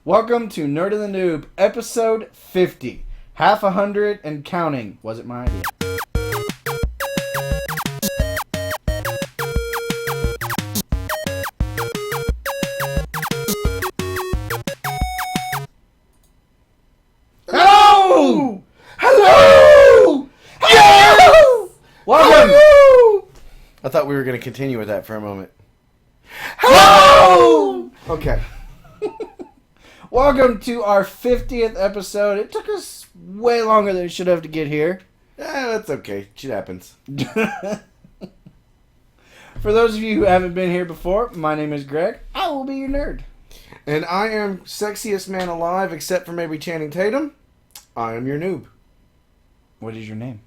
Welcome to Nerd and the Noob, episode 50. Half 100 and counting. Was it my idea? Hello! Hello! Hello! Welcome! Hello! I thought we were going to continue with that for a moment. Hello! Okay. Welcome to our 50th episode. It took us way longer than it should have to get here. That's okay. Shit happens. For those of you who haven't been here before, my name is Greg. I will be your nerd. And I am sexiest man alive, except for maybe Channing Tatum. I am your noob. What is your name?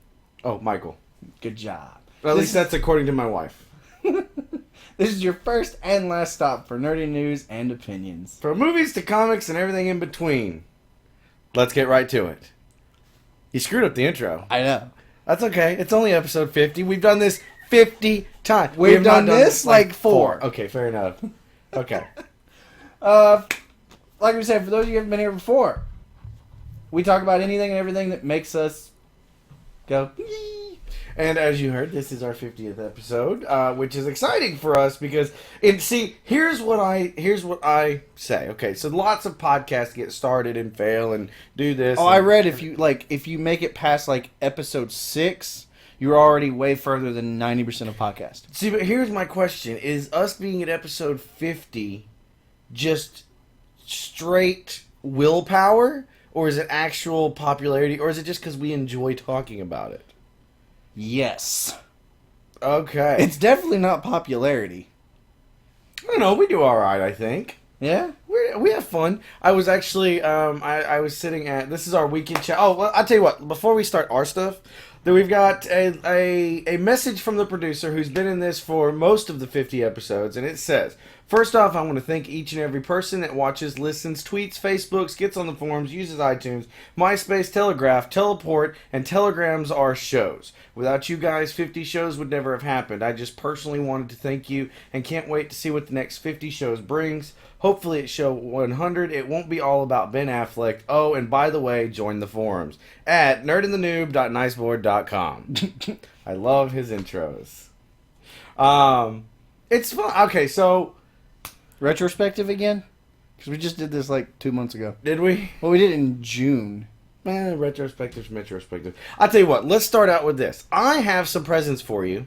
Oh, Michael. Good job. At least that's according to my wife. This is your first and last stop for nerdy news and opinions. From movies to comics and everything in between. Let's get right to it. You screwed up the intro. I know. That's okay. It's only episode 50. We've done this 50 times. We've have not done this like four. Okay, fair enough. Okay. Like we said, for those of you who haven't been here before, we talk about anything and everything that makes us go. And as you heard, this is our 50th episode, which is exciting for us because, here's what I say. Okay, so lots of podcasts get started and fail and do this. Oh, I read if you make it past episode 6, you're already way further than 90% of podcasts. See, but here's my question: is us being at episode 50 just straight willpower, or is it actual popularity, or is it just because we enjoy talking about it? Yes. Okay. It's definitely not popularity. I don't know. We do all right, I think. Yeah? We have fun. I was actually, I was sitting at, this is our weekend chat. Oh, well, I'll tell you what, before we start our stuff, that we've got a message from the producer who's been in this for most of the 50 episodes, and it says, first off, I want to thank each and every person that watches, listens, tweets, Facebooks, gets on the forums, uses iTunes, MySpace, Telegraph, Teleport, and telegrams our shows. Without you guys, 50 shows would never have happened. I just personally wanted to thank you and can't wait to see what the next 50 shows brings. Hopefully at show 100, it won't be all about Ben Affleck. Oh, and by the way, join the forums at nerdandthenoob.niceboard.com. I love his intros. It's fun. Okay, so... Retrospective again? Because we just did this 2 months ago. Did we? Well, we did it in June. Retrospective. I'll tell you what, let's start out with this. I have some presents for you.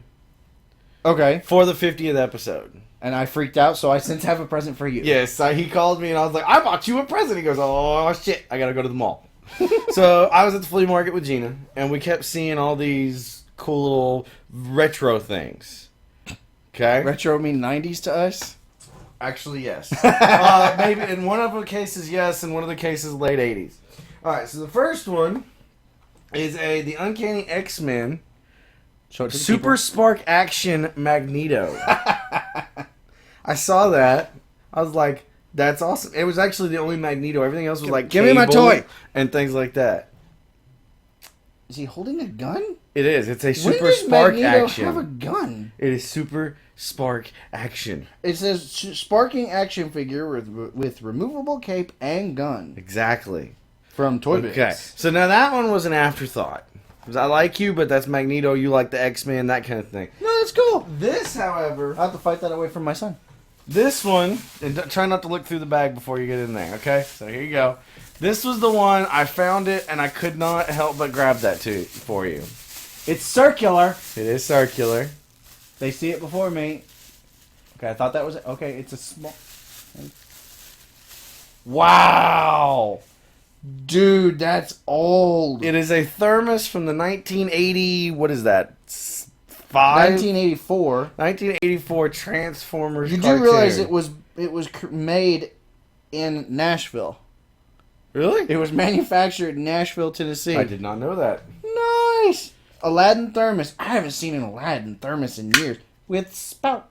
Okay. For the 50th episode. And I freaked out, so I since have a present for you. Yes, he called me and I was like, I bought you a present. He goes, oh shit, I gotta go to the mall. So I was at the flea market with Gina, and we kept seeing all these cool little retro things. Okay? Retro mean 90s to us? Actually, yes. Maybe in one of the cases, yes. In one of the cases, late 80s. Alright, so the first one is the Uncanny X-Men Super Spark Action Magneto. I saw that. I was like, that's awesome. It was actually the only Magneto. Everything else was give me my toy! And things like that. Is he holding a gun? It is. It's a When Super does Spark Magneto Action. have a gun? It is Super Spark Action. It says sparking action figure with removable cape and gun. Exactly. From Toy Biz. Okay. So now that one was an afterthought. Because I like you, but that's Magneto. You like the X-Men, that kind of thing. No, that's cool. This, however... I'll have to fight that away from my son. This one... And try not to look through the bag before you get in there, okay? So here you go. This was the one. I found it, and I could not help but grab that for you. It's circular. It is circular. They see it before me. Okay, I thought that was it. Okay, it's a small... Wow! Dude, that's old. It is a thermos from the 1980... What is that? 1984. 1984 Transformers You do cartoon. realize it was made in Nashville. Really? It was manufactured in Nashville, Tennessee. I did not know that. Nice! Aladdin thermos. I haven't seen an Aladdin thermos in years. With spout.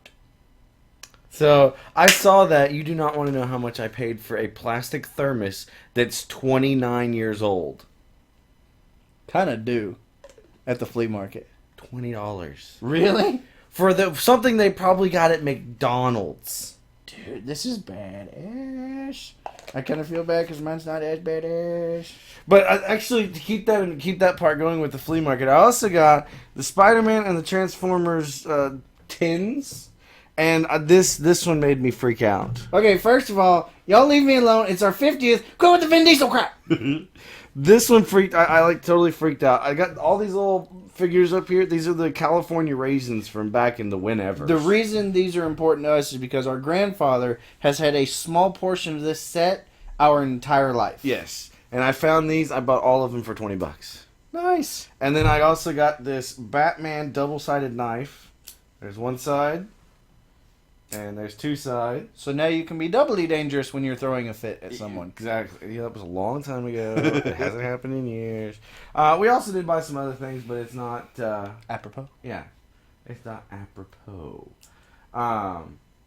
So, I saw that. You do not want to know how much I paid for a plastic thermos that's 29 years old. Kinda do. At the flea market. $20. Really? For something they probably got at McDonald's. Dude, this is badass. I kind of feel bad because mine's not as badass. But actually, to keep that part going with the flea market, I also got the Spider-Man and the Transformers tins, and this one made me freak out. Okay, first of all, y'all leave me alone. It's our 50th. Go with the Vin Diesel crap. This one freaked. I like totally freaked out. I got all these little figures up here. These are the California raisins from back in the whenever. The reason these are important to us is because our grandfather has had a small portion of this set our entire life. Yes. And I found these. I bought all of them for $20. Nice. And then I also got this Batman double-sided knife. There's one side. And there's two sides. So now you can be doubly dangerous when you're throwing a fit at someone. Exactly. Yeah, that was a long time ago. It hasn't happened in years. We also did buy some other things, but it's not... apropos? Yeah. It's not apropos.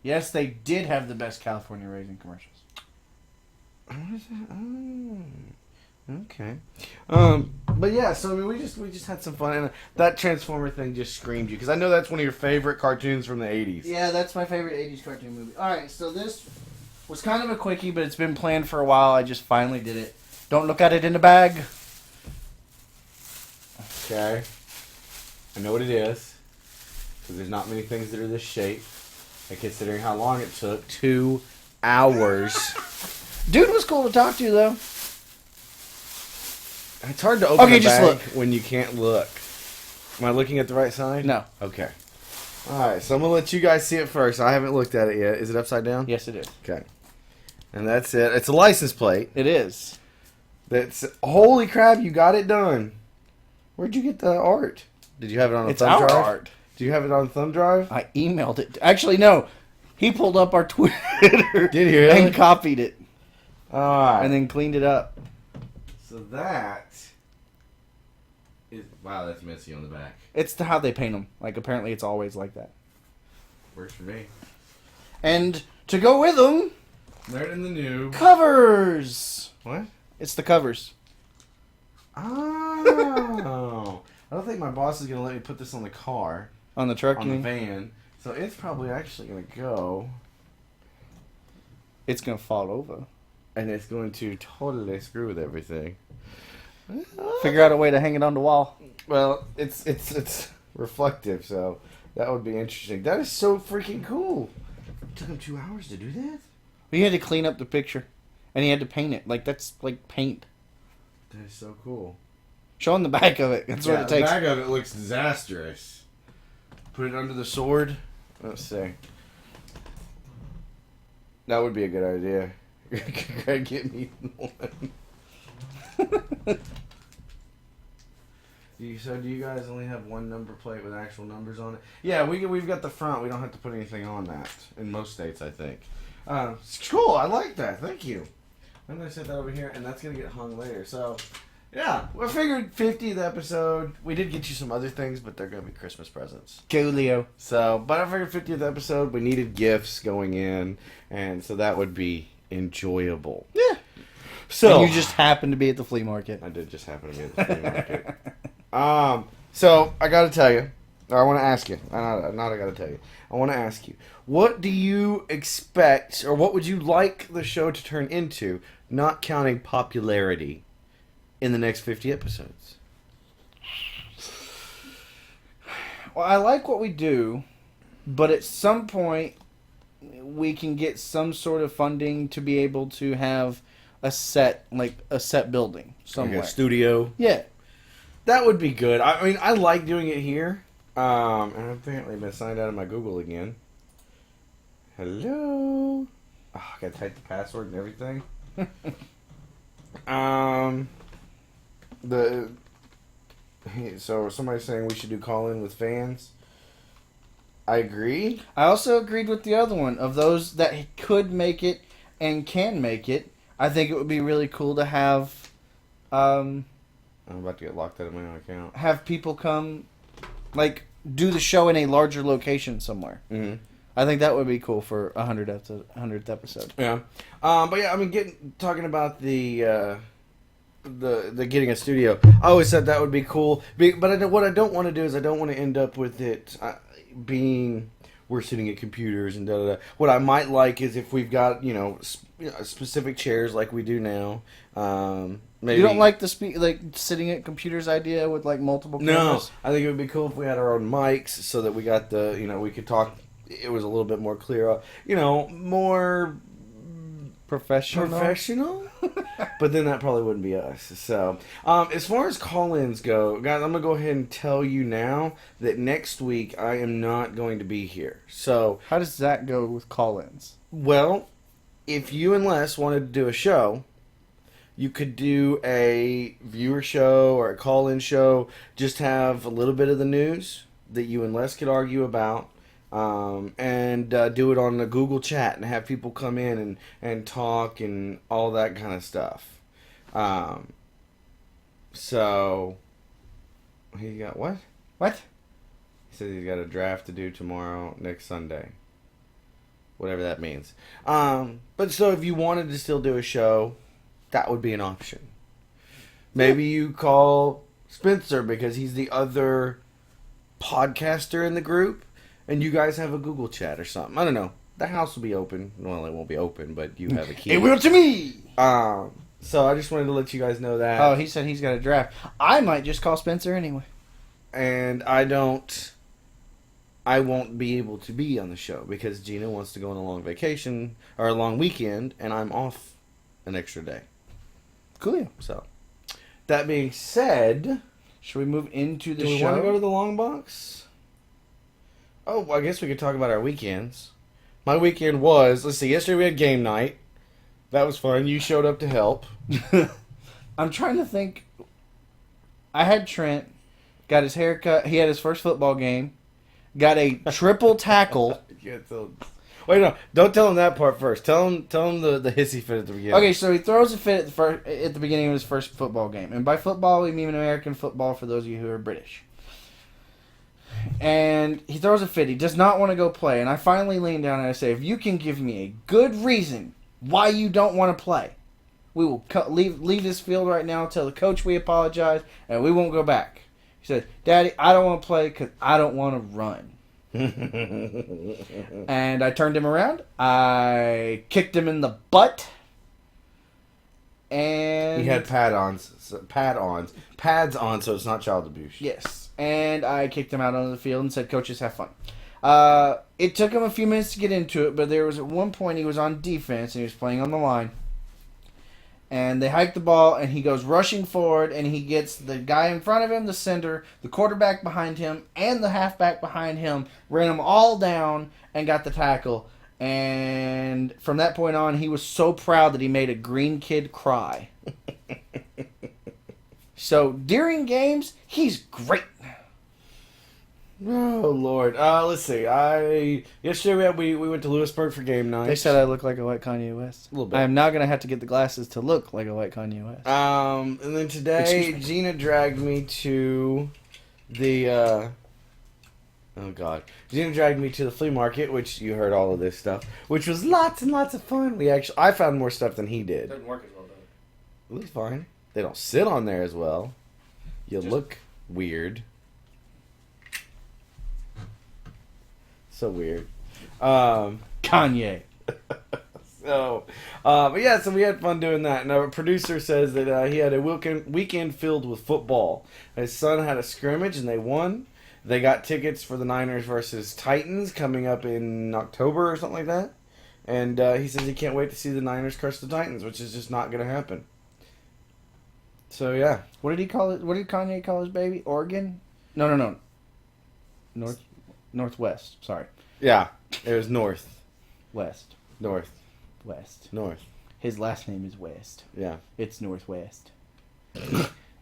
Yes, they did have the best California raisin commercials. What is that? Oh, okay. But yeah, so I mean, we just had some fun, and that Transformer thing just screamed you because I know that's one of your favorite cartoons from the '80s. Yeah, that's my favorite '80s cartoon movie. All right, so this was kind of a quickie, but it's been planned for a while. I just finally did it. Don't look at it in the bag. Okay. I know what it is because there's not many things that are this shape, and considering how long it took, 2 hours. Dude was cool to talk to, though. It's hard to open a just bag look. when you can't look. Am I looking at the right side? No. Okay. Alright, so I'm going to let you guys see it first. I haven't looked at it yet. Is it upside down? Yes, it is. Okay. And that's it. It's a license plate. It is. That's holy crap, you got it done. Where'd you get the art? Did you have it on a It's thumb our drive? art. Do you have it on a thumb drive? I emailed it. Actually, no. He pulled up our Twitter. Did he really? And copied it. Alright. And then cleaned it up. So that is... Wow, that's messy on the back. It's how they paint them. Like, apparently it's always like that. Works for me. And to go with them... Nerd and the Noob. Covers! What? It's the covers. Oh. I don't think my boss is going to let me put this on the car. On the truck, On you the mean? van. So it's probably actually going to go. It's going to fall over. And it's going to totally screw with everything. Figure out a way to hang it on the wall. Well, it's reflective, so that would be interesting. That is so freaking cool. It took him 2 hours to do that? He had to clean up the picture. And he had to paint it. Like, that's like paint. That is so cool. Show him the back of it. That's what it takes. The back of it looks disastrous. Put it under the sword. Let's see. That would be a good idea. Greg, get me one. So do you guys only have one number plate with actual numbers on it? Yeah, we've got the front. We don't have to put anything on that in most states, I think. It's cool. I like that. Thank you. I'm going to set that over here, and that's going to get hung later. So, yeah. I figured 50th episode. We did get you some other things, but they're going to be Christmas presents. Coolio. So, but I figured 50th episode, we needed gifts going in, and so that would be enjoyable. Yeah. So And you just happened to be at the flea market. I did just happen to be at the flea market. So I got to tell you, or I want to ask you. Not I got to tell you. I want to ask you, what do you expect, or what would you like the show to turn into, not counting popularity, in the next 50 episodes? Well, I like what we do, but at some point, we can get some sort of funding to be able to have a set building somewhere. Like a studio. Yeah. That would be good. I mean, I like doing it here. And I've apparently been signed out of my Google again. Hello. Oh, I gotta type the password and everything. So somebody's saying we should do call-in with fans. I agree. I also agreed with the other one. Of those that could make it and can make it, I think it would be really cool to have I'm about to get locked out of my own account. have people come, like, do the show in a larger location somewhere. Mm-hmm. I think that would be cool for 100th episode. Yeah. But yeah, I mean, talking about the getting a studio. I always said that would be cool. But what I don't want to do is I don't want to end up with it being we're sitting at computers and da da da. What I might like is if we've got specific chairs like we do now. Maybe You don't like the sitting at computers idea with like multiple cameras? No, I think it would be cool if we had our own mics so that we got we could talk. It was a little bit more clear, more professional. But then that probably wouldn't be us. So, as far as call-ins go, guys, I'm gonna go ahead and tell you now that next week I am not going to be here. So, How does that go with call-ins? well, if you and Les wanted to do a show, you could do a viewer show or a call-in show. Just have a little bit of the news that you and Les could argue about. And do it on the Google chat and have people come in and talk and all that kind of stuff. So, he got what? What? He says he's got a draft to do next Sunday. Whatever that means. But so if you wanted to still do a show, that would be an option. Maybe you call Spencer because he's the other podcaster in the group. And you guys have a Google chat or something. I don't know. The house will be open. Well, it won't be open, but you have a key. It will to me! So I just wanted to let you guys know that. Oh, he said he's got a draft. I might just call Spencer anyway. And I won't be able to be on the show because Gina wants to go on a long vacation or a long weekend, and I'm off an extra day. Cool. So, that being said, should we move into the do we show? want to go to the long box? Oh, well, I guess we could talk about our weekends. My weekend was, let's see, yesterday we had game night. That was fun. You showed up to help. I'm trying to think. I had Trent, got his hair cut. He had his first football game. Got a triple tackle. Wait, no, don't tell him that part first. Tell him the hissy fit at the beginning. Okay, so he throws a fit at the beginning of his first football game. And by football, we mean American football for those of you who are British. And he throws a fit. He does not want to go play. And I finally lean down and I say, if you can give me a good reason why you don't want to play, we will leave this field right now, tell the coach we apologize, and we won't go back. He said, Daddy, I don't want to play because I don't want to run. And I turned him around. I kicked him in the butt. And he had pads on, so it's not child abuse. Yes. And I kicked him out onto the field and said, coaches, have fun. It took him a few minutes to get into it, but there was at one point he was on defense and he was playing on the line. And they hiked the ball and he goes rushing forward and he gets the guy in front of him, the center, the quarterback behind him, and the halfback behind him, ran them all down and got the tackle. And from that point on, he was so proud that he made a green kid cry. So during games, he's great. Oh Lord! Let's see. Yesterday we went to Lewisburg for game night. They said I look like a white Kanye West. A little bit. I am now gonna have to get the glasses to look like a white Kanye West. And then today Gina dragged me to the. Oh God! Gina dragged me to the flea market, which you heard all of this stuff, which was lots and lots of fun. I found more stuff than he did. Doesn't work as well, does it? It looks fine. They don't sit on there as well. You look weird. So weird. Kanye. But yeah, so we had fun doing that. And our producer says that he had a weekend filled with football. His son had a scrimmage and they won. They got tickets for the Niners versus Titans coming up in October or something like that. And he says he can't wait to see the Niners crush the Titans, which is just not going to happen. So yeah. What did he call it? What did Kanye call his baby? Oregon? No. Northwest. Sorry. Yeah. It was North. West. North. West. North. His last name is West. Yeah. It's Northwest.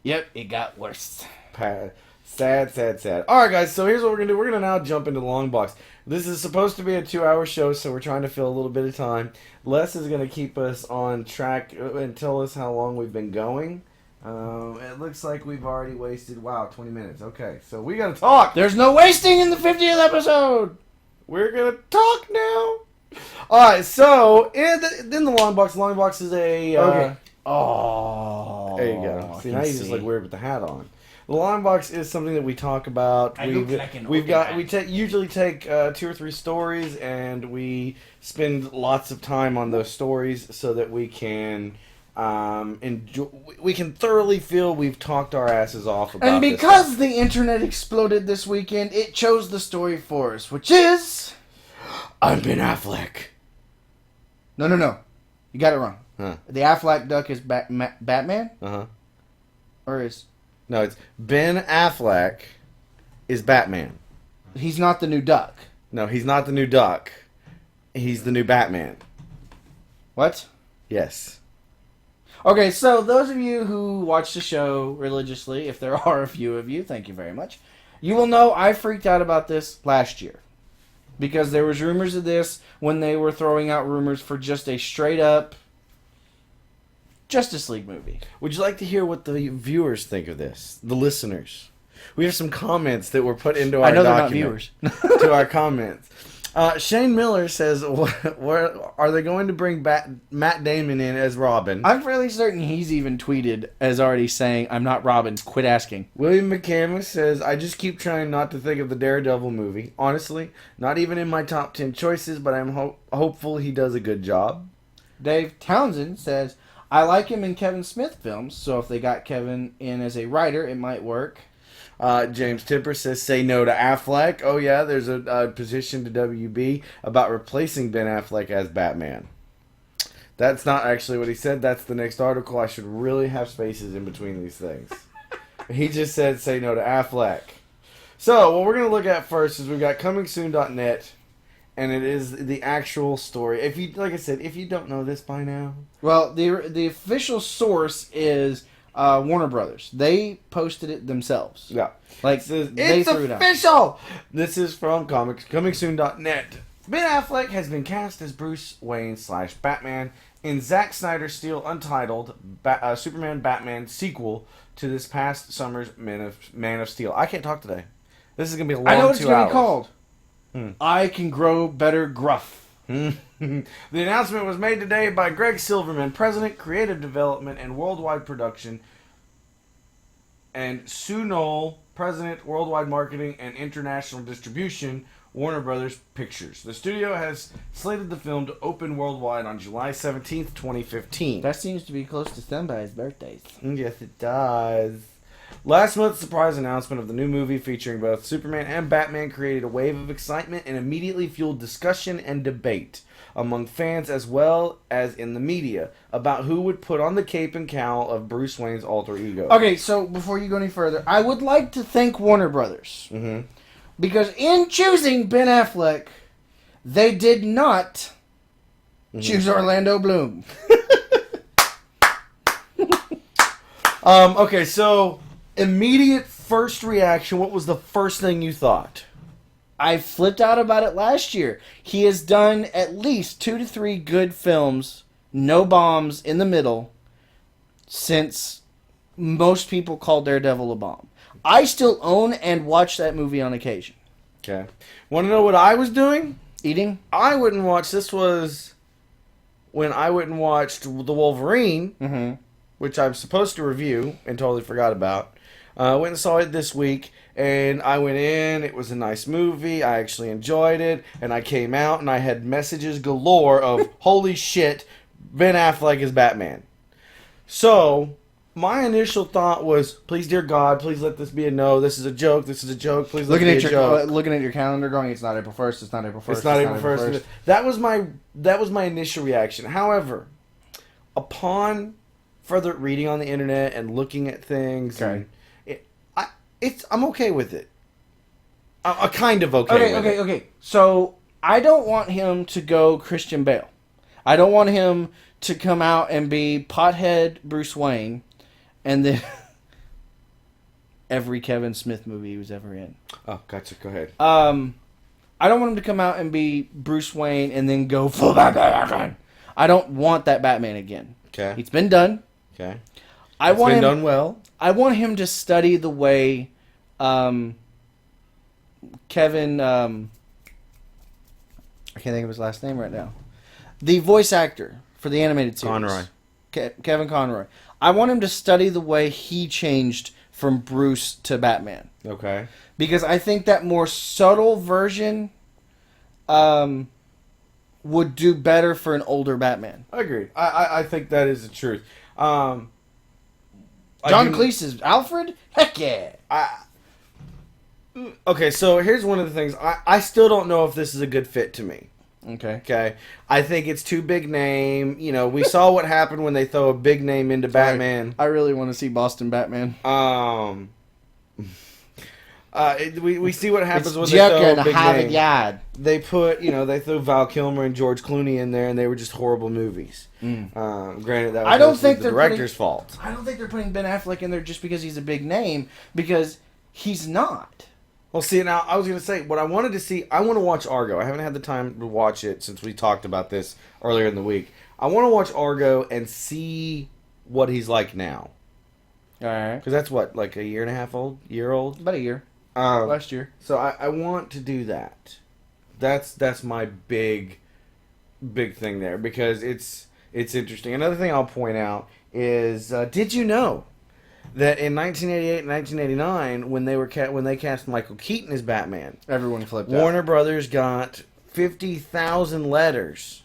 Yep, it got worse. Sad. Alright guys, so here's what we're going to do. We're going to now jump into the long box. This is supposed to be a 2-hour show, so we're trying to fill a little bit of time. Les is going to keep us on track and tell us how long we've been going. It looks like we've already wasted, 20 minutes. Okay, so we got to talk. There's no wasting in the 50th episode. We're going to talk now. Alright, so in the long box. Long box is a... Okay. Oh. There you go. See, now you just look weird with the hat on. The line box is something that we talk about. I look like an We've old got man. we usually take 2 or 3 stories, and we spend lots of time on those stories so that we can enjoy. We can thoroughly feel we've talked our asses off about. And this because stuff. the internet exploded this weekend, it chose the story for us, which is... I'm Ben Affleck. No. You got it wrong. Huh. The Affleck duck is Batman? Or is... No, it's Ben Affleck is Batman. He's not the new duck. No, he's not the new Duck. He's the new Batman. What? Yes. Okay, so those of you who watch the show religiously, if there are a few of you, thank you very much, you will know I freaked out about this last year. Because there was rumors of this when they were throwing out rumors for just a straight-up Justice League movie. Would you like to hear what the viewers think of this? The listeners. We have some comments that were put into our I know they're not document. viewers. To our comments. Shane Miller says, are they going to bring Matt Damon in as Robin? I'm fairly certain he's even tweeted as already saying, I'm not Robin, quit asking. William McAmis says, I just keep trying not to think of the Daredevil movie. Honestly, not even in my top 10 choices, but I'm hopeful he does a good job. Dave Townsend says, I like him in Kevin Smith films, so if they got Kevin in as a writer, it might work. James Tipper says, say no to Affleck. Oh yeah, there's a petition to WB about replacing Ben Affleck as Batman. That's not actually what he said. That's the next article. I should really have spaces in between these things. He just said, say no to Affleck. So, what we're going to look at first is we've got comingsoon.net, and it is the actual story. If you, like I said, if you don't know this by now. Well, the official source is Warner Brothers. They posted it themselves. Yeah. Like, they It's threw it out. official! This is from comingsoon.net. Ben Affleck has been cast as Bruce Wayne / Batman in Zack Snyder's still untitled Superman Batman sequel to this past summer's Man of Steel. I can't talk today. This is going to be a long 2 hours. I know what it's going to be called. Hmm. I Can Grow Better Gruff. The announcement was made today by Greg Silverman, President, Creative Development and Worldwide Production, and Sue Knoll, President, Worldwide Marketing and International Distribution, Warner Brothers Pictures. The studio has slated the film to open worldwide on July 17th, 2015. That seems to be close to somebody's birthdays. Yes, it does. Last month's surprise announcement of the new movie featuring both Superman and Batman created a wave of excitement and immediately fueled discussion and debate among fans as well as in the media about who would put on the cape and cowl of Bruce Wayne's alter ego. Okay, so before you go any further, I would like to thank Warner Brothers. Mm-hmm. Because in choosing Ben Affleck, they did not choose Orlando Bloom. Okay, so immediate first reaction, what was the first thing you thought? I flipped out about it last year. He has done at least 2 to 3 good films, no bombs in the middle, since most people call Daredevil a bomb. I still own and watch that movie on occasion. Okay. Want to know what I was doing? Eating? I went and watched, this was when I went and watched The Wolverine, Mm-hmm. which I'm supposed to review and totally forgot about. Went and saw it this week, and I went in. It was a nice movie. I actually enjoyed it, and I came out, and I had messages galore of, holy shit, Ben Affleck is Batman. So, my initial thought was, please, dear God, please let this be a no. This is a joke. This is a joke. Please let it be a joke. Looking at your calendar, going, it's not April 1st. It's not April 1st. It's not April 1st. That was my initial reaction. However, upon further reading on the internet and looking at things, okay. I'm okay with it. I'm kind of okay with it. Okay. So, I don't want him to go Christian Bale. I don't want him to come out and be pothead Bruce Wayne, and then every Kevin Smith movie he was ever in. Oh, gotcha. Go ahead. I don't want him to come out and be Bruce Wayne and then go full Batman. I don't want that Batman again. Okay. It's been done. Okay. It's been done well. I want him to study the way Kevin... I can't think of his last name right now. The voice actor for the animated series. Conroy. Kevin Conroy. I want him to study the way he changed from Bruce to Batman. Okay. Because I think that more subtle version would do better for an older Batman. I agree. I think that is the truth. John Cleese's Alfred? Heck yeah! Okay, so here's one of the things. I still don't know if this is a good fit to me. Okay. I think it's too big name. You know, we saw what happened when they throw a big name into Batman. I really want to see Boston Batman. We see what happens It's when they throw a big Harvard name. Yard. They put, they threw Val Kilmer and George Clooney in there, and they were just horrible movies. Granted, that was I don't think the director's fault. I don't think they're putting Ben Affleck in there just because he's a big name, because he's not. Well, see, now, I was going to say, what I wanted to see, I want to watch Argo. I haven't had the time to watch it since we talked about this earlier in the week. I want to watch Argo and see what he's like now. All right. Because that's what, like a year and a half old? Year old? About a year. Last year. So I want to do that. That's my big thing there, because it's interesting. Another thing I'll point out is, did you know that in 1988 and 1989, when they cast Michael Keaton as Batman, Everyone flipped out. Warner Brothers got 50,000 letters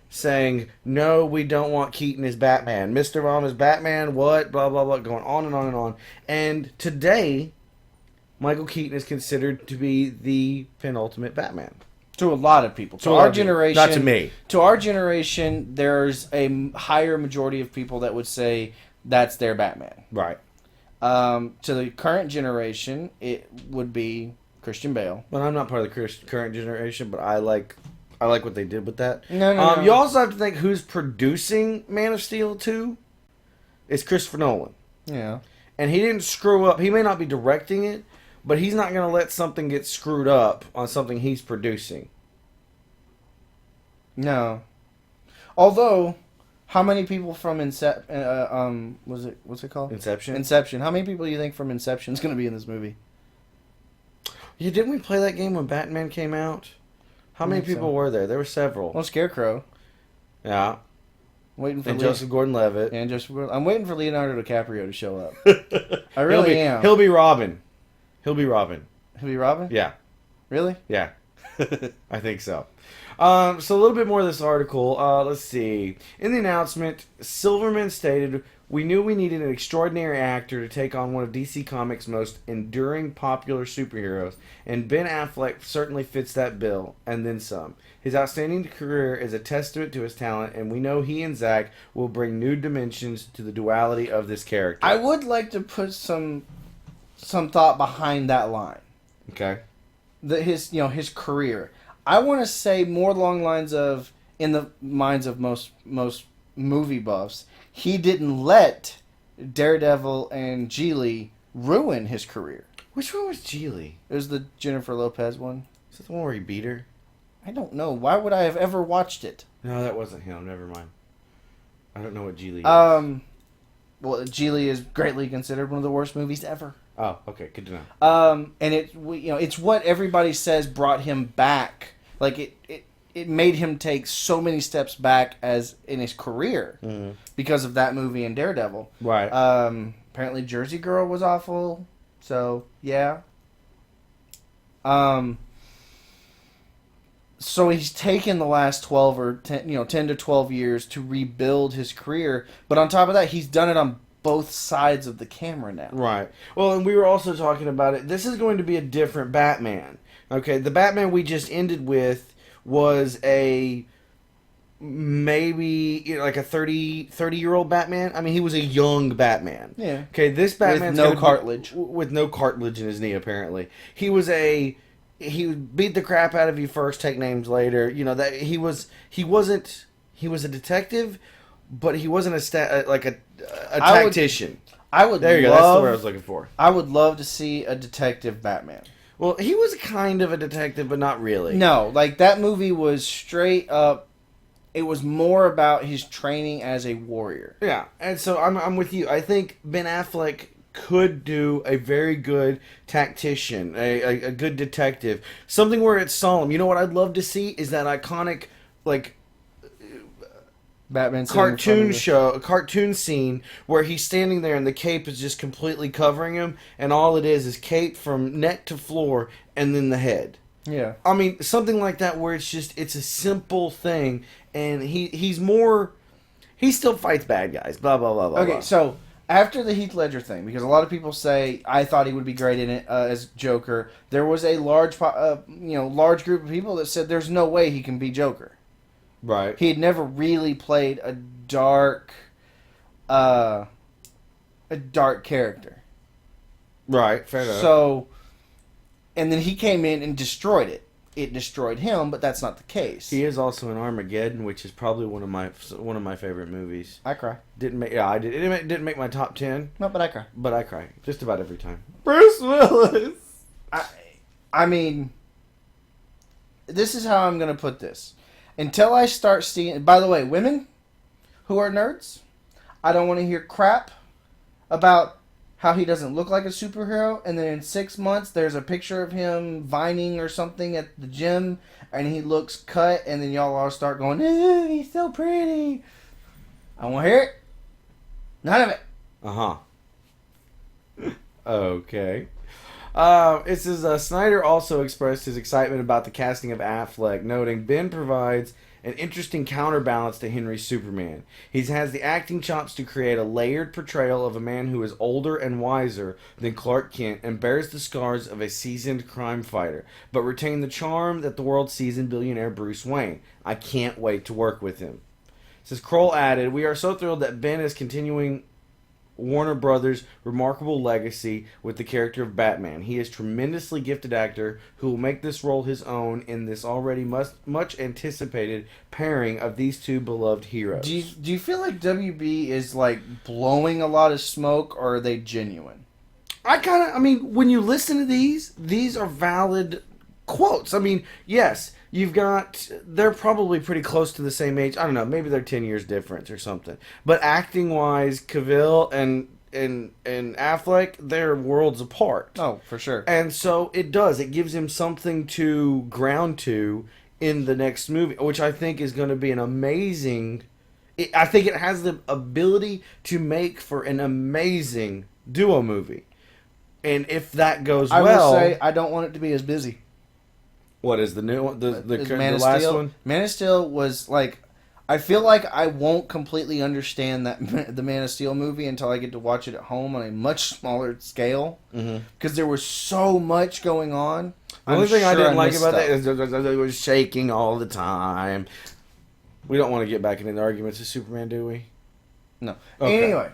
saying, no, we don't want Keaton as Batman. Mr. Mom is Batman, what? Blah, blah, blah, going on and on and on. And today, Michael Keaton is considered to be the penultimate Batman. To a lot of people. To our generation. Not to me. To our generation, there's a higher majority of people that would say that's their Batman. Right. To the current generation, it would be Christian Bale. But I'm not part of the current generation, but I like what they did with that. No. You also have to think who's producing Man of Steel 2. It's Christopher Nolan. Yeah. And he didn't screw up. He may not be directing it, but he's not going to let something get screwed up on something he's producing. No. Although, how many people from Inception, what's it called? Inception? Inception. How many people do you think from Inception is going to be in this movie? Yeah, didn't we play that game when Batman came out? How many people were there? There were several. Well, Scarecrow. Yeah. Waiting for and Joseph Gordon-Levitt. And I'm waiting for Leonardo DiCaprio to show up. I really am. He'll be Robin. He'll be Robin? Yeah. Really? Yeah. I think so. So a little bit more of this article. Let's see. In the announcement, Silverman stated, "We knew we needed an extraordinary actor to take on one of DC Comics' most enduring popular superheroes, and Ben Affleck certainly fits that bill, and then some. His outstanding career is a testament to his talent, and we know he and Zach will bring new dimensions to the duality of this character." I would like to put some thought behind that line. Okay. His career. I want to say more along the lines of, in the minds of most movie buffs, he didn't let Daredevil and Geely ruin his career. Which one was Geely? It was the Jennifer Lopez one. Is that the one where he beat her? I don't know. Why would I have ever watched it? No, that wasn't him. Never mind. I don't know what Geely is. Well, Geely is greatly considered one of the worst movies ever. Oh, okay. Good to know. And it's what everybody says brought him back. Like, it made him take so many steps back as in his career because of that movie and Daredevil. Right. Apparently Jersey Girl was awful. So, yeah. So he's taken the last 10 to 12 years to rebuild his career, but on top of that, he's done it on both sides of the camera now. Right. Well, and we were also talking about it. This is going to be a different Batman. Okay, the Batman we just ended with was a maybe like a 30-year-old Batman. I mean, he was a young Batman. Yeah. Okay, this Batman's with no cartilage. With no cartilage in his knee, apparently. He would beat the crap out of you first, take names later. You know that he was a detective, but he wasn't a tactician. There you go. That's the word I was looking for. I would love to see a detective Batman. Well, he was kind of a detective, but not really. No, like that movie was straight up. It was more about his training as a warrior. Yeah, and so I'm with you. I think Ben Affleck could do a very good tactician, a good detective, something where it's solemn. You know what I'd love to see is that iconic, like, Batman sitting in front cartoon of the- show, a cartoon scene where he's standing there and the cape is just completely covering him, and all it is cape from neck to floor and then the head. Yeah. I mean, something like that where it's a simple thing, and he still fights bad guys. Blah blah blah blah. Okay, blah. so after the Heath Ledger thing, because a lot of people say I thought he would be great in it as Joker, there was a large group of people that said there's no way he can be Joker. Right. He had never really played a dark character. Right. Fair enough. So, and then he came in and destroyed it. It destroyed him, but that's not the case. He is also in Armageddon, which is probably one of my favorite movies. I cry. I did. It didn't make my top 10. No, but I cry. But I cry just about every time. Bruce Willis. I mean, this is how I'm going to put this. Until I start seeing... By the way, women who are nerds, I don't want to hear crap about how he doesn't look like a superhero, and then in 6 months there's a picture of him vining or something at the gym, and he looks cut, and then y'all all start going, he's so pretty. I won't hear it. None of it. Uh-huh. Okay. It says, Snyder also expressed his excitement about the casting of Affleck, noting Ben provides an interesting counterbalance to Henry's Superman. He has the acting chops to create a layered portrayal of a man who is older and wiser than Clark Kent and bears the scars of a seasoned crime fighter, but retain the charm that the world sees in billionaire Bruce Wayne. I can't wait to work with him. It says, Kroll added, we are so thrilled that Ben is continuing Warner Brothers' remarkable legacy with the character of Batman. He is a tremendously gifted actor who will make this role his own in this already much anticipated pairing of these two beloved heroes. Do you feel like WB is like blowing a lot of smoke, or are they genuine? I mean, when you listen to these are valid quotes. I mean, yes, they're probably pretty close to the same age. I don't know, maybe they're 10 years difference or something. But acting-wise, Cavill and Affleck, they're worlds apart. Oh, for sure. And so it gives him something to ground to in the next movie, which I think is going to be an amazing... I think it has the ability to make for an amazing duo movie. And if that goes well... I will say, I don't want it to be as busy. What is the new one? The last Steel? One? Man of Steel was like... I feel like I won't completely understand the Man of Steel movie until I get to watch it at home on a much smaller scale. Because there was so much going on. The only thing I didn't like about that is it was shaking all the time. We don't want to get back into the arguments of Superman, do we? No. Okay. Anyway.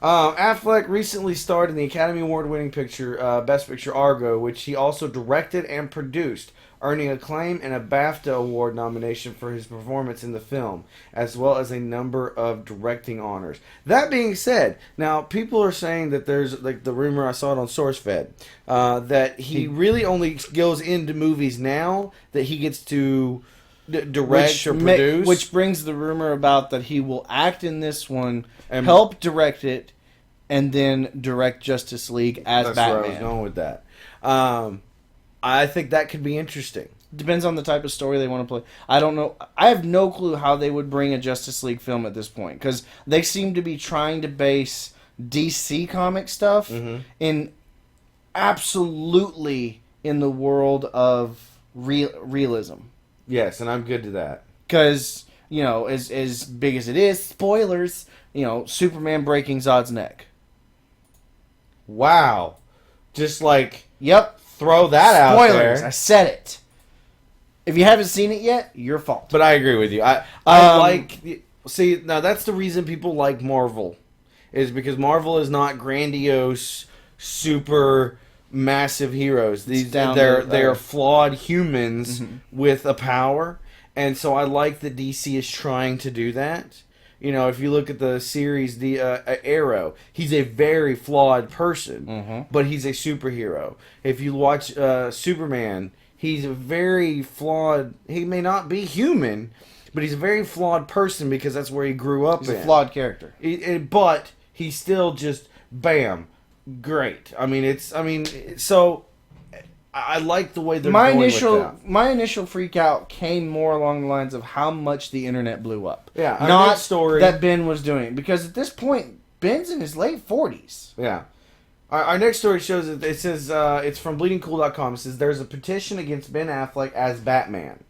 Affleck recently starred in the Academy Award-winning picture, Best Picture Argo, which he also directed and produced, earning acclaim and a BAFTA Award nomination for his performance in the film, as well as a number of directing honors. That being said, now people are saying that there's, like the rumor, I saw it on SourceFed, that he really only goes into movies now that he gets to direct or produce. Which brings the rumor about that he will act in this one, and help direct it, and then direct Justice League as that's Batman. Where I was going with that. I think that could be interesting. Depends on the type of story they want to play. I don't know. I have no clue how they would bring a Justice League film at this point, because they seem to be trying to base DC comic stuff in absolutely in the world of realism. Yes, and I'm good to that. Because, you know, as big as it is, spoilers, you know, Superman breaking Zod's neck. Wow. Just like, yep, throw that out there. Spoilers, I said it. If you haven't seen it yet, your fault. But I agree with you. I like... See, now that's the reason people like Marvel. Is because Marvel is not grandiose, super massive heroes. They're flawed humans with a power. And so I like that DC is trying to do that. You know, if you look at the series, the Arrow, he's a very flawed person, but he's a superhero. If you watch Superman, he's a very flawed... He may not be human, but he's a very flawed person because that's where he grew up in. He's a flawed character. But he's still just, bam, great. So I like the way they're going with that. My initial freak out came more along the lines of how much the internet blew up. Yeah, not story that Ben was doing, because at this point Ben's in his late 40s. Yeah. Our next story shows that it says it's from bleedingcool.com. It says there's a petition against Ben Affleck as Batman.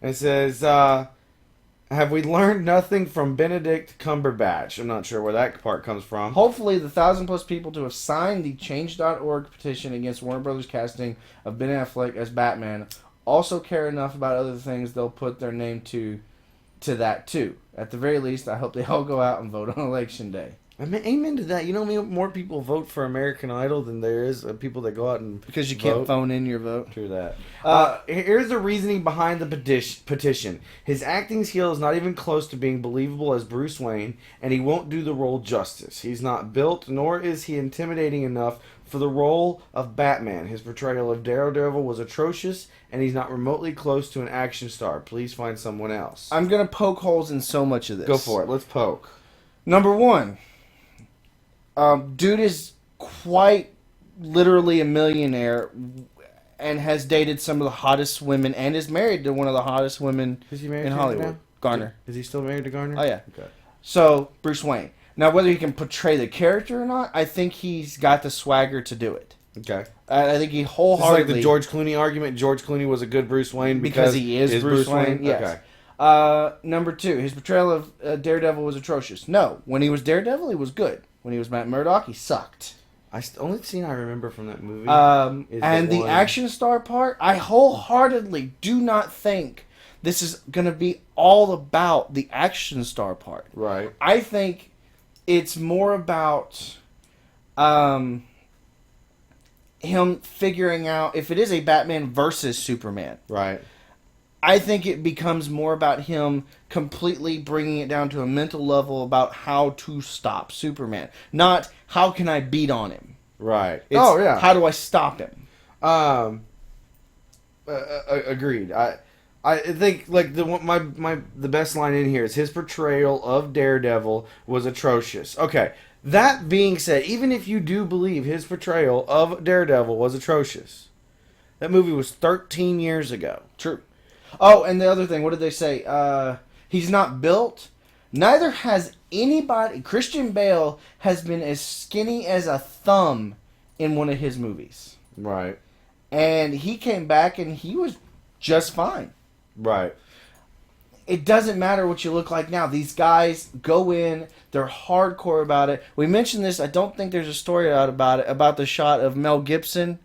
And it says, have we learned nothing from Benedict Cumberbatch? I'm not sure where that part comes from. Hopefully, the 1,000+ people to have signed the Change.org petition against Warner Brothers casting of Ben Affleck as Batman also care enough about other things they'll put their name to that too. At the very least, I hope they all go out and vote on Election Day. I mean, amen to that. You know, more people vote for American Idol than there is people that go out and because you can't phone in your vote. True that. Here's the reasoning behind the petition. His acting skill is not even close to being believable as Bruce Wayne, and he won't do the role justice. He's not built, nor is he intimidating enough for the role of Batman. His portrayal of Daredevil was atrocious, and he's not remotely close to an action star. Please find someone else. I'm going to poke holes in so much of this. Go for it. Let's poke. Number one. Dude is quite literally a millionaire and has dated some of the hottest women and is married to one of the hottest women in Hollywood. Garner. Is he still married to Garner? Oh, yeah. Okay. So, Bruce Wayne. Now, whether he can portray the character or not, I think he's got the swagger to do it. Okay. I think he wholeheartedly... It's like the George Clooney argument. George Clooney was a good Bruce Wayne because he is Bruce Wayne. Yes. Okay. Number two, his portrayal of Daredevil was atrocious. No. When he was Daredevil, he was good. When he was Matt Murdock, he sucked. Only scene I remember from that movie and the action star part, I wholeheartedly do not think this is going to be all about the action star part. Right. I think it's more about him figuring out if it is a Batman versus Superman. Right. I think it becomes more about him completely bringing it down to a mental level about how to stop Superman. Not, how can I beat on him? Right. It's, how do I stop him? Agreed. I think like the best line in here is his portrayal of Daredevil was atrocious. Okay. That being said, even if you do believe his portrayal of Daredevil was atrocious, that movie was 13 years ago. True. Oh, and the other thing, what did they say? He's not built. Neither has anybody. Christian Bale has been as skinny as a thumb in one of his movies. Right. And he came back and he was just fine. Right. It doesn't matter what you look like now. These guys go in, they're hardcore about it. We mentioned this, I don't think there's a story out about it, about the shot of Mel Gibson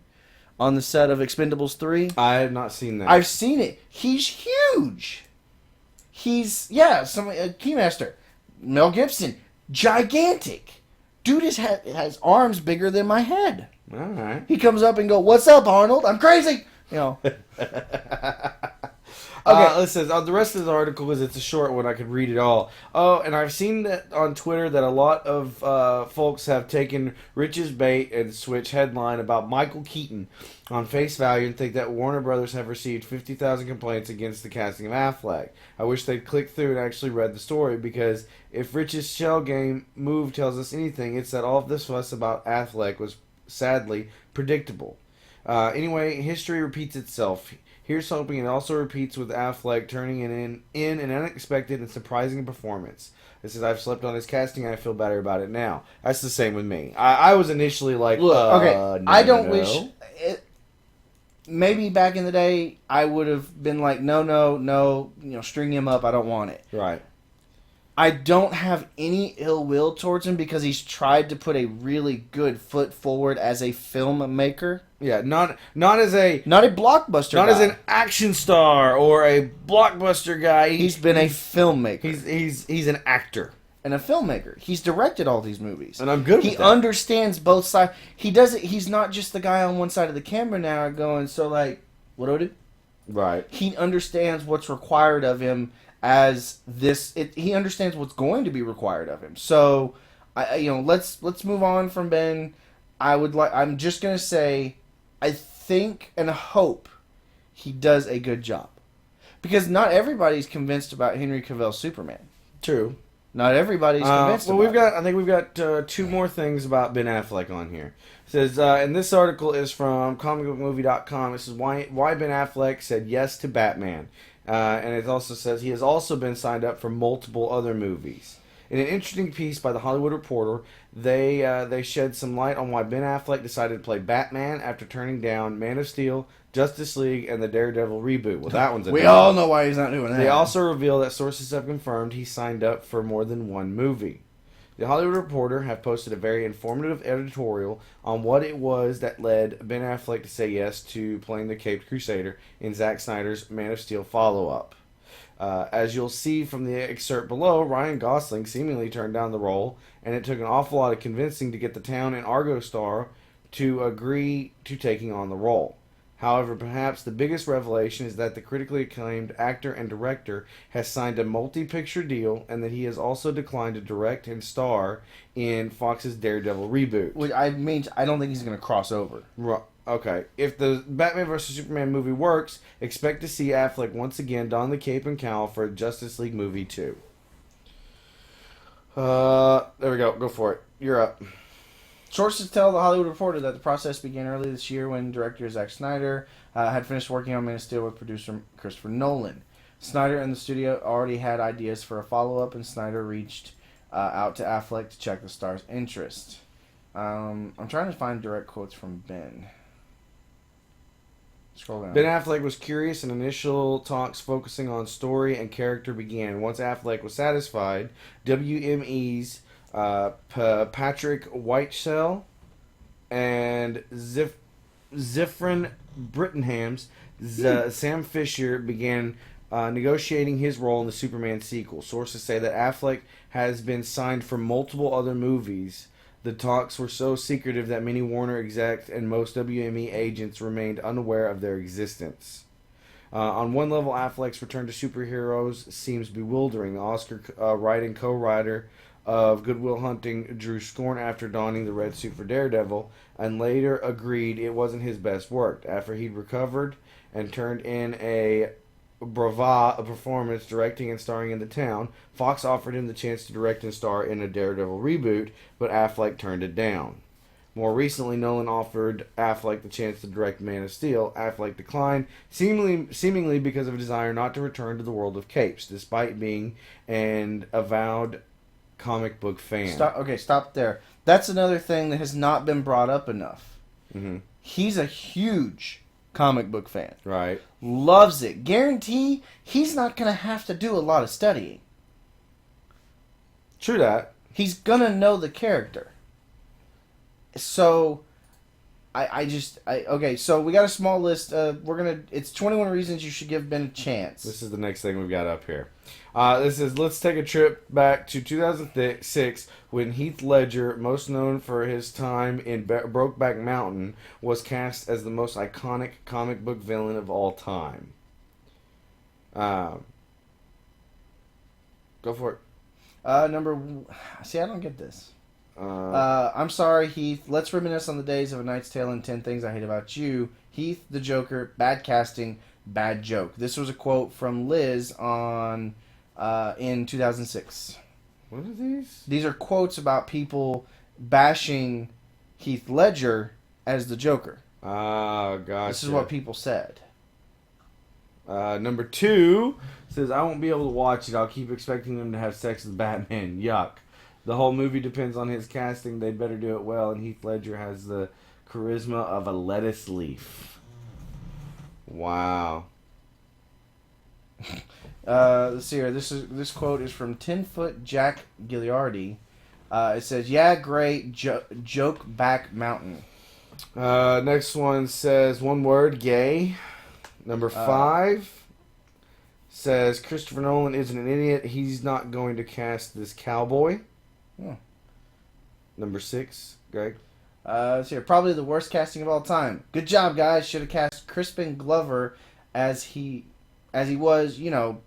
on the set of Expendables 3. I have not seen that. I've seen it. He's huge. He's, Keymaster. Mel Gibson. Gigantic. Dude has arms bigger than my head. All right. He comes up and go, "What's up, Arnold? I'm crazy." You know. Okay, listen. The rest of the article is it's a short one. I could read it all. Oh, and I've seen that on Twitter that a lot of folks have taken Rich's bait and switch headline about Michael Keaton on face value and think that Warner Brothers have received 50,000 complaints against the casting of Affleck. I wish they'd clicked through and actually read the story, because if Rich's shell game move tells us anything, it's that all of this fuss about Affleck was sadly predictable. Anyway, history repeats itself. Here's hoping it also repeats with Affleck turning in an unexpected and surprising performance. This is, I've slept on his casting and I feel better about it now. That's the same with me. I was initially like, I don't wish... Maybe back in the day, I would have been like, no, string him up, I don't want it. Right. I don't have any ill will towards him because he's tried to put a really good foot forward as a filmmaker. Yeah, not as a blockbuster guy. Not as an action star or a blockbuster guy. He's been a filmmaker. He's an actor. And a filmmaker. He's directed all these movies. And I'm good with that. He understands both sides. He doesn't. He's not just the guy on one side of the camera now going, so like, what do I do? Right. He understands what's required of him as this. He understands what's going to be required of him. So, let's move on from Ben. I'm just gonna say, I think and hope he does a good job, because not everybody's convinced about Henry Cavill's Superman. True. Not everybody's convinced. Well, I think we've got 2 more things about Ben Affleck on here. It says, and this article is from comicbookmovie.com. It says why Ben Affleck said yes to Batman, and it also says he has also been signed up for multiple other movies. In an interesting piece by the Hollywood Reporter, they shed some light on why Ben Affleck decided to play Batman after turning down Man of Steel, Justice League, and the Daredevil reboot. Well, that one's a we all know why he's not doing that. They also reveal that sources have confirmed he signed up for more than one movie. The Hollywood Reporter have posted a very informative editorial on what it was that led Ben Affleck to say yes to playing the Caped Crusader in Zack Snyder's Man of Steel follow-up. As you'll see from the excerpt below, Ryan Gosling seemingly turned down the role, and it took an awful lot of convincing to get the Town and Argo star to agree to taking on the role. However, perhaps the biggest revelation is that the critically acclaimed actor and director has signed a multi-picture deal, and that he has also declined to direct and star in Fox's Daredevil reboot. Which I don't think he's going to cross over. Okay, if the Batman vs. Superman movie works, expect to see Affleck once again don the cape and cowl for a Justice League movie too. There we go. Go for it. You're up. Sources tell the Hollywood Reporter that the process began early this year when director Zack Snyder had finished working on Man of Steel with producer Christopher Nolan. Snyder and the studio already had ideas for a follow-up, and Snyder reached out to Affleck to check the star's interest. I'm trying to find direct quotes from Ben. Scroll down. Ben Affleck was curious, and initial talks focusing on story and character began. Once Affleck was satisfied, WME's Patrick Whitesell and Zifrin Brittenham's Sam Fisher began negotiating his role in the Superman sequel. Sources say that Affleck has been signed for multiple other movies. The talks were so secretive that many Warner execs and most WME agents remained unaware of their existence. On one level, Affleck's return to superheroes seems bewildering. The Oscar-writing co-writer of Good Will Hunting drew scorn after donning the red suit for Daredevil, and later agreed it wasn't his best work. After he'd recovered and turned in a performance directing and starring in The Town, Fox offered him the chance to direct and star in a Daredevil reboot, but Affleck turned it down. More recently, Nolan offered Affleck the chance to direct Man of Steel. Affleck declined, seemingly because of a desire not to return to the world of capes, despite being an avowed comic book fan. Stop there. That's another thing that has not been brought up enough. Mm-hmm. He's a huge comic book fan. Right. Loves it. Guarantee he's not going to have to do a lot of studying. True that. He's going to know the character. So, okay, so we got a small list. It's 21 reasons you should give Ben a chance. This is the next thing we've got up here. Let's take a trip back to 2006 when Heath Ledger, most known for his time in Brokeback Mountain, was cast as the most iconic comic book villain of all time. Go for it. I don't get this. I'm sorry, Heath. Let's reminisce on the days of A Knight's Tale and 10 Things I Hate About You. Heath, the Joker, bad casting, bad joke. This was a quote from Liz in 2006. What are these? These are quotes about people bashing Heath Ledger as the Joker. Oh, gosh. This is what people said. Number 2 says, I won't be able to watch it. I'll keep expecting them to have sex with Batman. Yuck. The whole movie depends on his casting. They'd better do it well, and Heath Ledger has the charisma of a lettuce leaf. Wow. Let's see here. This quote is from 10-Foot Jack Gilliardi. It says, "Yeah, great joke back mountain." Next one says one word, gay. Number 5 says Christopher Nolan isn't an idiot. He's not going to cast this cowboy. Hmm. Number 6, Greg. Let's see here. Probably the worst casting of all time. Good job, guys. Should have cast Crispin Glover as he was,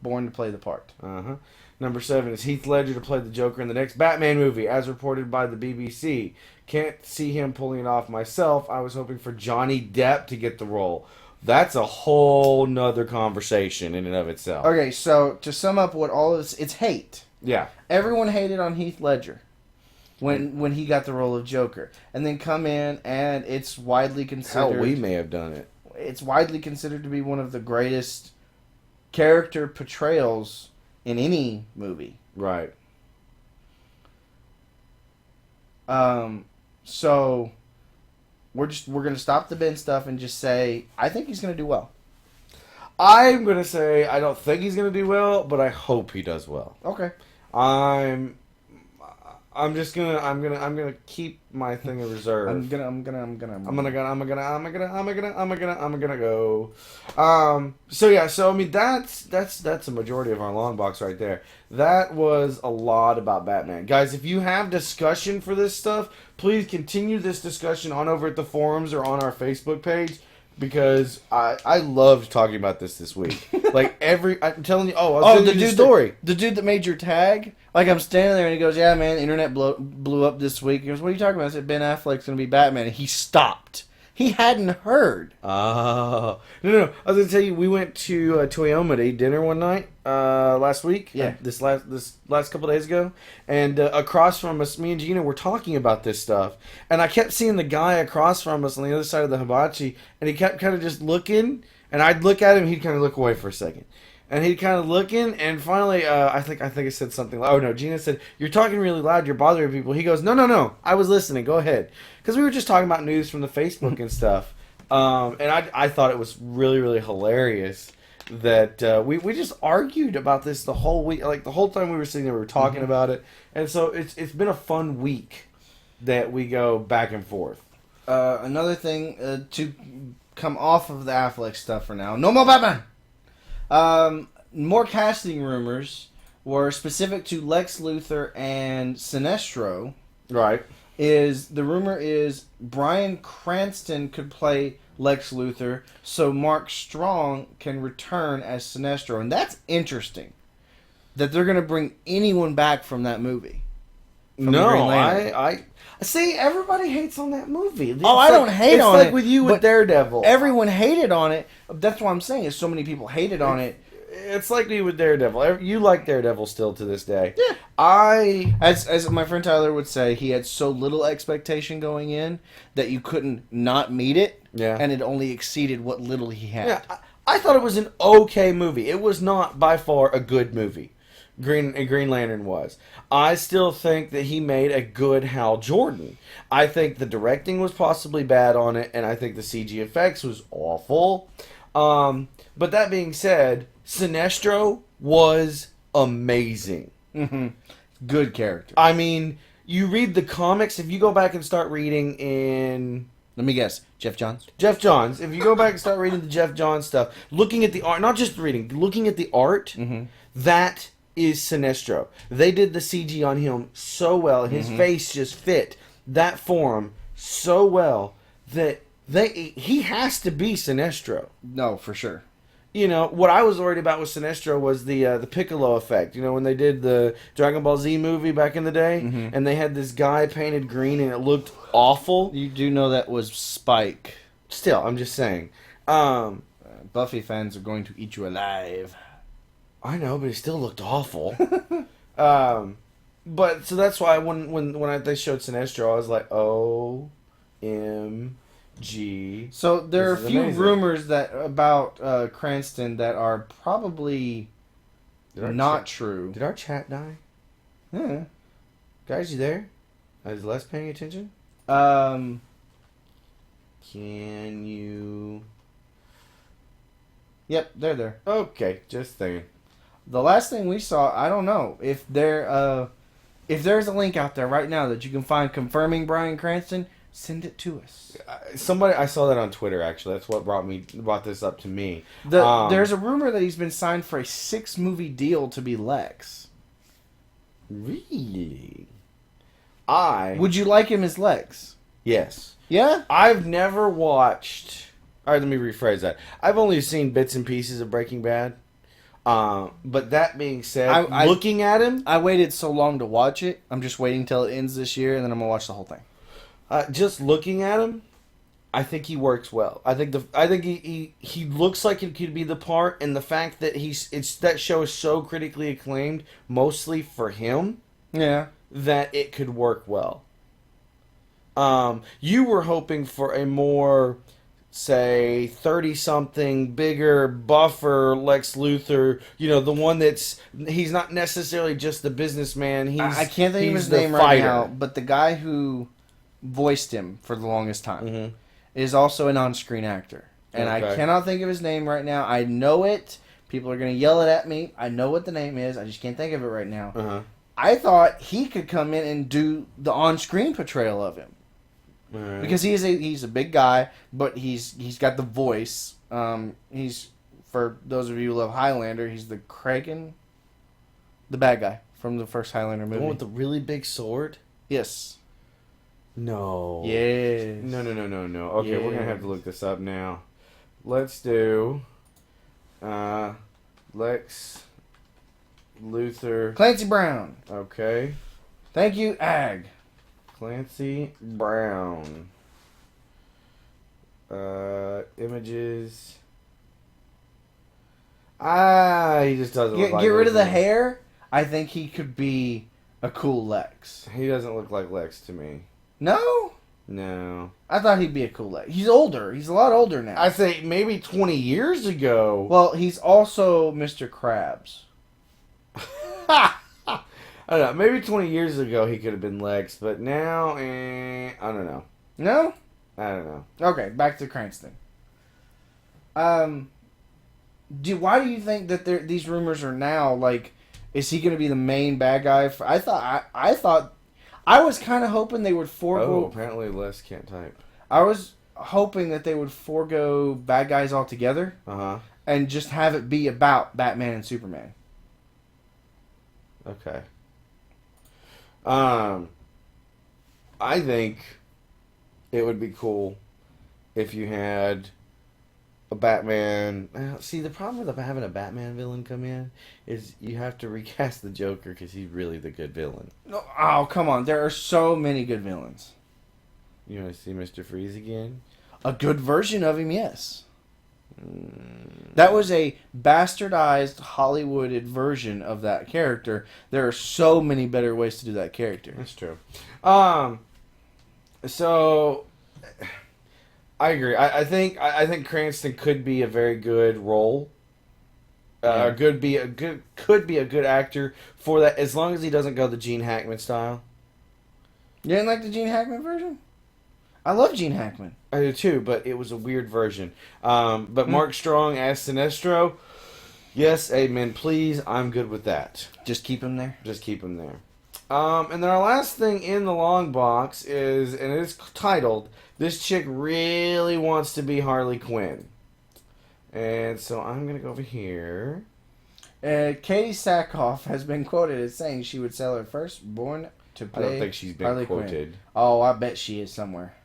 born to play the part. Uh-huh. Number 7 is Heath Ledger to play the Joker in the next Batman movie, as reported by the BBC. Can't see him pulling it off myself. I was hoping for Johnny Depp to get the role. That's a whole nother conversation in and of itself. Okay, so to sum up what all of this, it's hate. Yeah. Everyone hated on Heath Ledger when he got the role of Joker, and then come in and it's widely considered. Hell, we may have done it. It's widely considered to be one of the greatest character portrayals in any movie. Right. So we're gonna stop the Ben stuff and just say I think he's gonna do well. I'm gonna say I don't think he's gonna do well, but I hope he does well. Okay. I'm gonna keep my thing in reserve. I'm gonna go. So I mean that's a majority of our long box right there. That was a lot about Batman. Guys, if you have discussion for this stuff, please continue this discussion on over at the forums or on our Facebook page. Because I loved talking about this week. Like I'm telling you, the dude that made your tag. Like I'm standing there and he goes, "Yeah, man, the internet blew up this week." He goes, "What are you talking about?" I said, "Ben Affleck's gonna be Batman," and he stopped. He hadn't heard. Oh no! I was gonna tell you, we went to Toyoma to eat dinner one night last week. Yeah, this last couple days ago, and across from us, me and Gina were talking about this stuff, and I kept seeing the guy across from us on the other side of the hibachi, and he kept kind of just looking, and I'd look at him, he'd kind of look away for a second. And he'd kind of looking, and finally, I think I said something. Oh no, Gina said, "You're talking really loud. You're bothering people." He goes, "No. I was listening. Go ahead." Because we were just talking about news from the Facebook and stuff. And I thought it was really, really hilarious that we just argued about this the whole week. Like the whole time we were sitting there, we were talking about it. And so it's been a fun week that we go back and forth. Another thing to come off of the Affleck stuff for now. No more Batman. More casting rumors were specific to Lex Luthor and Sinestro. Right. The rumor is Bryan Cranston could play Lex Luthor, so Mark Strong can return as Sinestro, and that's interesting. That they're going to bring anyone back from that movie. No, I see. Everybody hates on that movie. I don't hate on it. It's like with you with Daredevil. Everyone hated on it. That's what I'm saying. Is so many people hated on it. It's like me with Daredevil. You like Daredevil still to this day. Yeah. As my friend Tyler would say, he had so little expectation going in that you couldn't not meet it. Yeah. And it only exceeded what little he had. Yeah. I thought it was an okay movie. It was not by far a good movie. Green Lantern was. I still think that he made a good Hal Jordan. I think the directing was possibly bad on it, and I think the CG effects was awful. But that being said, Sinestro was amazing. Mm-hmm. Good character. I mean, you read the comics, if you go back and start reading in... Let me guess. Jeff Johns? Jeff Johns. If you go back and start reading the Jeff Johns stuff, looking at the art, not just reading, looking at the art, that is Sinestro. They did the CG on him so well, his face just fit that form so well that he has to be Sinestro. No, for sure. You know, what I was worried about with Sinestro was the Piccolo effect. You know, when they did the Dragon Ball Z movie back in the day, and they had this guy painted green and it looked awful. You do know that was Spike. Still, I'm just saying. Buffy fans are going to eat you alive. I know, but it still looked awful. But, so that's why when they showed Sinestro, I was like, OMG. So there are a few rumors about Cranston that are probably not true. Did our chat die? Yeah. Guys, you there? Is Les paying attention? Can you... Yep, they're there. Okay, just thinking. The last thing we saw, I don't know if there's a link out there right now that you can find confirming Bryan Cranston. Send it to us. I saw that on Twitter, actually. That's what brought this up to me. There's a rumor that he's been signed for a 6-movie deal to be Lex. Really? Would you like him as Lex? Yes. Yeah? I've never watched... Alright, let me rephrase that. I've only seen bits and pieces of Breaking Bad. But that being said, looking at him... I waited so long to watch it. I'm just waiting till it ends this year, and then I'm going to watch the whole thing. Just looking at him, I think he works well. I think he looks like he could be the part, and the fact that that show is so critically acclaimed, mostly for him, Yeah. that it could work well. You were hoping for a more, say, 30-something, bigger, buffer Lex Luthor. You know, the one he's not necessarily just the businessman. I can't think of his name right now, but the guy who voiced him for the longest time is also an on-screen actor. And I cannot think of his name right now. I know it. People are going to yell it at me. I know what the name is. I just can't think of it right now. I thought he could come in and do the on-screen portrayal of him. Right. Because he's a big guy, but he's got the voice. He's, for those of you who love Highlander, he's the Kraken, the bad guy from the first Highlander movie. The one with the really big sword? Yes. No. Yes. No. Okay, we're gonna have to look this up now. Let's do Lex Luthor. Clancy Brown. Okay. Thank you, Ag. Clancy Brown. Images. He just doesn't look like Get rid of the hair. I think he could be a cool Lex. He doesn't look like Lex to me. No? No. I thought he'd be a cool Lex. He's older. He's a lot older now. I say maybe 20 years ago. Well, he's also Mr. Krabs. I don't know. Maybe 20 years ago he could have been Lex, but now, I don't know. No? I don't know. Okay, back to Cranston. Why do you think that these rumors are now, like, is he going to be the main bad guy? I thought, I was kind of hoping they would forego... Oh, apparently Les can't type. I was hoping that they would forego bad guys altogether. And just have it be about Batman and Superman. Okay. I think it would be cool if you had a Batman. See, the problem with having a Batman villain come in is you have to recast the Joker because he's really the good villain. No, oh, come on. There are so many good villains. You want to see Mr. Freeze again? A good version of him, yes. That was a bastardized, Hollywooded version of that character. There are so many better ways to do that character. That's true. So I agree. I think Cranston could be a very good role. Could be a good actor for that, as long as he doesn't go the Gene Hackman style. You didn't like the Gene Hackman version? I love Gene Hackman. I do too, but it was a weird version. But Mark Strong as Sinestro, yes, amen, please. I'm good with that. Just keep him there? Just keep him there. And then our last thing in the long box is, and it is titled, "This Chick Really Wants to Be Harley Quinn." And so I'm going to go over here. Katie Sackhoff has been quoted as saying she would sell her firstborn to play I don't think she's been Harley quoted. Quinn. Oh, I bet she is somewhere.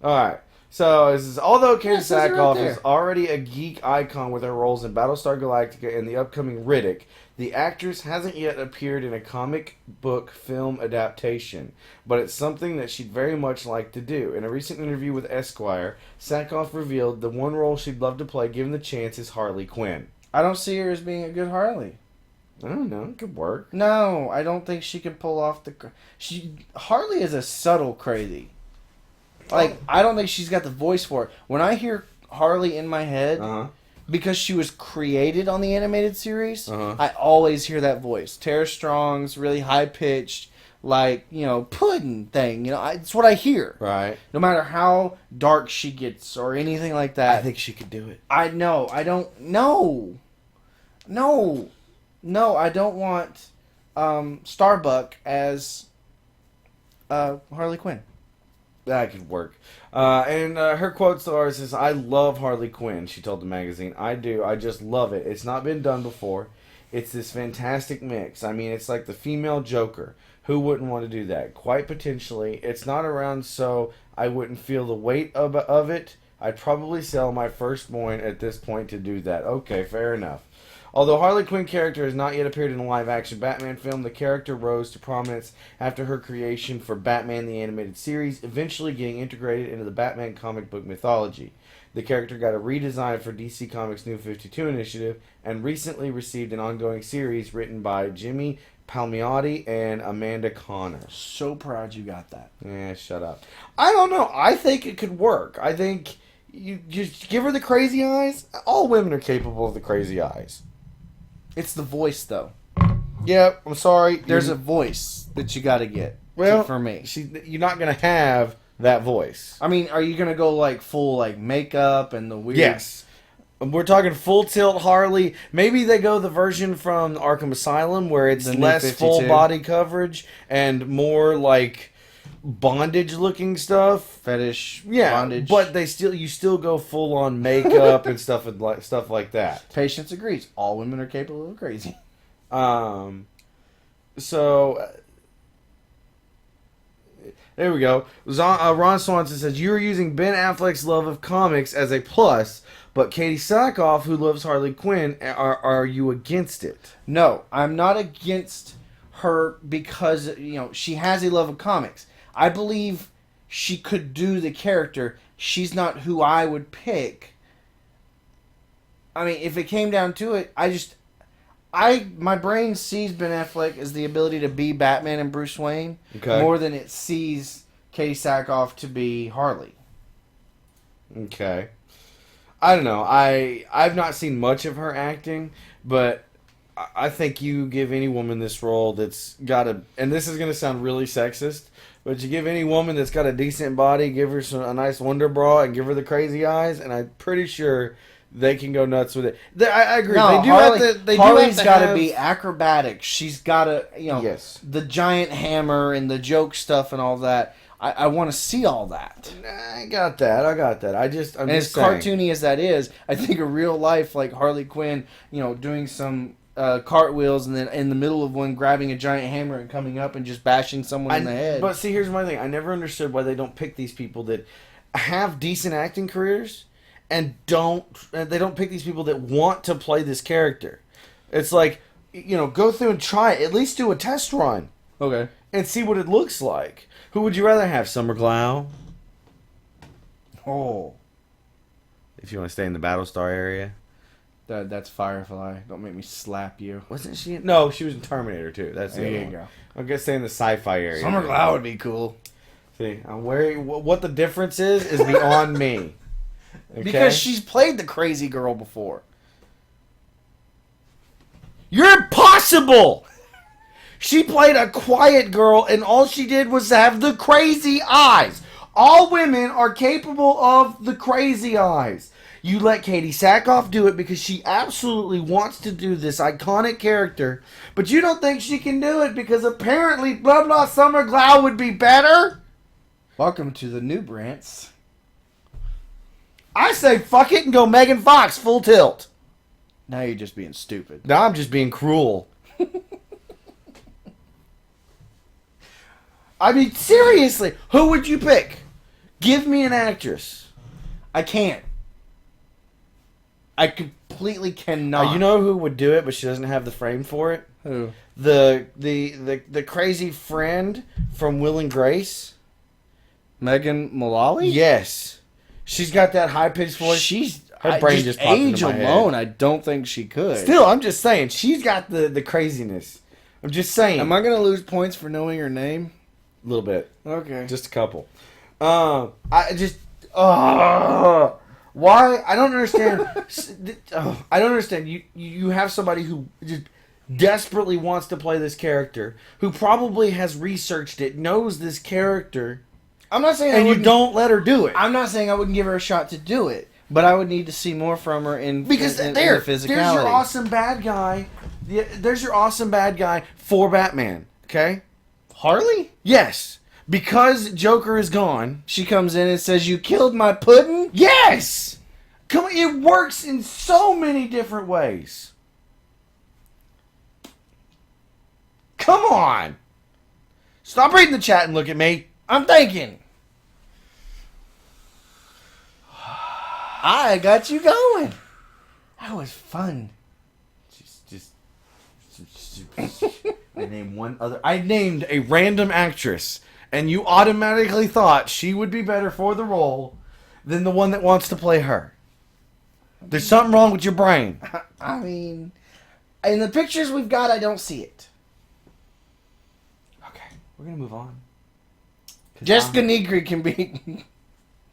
Alright, so this is, although Katie Sackhoff right is already a geek icon with her roles in Battlestar Galactica and the upcoming Riddick, the actress hasn't yet appeared in a comic book film adaptation, but it's something that she'd very much like to do. In a recent interview with Esquire, Sackhoff revealed the one role she'd love to play given the chance is Harley Quinn. I don't see her as being a good Harley. I don't know, it could work. No, I don't think she could pull off the... Harley is a subtle crazy. Like, I don't think she's got the voice for it. When I hear Harley in my head, because she was created on the animated series, I always hear that voice. Tara Strong's really high-pitched, like, you know, pudding thing. You know, it's what I hear. Right. No matter how dark she gets or anything like that. I think she could do it. I know. I don't... No, I don't want Starbuck as Harley Quinn. That could work. And her quote to ours is, "I love Harley Quinn," she told the magazine. "I do. I just love it. It's not been done before. It's this fantastic mix. I mean, it's like the female Joker. Who wouldn't want to do that? Quite potentially. It's not around, so I wouldn't feel the weight of it. I'd probably sell my firstborn at this point to do that." Okay, fair enough. Although Harley Quinn character has not yet appeared in a live-action Batman film, the character rose to prominence after her creation for Batman the Animated Series, eventually getting integrated into the Batman comic book mythology. The character got a redesign for DC Comics' New 52 initiative, and recently received an ongoing series written by Jimmy Palmiotti and Amanda Connor. So proud you got that. Yeah, shut up. I don't know. I think it could work. I think you just give her the crazy eyes. All women are capable of the crazy eyes. It's the voice, though. Yeah, I'm sorry. There's a voice that you got to get. Well, for me, you're not gonna have that voice. I mean, are you gonna go like full like makeup and the weird? Yes. We're talking full tilt Harley. Maybe they go the version from Arkham Asylum where it's less full body coverage and more like bondage looking stuff. Fetish, yeah, bondage. But you still go full on makeup and stuff like that. Patience agrees. All women are capable of crazy. So there we go. Ron Swanson says you are using Ben Affleck's love of comics as a plus, but Katie Sackhoff, who loves Harley Quinn, are you against it? No, I'm not against her because she has a love of comics. I believe she could do the character. She's not who I would pick. I mean, if it came down to it, my brain sees Ben Affleck as the ability to be Batman and Bruce Wayne more than it sees Katie Sackhoff to be Harley. Okay. I don't know. I've not seen much of her acting, but I think you give any woman this role that's got and this is going to sound really sexist, but you give any woman that's got a decent body, give her a nice Wonder Bra and give her the crazy eyes, and I'm pretty sure they can go nuts with it. I agree. No, Harley's got to be acrobatic. She's got to, yes, the giant hammer and the joke stuff and all that. I want to see all that. I got that. I'm as just saying. Cartoony as that is, I think a real life like Harley Quinn, doing some cartwheels and then in the middle of one grabbing a giant hammer and coming up and just bashing someone in the head. But see, here's my thing. I never understood why they don't pick these people that have decent acting careers and they don't pick these people that want to play this character. It's like, go through and try it. At least do a test run. Okay. And see what it looks like. Who would you rather have, Summer Glau? Oh. If you want to stay in the Battlestar area. That's Firefly. Don't make me slap you. Wasn't she? No, she was in Terminator too. That's the there other you one. go. I guess stay in the sci-fi area. Summer Glau would be cool. See, what the difference is beyond me. Okay? Because she's played the crazy girl before. You're impossible! She played a quiet girl, and all she did was have the crazy eyes. All women are capable of the crazy eyes. You let Katie Sackhoff do it because she absolutely wants to do this iconic character, but you don't think she can do it because apparently blah blah Summer Glau would be better? Welcome to the Noob rants. I say fuck it and go Megan Fox full tilt. Now you're just being stupid. Now I'm just being cruel. I mean, seriously, who would you pick? Give me an actress. I can't. I completely cannot. You know who would do it, but she doesn't have the frame for it? Who? The crazy friend from Will and Grace. Megan Mullally? Yes. She's got that high-pitched voice. Her brain just popped age into my alone, head. I don't think she could. Still, I'm just saying, she's got the craziness. I'm just saying. Am I going to lose points for knowing her name? A little bit. Okay. Just a couple. Why? I don't understand. I don't understand. You have somebody who just desperately wants to play this character, who probably has researched it, knows this character. I'm not saying and you don't let her do it. I'm not saying I wouldn't give her a shot to do it, but I would need to see more from her in the physicality. There's your awesome bad guy. There's your awesome bad guy for Batman. Okay, Harley? Yes, because Joker is gone. She comes in and says, "You killed my pudding." Yes, come on, it works in so many different ways. Come on, stop reading the chat and look at me. I'm thinking. I got you going. That was fun. I named one other. I named a random actress, and you automatically thought she would be better for the role than the one that wants to play her. There's something wrong with your brain. I mean, in the pictures we've got, I don't see it. Okay, we're gonna move on. Jessica Negri can be.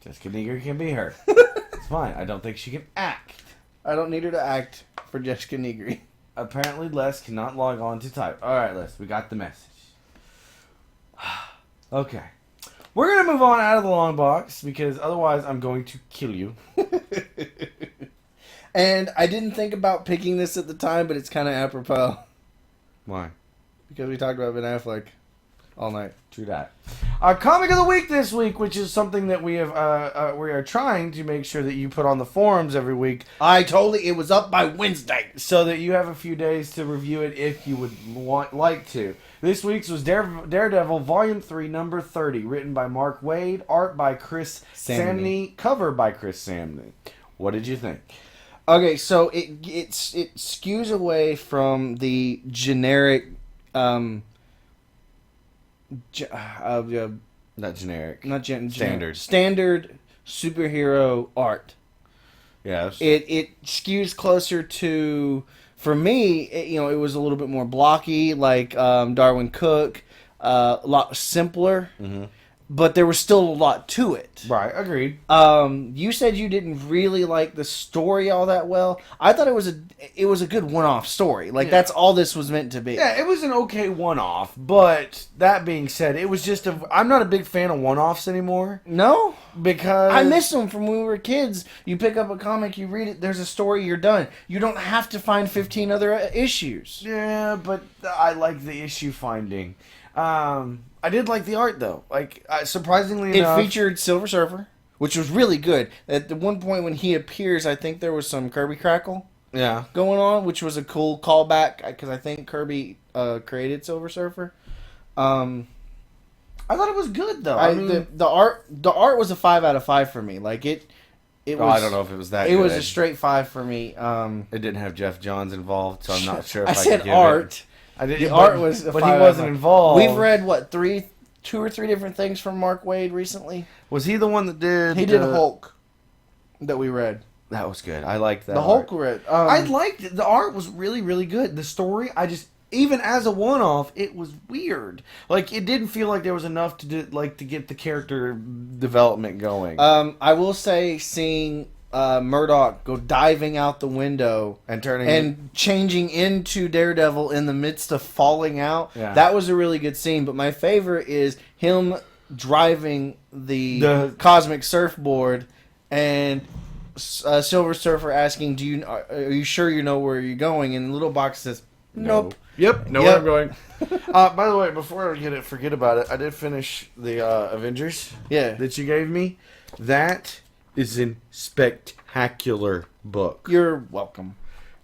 Jessica Negri can be her. It's fine. I don't think she can act. I don't need her to act for Jessica Negri. Apparently, Les cannot log on to type. All right, Les, we got the message. Okay. We're going to move on out of the long box because otherwise I'm going to kill you. And I didn't think about picking this at the time, but it's kind of apropos. Why? Because we talked about Ben Affleck all night. True that. Our comic of the week this week, which is something that we are trying to make sure that you put on the forums every week. It was up by Wednesday. So that you have a few days to review it if you would like to. This week's was Daredevil Volume 3, Number 30, written by Mark Waid, art by Chris Samney, cover by Chris Samney. What did you think? Okay, so it skews away from the generic... Not generic. Standard superhero art. Yes. It skews closer to, for me, it was a little bit more blocky, like Darwin Cook, a lot simpler, but there was still a lot to it. Right, agreed. You said you didn't really like the story all that well. I thought it was a good one-off story. Like, that's all this was meant to be. Yeah, it was an okay one-off, but that being said, it was just I'm not a big fan of one-offs anymore. No? Because... I miss them from when we were kids. You pick up a comic, you read it, there's a story, you're done. You don't have to find 15 other issues. Yeah, but I like the issue finding. I did like the art, though. Like, surprisingly enough... It featured Silver Surfer, which was really good. At the one point when he appears, I think there was some Kirby crackle going on, which was a cool callback, because I think Kirby created Silver Surfer. I thought it was good, though. The art was a 5 out of 5 for me. Like, it was... I don't know if it was that good. It was a straight 5 for me. It didn't have Jeff Johns involved, so I'm not sure if I said could give art. The art was, but he wasn't involved. We've read two or three different things from Mark Waid recently. Was he the one that did? He did Hulk. That we read. That was good. I liked that. The Hulk read. I liked it. The art was really, really good. The story, even as a one-off, it was weird. Like, it didn't feel like there was enough to get the character development going. I will say, seeing Murdoch go diving out the window and changing into Daredevil in the midst of falling out. Yeah. That was a really good scene. But my favorite is him driving the cosmic surfboard and Silver Surfer asking, "Are you sure you know where you're going?" And Little Box says, "Nope." Yep, know where I'm going. By the way, before I forget about it, I did finish the Avengers. Yeah, that you gave me. That is a spectacular book. You're welcome.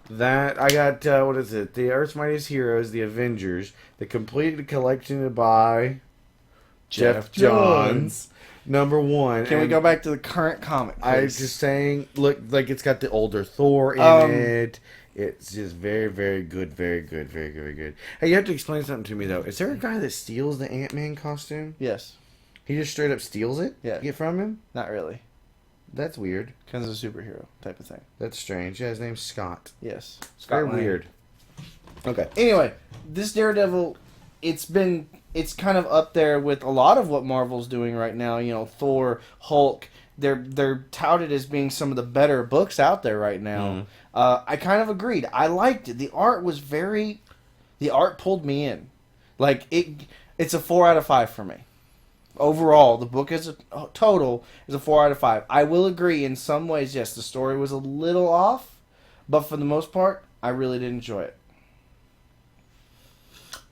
That I got. What is it? The Earth's Mightiest Heroes, the Avengers, the completed collection by Jeff Johns. Number 1. Can we go back to the current comic, please? I was just saying, look, like it's got the older Thor in it. It's just very, very good, very good, very, very good. Hey, you have to explain something to me, though. Is there a guy that steals the Ant-Man costume? Yes. He just straight up steals it? Yeah. Get from him? Not really. That's weird. Because it's a superhero type of thing. That's strange. Yeah, his name's Scott. Yes. Very weird. Okay. Anyway, this Daredevil, it's kind of up there with a lot of what Marvel's doing right now. You know, Thor, Hulk. They're touted as being some of the better books out there right now. I kind of agreed. I liked it. The art pulled me in. Like, it's a 4 out of 5 for me. Overall, the book is a 4 out of 5. I will agree in some ways, yes, the story was a little off, but for the most part, I really did enjoy it.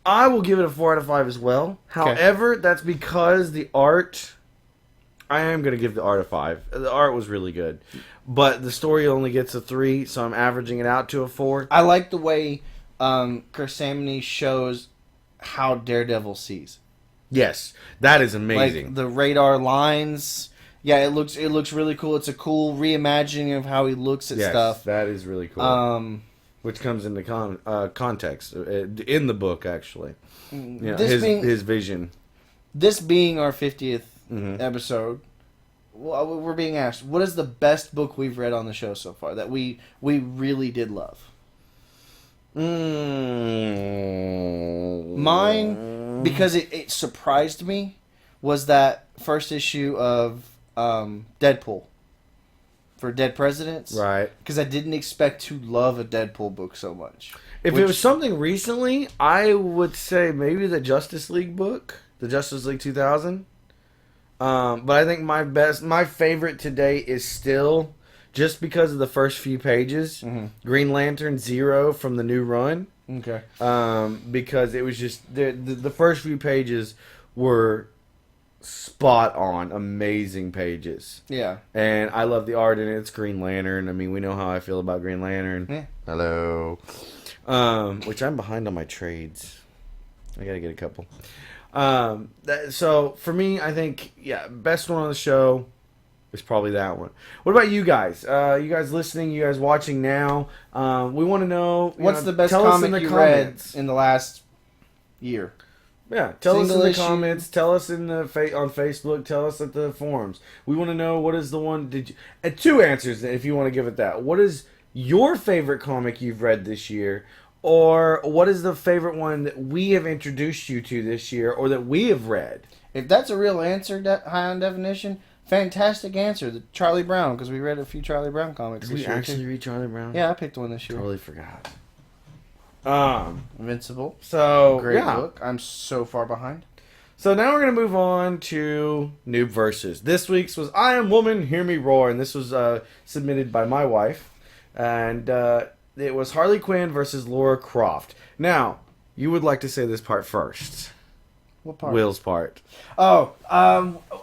I will give it a 4 out of 5 as well. However, that's because the art... I am going to give the art a 5. The art was really good. But the story only gets a 3, so I'm averaging it out to a 4. I like the way Chris Samney shows how Daredevil sees. Yes, that is amazing. Like the radar lines. Yeah, it looks really cool. It's a cool reimagining of how he looks at stuff. That is really cool. which comes into context in the book, actually. Yeah, his vision. This being our 50th episode, we're being asked, what is the best book we've read on the show so far that we really did love? Mine, because it surprised me, was that first issue of Deadpool for Dead Presidents. Right. Because I didn't expect to love a Deadpool book so much. If it was something recently, I would say maybe the Justice League book, the Justice League 2000. But I think my favorite today is still, just because of the first few pages, Green Lantern Zero from the new run. Okay. Because it was just the first few pages were spot on, amazing pages. Yeah. And I love the art in it. It's Green Lantern. I mean, we know how I feel about Green Lantern. Yeah. Hello. Which I'm behind on my trades. I gotta get a couple. So for me, I think best one on the show is probably that one. What about you guys? You guys listening? You guys watching now? We want to know what's the best comic you read in the last year. Yeah, tell us in the comments. Tell us in the on Facebook. Tell us at the forums. We want to know what is the one. Two answers if you want to give it that. What is your favorite comic you've read this year? Or what is the favorite one that we have introduced you to this year, or that we have read? If that's a real answer, high on definition, fantastic answer. The Charlie Brown, because we read a few Charlie Brown comics Did this we year. actually read Charlie Brown? Yeah, I picked one this year. Totally forgot. Invincible. So great book. I'm so far behind. So now we're going to move on to Noob Versus. This week's was I Am Woman, Hear Me Roar, and this was submitted by my wife. And it was Harley Quinn versus Laura Croft. Now, you would like to say this part first. What part? Will's part. Oh,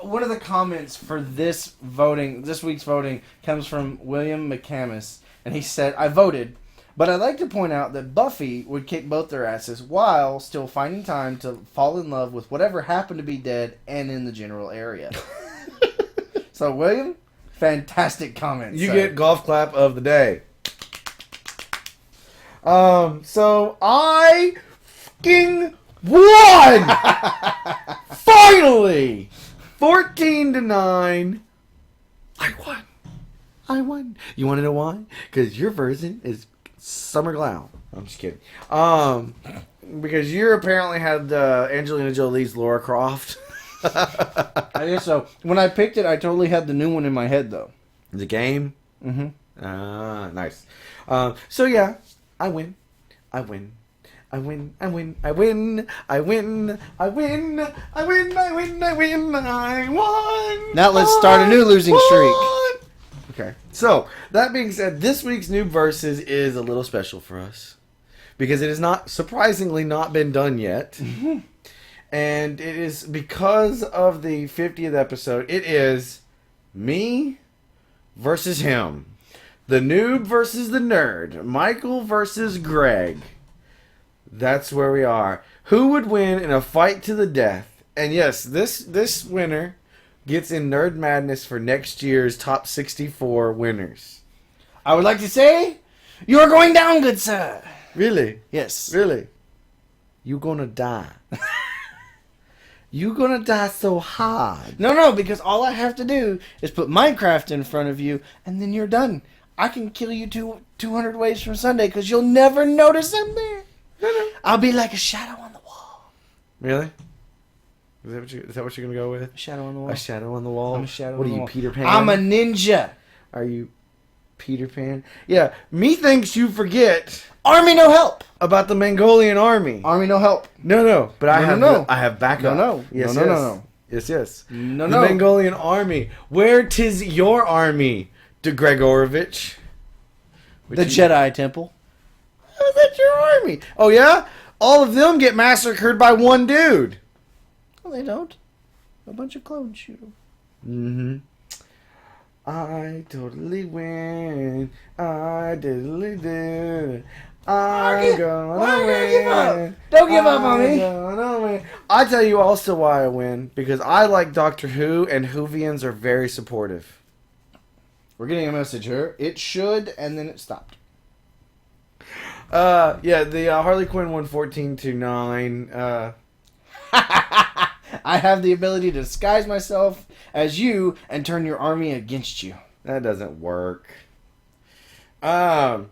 one of the comments for this week's voting, comes from William McAmis, and he said, I voted, but I'd like to point out that Buffy would kick both their asses while still finding time to fall in love with whatever happened to be dead and in the general area. So, William, fantastic comment. You get golf clap of the day. So I fucking won! Finally! 14-9. I won. You want to know why? Because your version is Summer Glau. I'm just kidding. Because you apparently had Angelina Jolie's Laura Croft. I guess so. When I picked it, I totally had the new one in my head, though. The game? Mm-hmm. Nice. So yeah, I win. I win. I win. I win. I win. I win. I win. I win. I win. I win. I won. Now let's start a new losing streak. Okay. So that being said, this week's Noob Versus is a little special for us because it has not, surprisingly, not been done yet. Mm-hmm. And it is because of the 50th episode. It is me versus him. The Noob versus the Nerd. Michael versus Greg. That's where we are. Who would win in a fight to the death? And yes, this winner gets in Nerd Madness for next year's top 64 winners. I would like to say, you are going down, good sir. Really? Yes. Really? You gonna die. You gonna die so hard. No, because all I have to do is put Minecraft in front of you, and then you're done. I can kill you 200 ways from Sunday, because you'll never notice I'm there. No. I'll be like a shadow on the wall. Really? Is that what you're gonna go with? A shadow on the wall. A shadow on the wall? I'm a shadow what on the are you, wall. Peter Pan? I'm a ninja. Are you Peter Pan? Yeah, methinks you forget Army no help. about the Mongolian army. Army no help. No, but I No. have backup. No. Yes, No. Yes. No. The Mongolian army. Where 'tis your army, De Gregorovich. The Jedi Temple. How's that your army? Oh yeah? All of them get massacred by one dude. Well, they don't. A bunch of clones shoot them. Mm-hmm. I totally win. I totally did. I'm gonna win. Don't give up on me. Gonna win. I tell you also why I win. Because I like Doctor Who, and Whovians are very supportive. We're getting a message here. It should, and then it stopped. Yeah, the Harley Quinn 114-9. I have the ability to disguise myself as you and turn your army against you. That doesn't work. No,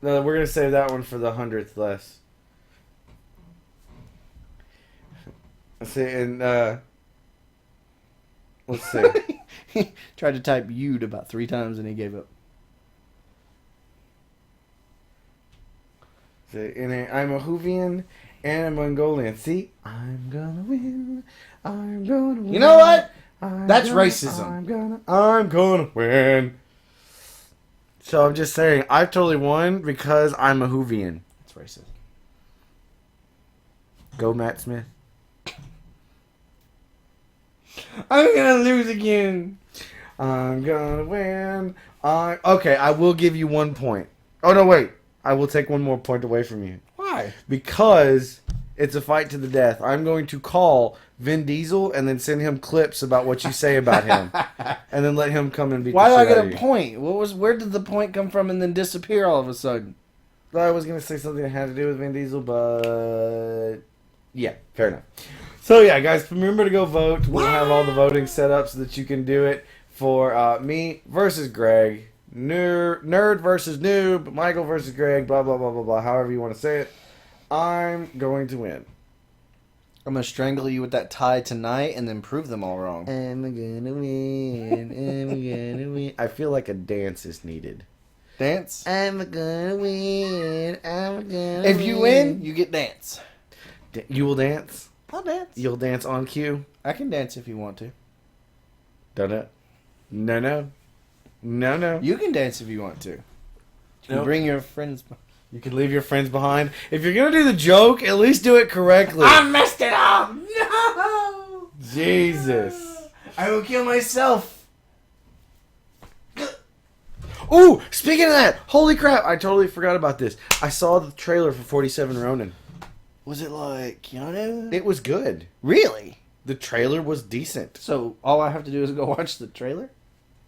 we're gonna save that one for the 100th less. Let's see, and let's see. He tried to type "you'd" about 3 times and he gave up. I'm a Hoovian and a Mongolian. See, I'm gonna win. I'm gonna win. You know what? That's racism. I'm gonna win. So I'm just saying, I've totally won because I'm a Hoovian. That's racist. Go, Matt Smith. I'm gonna lose again. I'm gonna win. Okay, I will give you 1 point. Oh no, wait. I will take 1 more point away from you. Why? Because it's a fight to the death. I'm going to call Vin Diesel and then send him clips about what you say about him, and then let him come and beat. Why do the I shit out get of a you. point? Where did the point come from and then disappear all of a sudden? I was gonna say something that had to do with Vin Diesel, but yeah, fair enough. So yeah, guys, remember to go vote. We'll have all the voting set up so that you can do it for me versus Greg, Nerd versus Noob, Michael versus Greg, blah blah blah blah blah. However you want to say it, I'm going to win. I'm gonna strangle you with that tie tonight and then prove them all wrong. I'm gonna win. I'm gonna win. I feel like a dance is needed. Dance? I'm gonna win. I'm gonna. If you win, you get dance. You will dance. I'll dance. You'll dance on cue. I can dance if you want to. No. No. You can dance if you want to. You can Nope. bring your friends. You can leave your friends behind. If you're gonna do the joke, at least do it correctly. I messed it up! No! Jesus. I will kill myself. Ooh, speaking of that, holy crap, I totally forgot about this. I saw the trailer for 47 Ronin. Was it like Keanu? It was good. Really? The trailer was decent. So all I have to do is go watch the trailer?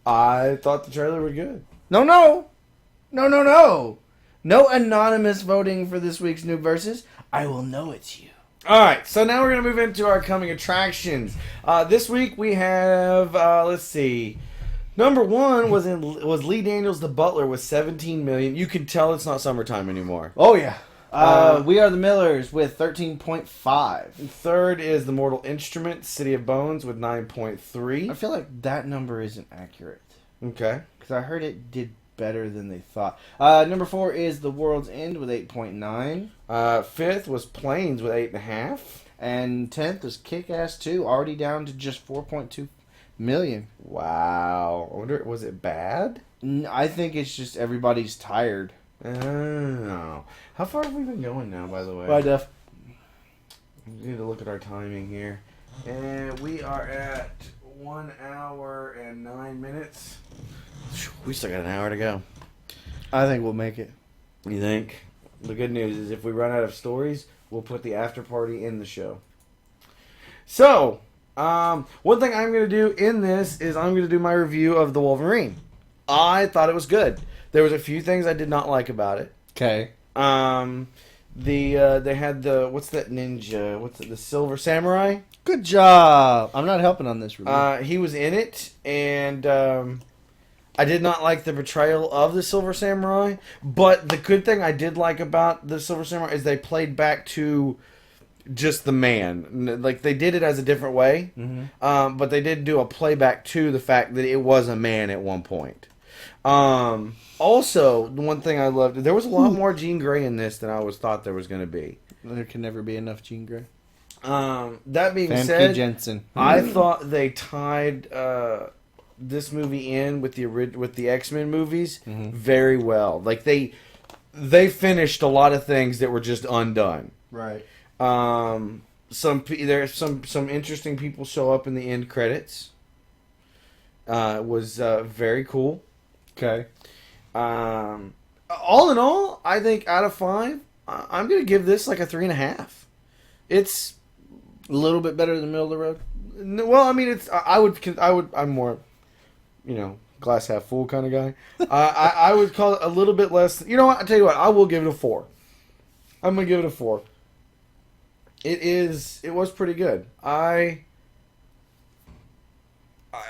I thought the trailer was good. No. No anonymous voting for this week's Noob Versus. I will know it's you. Alright, so now we're going to move into our coming attractions. This week we have, let's see, number 1 was Lee Daniels the Butler with 17 million. You can tell it's not summertime anymore. Oh, yeah. We Are the Millers with 13.5. Third is The Mortal Instrument, City of Bones with 9.3. I feel like that number isn't accurate. Okay. Because I heard it did better than they thought. Number 4 is The World's End with 8.9. Fifth was Planes with 8.5. And 10th is Kick-Ass 2, already down to just 4.2 million. Wow. I wonder, was it bad? I think it's just everybody's tired. Oh. How far have we been going now, by the way? Right, Duff. We need to look at our timing here. And we are at 1 hour and 9 minutes. We still got an hour to go. I think we'll make it. You think? The good news is if we run out of stories, we'll put the after party in the show. So, one thing I'm going to do in this is I'm going to do my review of The Wolverine. I thought it was good. There was a few things I did not like about it. Okay. They had the, what's that ninja? What's it? The Silver Samurai? Good job. I'm not helping on this review. He was in it, and I did not like the portrayal of the Silver Samurai. But the good thing I did like about the Silver Samurai is they played back to just the man. Like, they did it as a different way, but they did do a playback to the fact that it was a man at one point. Also, the one thing I loved, there was a lot more Jean Grey in this than I thought there was going to be. There can never be enough Jean Grey. That being Famke said, Jensen. I thought they tied this movie in with the X-Men movies very well. Like, they finished a lot of things that were just undone. Right. There's some interesting people show up in the end credits. It was very cool. Okay. All in all, I think out of 5, I'm gonna give this like a 3.5. It's A little bit better than middle of the road? well, I mean, it's I'm more, glass half full kind of guy. I would call it a little bit less. You know what? I tell you what, I will give it a 4. I'm gonna give it a 4. It was pretty good. I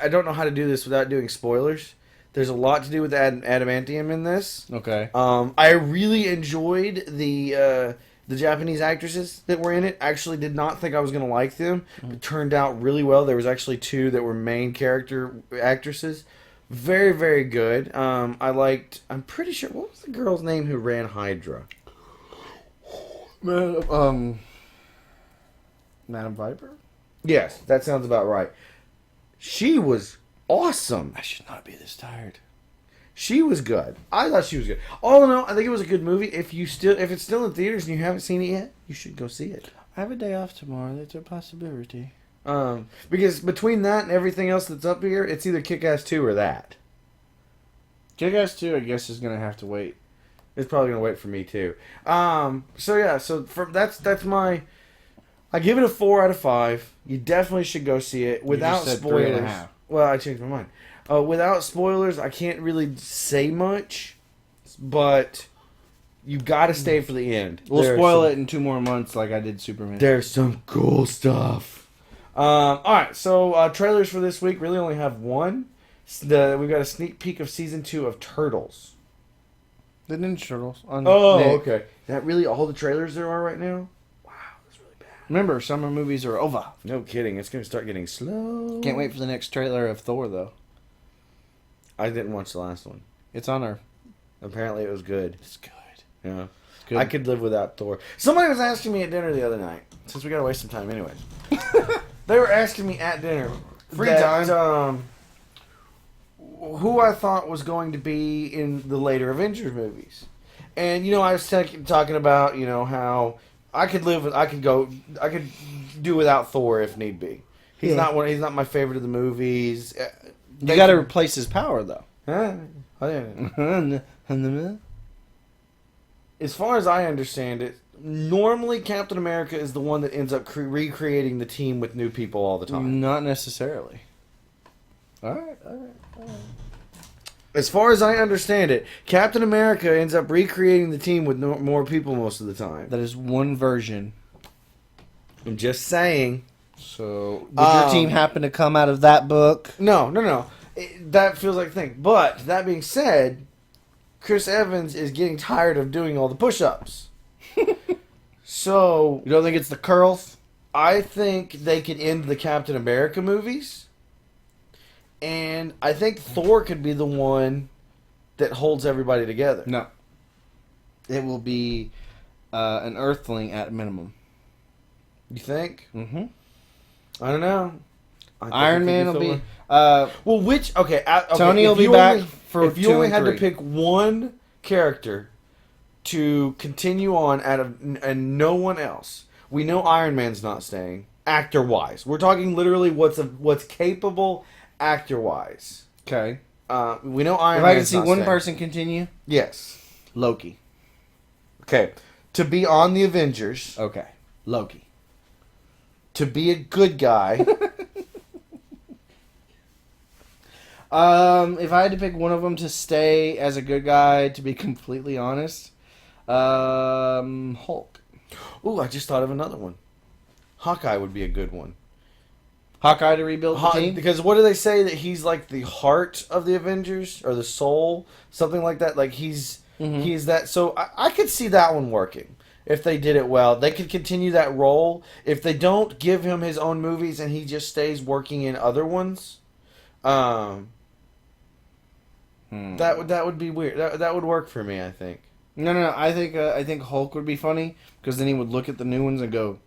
don't know how to do this without doing spoilers. There's a lot to do with adamantium in this. Okay. I really enjoyed the Japanese actresses that were in it. Actually did not think I was going to like them. It turned out really well. There was actually 2 that were main character actresses. Very, very good. I'm pretty sure, what was the girl's name who ran Hydra? Madam Viper? Yes, that sounds about right. She was awesome. I should not be this tired. She was good. I thought she was good. All in all, I think it was a good movie. If it's still in theaters and you haven't seen it yet, you should go see it. I have a day off tomorrow. That's a possibility. Because between that and everything else that's up here, it's either Kick-Ass 2 or that. Kick-Ass 2, I guess, is gonna have to wait. It's probably gonna wait for me too. That's my. I give it a 4 out of 5. You definitely should go see it without said spoilers. 3.5. Well, I changed my mind. Without spoilers, I can't really say much, but you got to stay for the end. We'll spoil it in 2 more months, like I did Superman. There's some cool stuff. All right, so trailers for this week really only have one. We've got a sneak peek of season 2 of Turtles. The Ninja Turtles. On Oh, Nick. okay. That really all the trailers there are right now? Wow, that's really bad. Remember, summer movies are over. No kidding. It's going to start getting slow. Can't wait for the next trailer of Thor, though. I didn't watch the last one. It's on our... Apparently it was good. It's good. Yeah. It's good. I could live without Thor. Somebody was asking me at dinner the other night, since we got to waste some time anyways. They were asking me at dinner. Free time. Who I thought was going to be in the later Avengers movies. And, I was talking about, how I could do without Thor if need be. He's not my favorite of the movies. You got to replace his power, though. Huh? As far as I understand it, normally Captain America is the one that ends up recreating the team with new people all the time. Not necessarily. All right. As far as I understand it, Captain America ends up recreating the team with more people most of the time. That is one version. I'm just saying. So, did your team happen to come out of that book? No. That feels like a thing. But, that being said, Chris Evans is getting tired of doing all the push-ups. So... You don't think it's the curls? I think they could end the Captain America movies. And I think Thor could be the one that holds everybody together. No. It will be an Earthling at minimum. You think? Mm-hmm. I don't know. Iron Man will be... well, which... Okay, Tony will be back for if you 2 only and had 3. to pick one character to continue on and no one else. We know Iron Man's not staying, actor-wise. We're talking literally what's capable actor-wise. Okay. We know Iron If Man's I can see not one staying. person continue, Yes. Loki. Okay. To be on the Avengers. Okay. Loki. To be a good guy. If I had to pick one of them to stay as a good guy, to be completely honest, Hulk. Ooh, I just thought of another one. Hawkeye would be a good one. Hawkeye to rebuild the team? Because what do they say, that he's like the heart of the Avengers or the soul, something like that. Like he's that. So I could see that one working if they did it well. They could continue that role if they don't give him his own movies and he just stays working in other ones. That would be weird. That would work for me, I think. No. I think Hulk would be funny because then he would look at the new ones and go,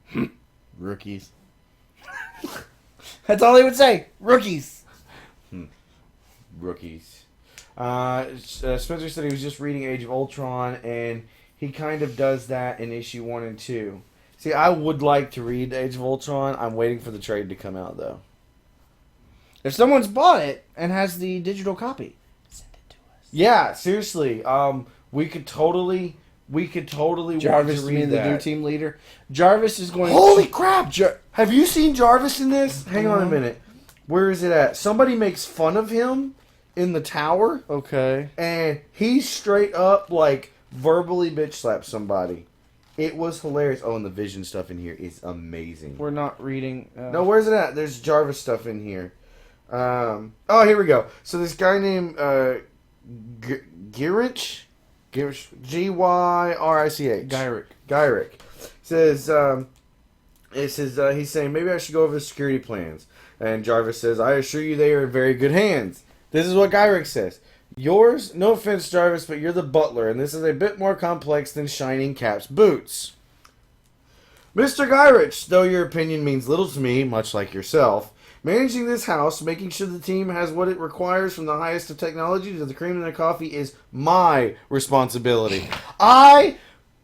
rookies. That's all he would say. Rookies. Rookies. Spencer said he was just reading Age of Ultron, and he kind of does that in issue 1 and 2. See, I would like to read Age of Ultron. I'm waiting for the trade to come out, though. If someone's bought it and has the digital copy, send it to us. Yeah, seriously. We could totally Jarvis want to read being the that. new team leader. Jarvis is going Holy to... crap! Have you seen Jarvis in this? Hang on a minute. Where is it at? Somebody makes fun of him in the tower. Okay. And he straight up, like, verbally bitch slaps somebody. It was hilarious. Oh, and the Vision stuff in here is amazing. We're not reading. No, where's it at? There's Jarvis stuff in here. Oh, here we go. So this guy named Gyrich, Gyrich, Gyrick says he's saying maybe I should go over the security plans. And Jarvis says, I assure you they are in very good hands. This is what Gyrick says. Yours, no offense, Jarvis, but you're the butler, and this is a bit more complex than Shining Cap's boots. Mr. Gyrich, though your opinion means little to me, much like yourself, managing this house, making sure the team has what it requires from the highest of technology to the cream in the coffee is my responsibility. I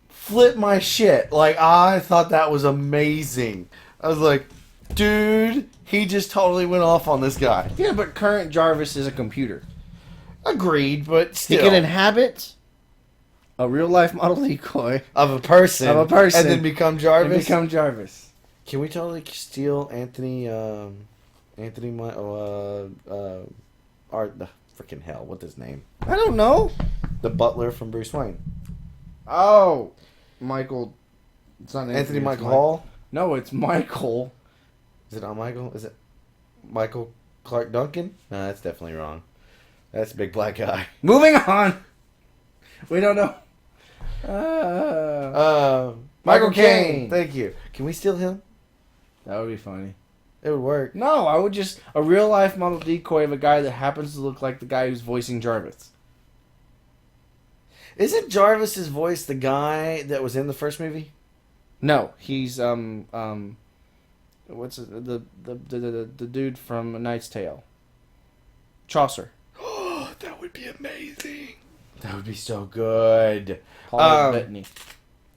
flipped my shit. Like, I thought that was amazing. I was like, dude, he just totally went off on this guy. Yeah, but current Jarvis is a computer. Agreed, but still. He can inhabit a real-life model decoy of a person. And then become Jarvis. Can we totally steal Anthony, freaking hell, what's his name? I don't know. The butler from Bruce Wayne. Oh, Michael. It's not Anthony Michael Hall? No, it's Michael. Is it not Michael? Is it Michael Clark Duncan? No, that's definitely wrong. That's a big black guy. Moving on. We don't know. Michael Caine. Thank you. Can we steal him? That would be funny. It would work. No, I would just... A real-life model decoy of a guy that happens to look like the guy who's voicing Jarvis. Isn't Jarvis's voice the guy that was in the first movie? No, he's, what's it, the dude from A Knight's Tale. Chaucer. That would be amazing. That would be so good. Paul Bettany.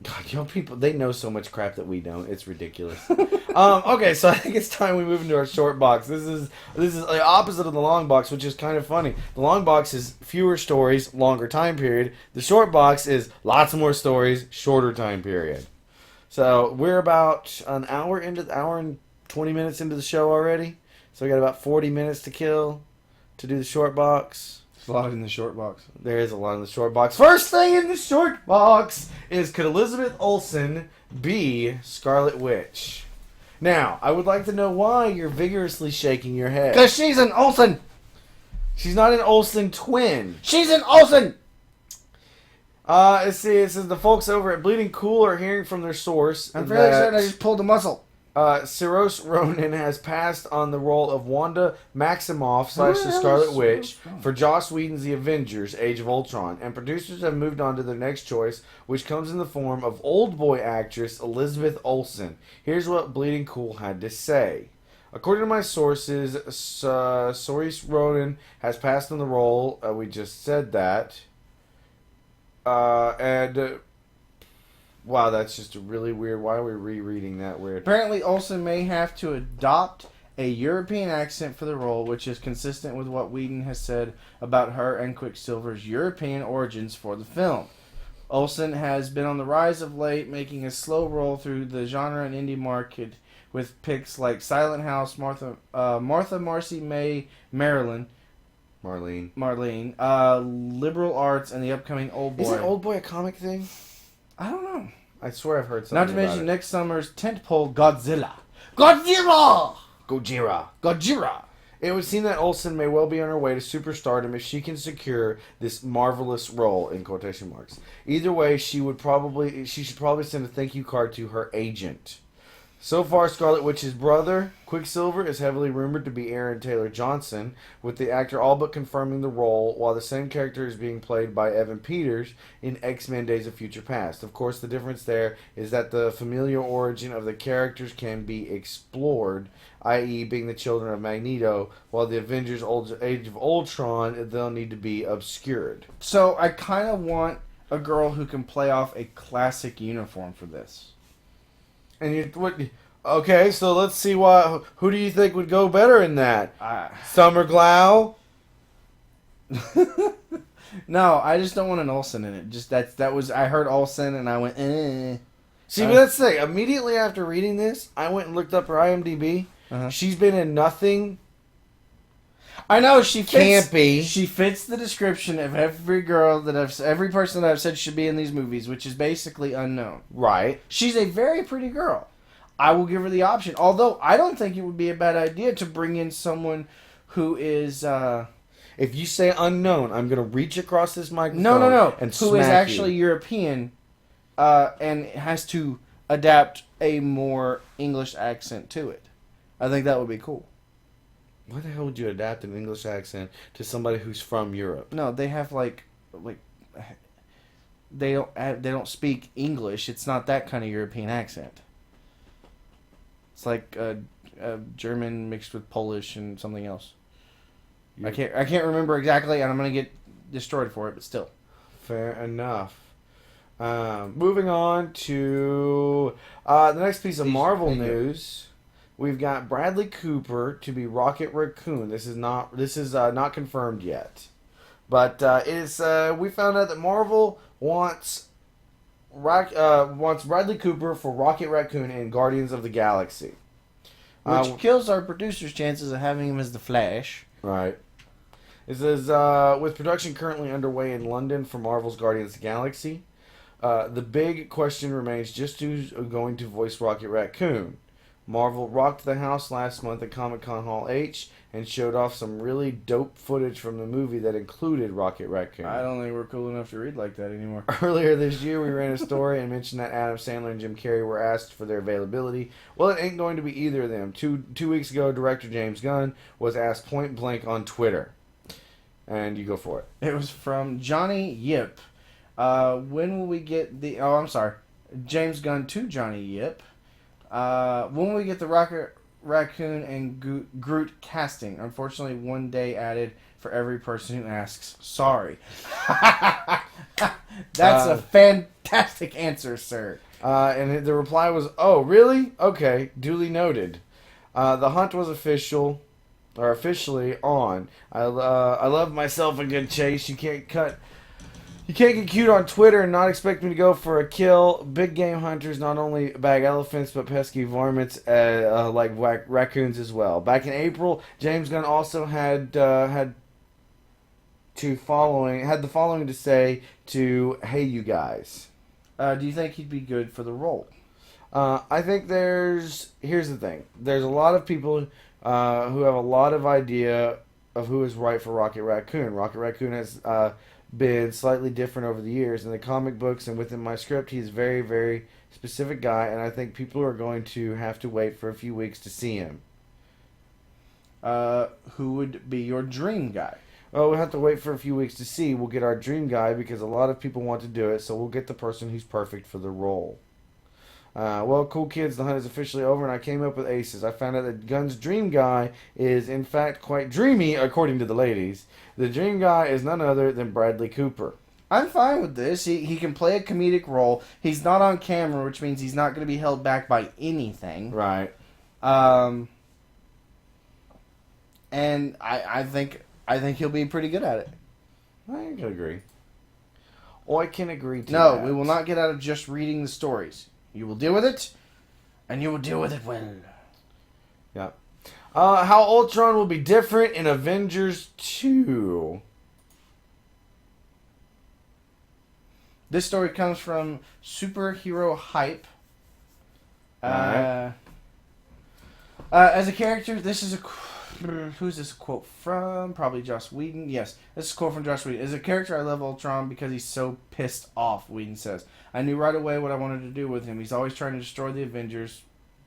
God, you know, people, they know so much crap that we don't. It's ridiculous. Okay, so I think it's time we move into our short box. This is the opposite of the long box, which is kind of funny. The long box is fewer stories, longer time period. The short box is lots more stories, shorter time period. So we're about an hour and 20 minutes into the show already. So we got about 40 minutes to kill to do the short box. There's a lot in the short box. There is a lot in the short box. First thing in the short box is, could Elizabeth Olsen be Scarlet Witch? Now, I would like to know why you're vigorously shaking your head. Because she's an Olsen! She's not an Olsen twin. She's an Olsen! Let's see, it says the folks over at Bleeding Cool are hearing from their source. I'm fairly certain I just pulled a muscle. Saoirse Ronan has passed on the role of Wanda Maximoff / the Scarlet Witch for Joss Whedon's The Avengers: Age of Ultron, and producers have moved on to their next choice, which comes in the form of old boy actress Elizabeth Olsen. Here's what Bleeding Cool had to say. According to my sources, Saoirse Ronan has passed on the role. We just said that. Wow, that's just really weird. Why are we rereading that weird? Apparently, Olsen may have to adopt a European accent for the role, which is consistent with what Whedon has said about her and Quicksilver's European origins for the film. Olsen has been on the rise of late, making a slow roll through the genre and indie market with picks like Silent House, Martha, Marcy May, Marlene, Liberal Arts, and the upcoming Old Boy. Isn't Old Boy a comic thing? I don't know. I swear I've heard something Not to about mention it. next summer's tentpole Godzilla. Gojira! It would seem that Olsen may well be on her way to superstardom if she can secure this marvelous role, in quotation marks. Either way, she should probably send a thank you card to her agent. So far, Scarlet Witch's brother, Quicksilver, is heavily rumored to be Aaron Taylor Johnson, with the actor all but confirming the role, while the same character is being played by Evan Peters in X-Men Days of Future Past. Of course, the difference there is that the familial origin of the characters can be explored, i.e. being the children of Magneto, while the Avengers Age of Ultron, they'll need to be obscured. So, I kind of want a girl who can play off a classic uniform for this. And okay, so let's see who do you think would go better in that? Summer Glau? No, I just don't want an Olsen in it. Just that was I heard Olsen and I went eh. See, but let's say immediately after reading this, I went and looked up her IMDb. Uh-huh. She's been in nothing. I know she fits, Can't be. She fits the description of every person that I've said should be in these movies, which is basically unknown. Right. She's a very pretty girl. I will give her the option. Although I don't think it would be a bad idea to bring in someone who is. If you say unknown, I'm going to reach across this microphone. No. And who is smack actually you. European, and has to adapt a more English accent to it. I think that would be cool. Why the hell would you adapt an English accent to somebody who's from Europe? No, they have like they don't speak English. It's not that kind of European accent. It's like German mixed with Polish and something else. I can't remember exactly, and I'm gonna get destroyed for it, but still. Fair enough. Moving on to the next piece of Marvel news. We've got Bradley Cooper to be Rocket Raccoon. This is not confirmed yet, but we found out that Marvel wants Bradley Cooper for Rocket Raccoon in Guardians of the Galaxy, Which kills our producer's chances of having him as the Flash. Right. It says, with production currently underway in London for Marvel's Guardians of the Galaxy, the big question remains just who's going to voice Rocket Raccoon. Marvel rocked the house last month at Comic-Con Hall H and showed off some really dope footage from the movie that included Rocket Raccoon. I don't think we're cool enough to read like that anymore. Earlier this year, we ran a story and mentioned that Adam Sandler and Jim Carrey were asked for their availability. Well, it ain't going to be either of them. Two weeks ago, director James Gunn was asked point blank on Twitter. And you go for it. It was from Johnny Yip. When will we get the... Oh, I'm sorry. James Gunn to Johnny Yip. When will we get the Rocket Raccoon and Groot casting? Unfortunately, one day added for every person who asks. Sorry. That's a fantastic answer, sir. And the reply was, oh, really? Okay, duly noted. The hunt was officially on. I love myself a good chase. You can't get cute on Twitter and not expect me to go for a kill. Big game hunters not only bag elephants but pesky varmints like raccoons as well. Back in April, James Gunn also had the following to say to "Hey, you guys." Do you think he'd be good for the role? I think here's the thing. There's a lot of people who have a lot of idea of who is right for Rocket Raccoon. Rocket Raccoon has been slightly different over the years. In the comic books and within my script, he's a very, very specific guy, and I think people are going to have to wait for a few weeks to see him. Who would be your dream guy? Well, we'll have to wait for a few weeks to see. We'll get our dream guy because a lot of people want to do it, so we'll get the person who's perfect for the role. Well, cool kids, the hunt is officially over, and I came up with aces. I found out that Gunn's dream guy is, in fact, quite dreamy, according to the ladies. The dream guy is none other than Bradley Cooper. I'm fine with this. He can play a comedic role. He's not on camera, which means he's not going to be held back by anything. Right. And I think he'll be pretty good at it. I can agree. Oh, I can agree to No, that. we will not get out of just reading the stories. You will deal with it, and you will deal with it well. Yeah. How Ultron will be different in Avengers 2. This story comes from Superhero Hype. Alright. As a character, this is a... Who's this quote from? Probably Joss Whedon. Yes, this is a quote from Joss Whedon. As a character, I love Ultron because he's so pissed off, Whedon says. I knew right away what I wanted to do with him. He's always trying to destroy the Avengers.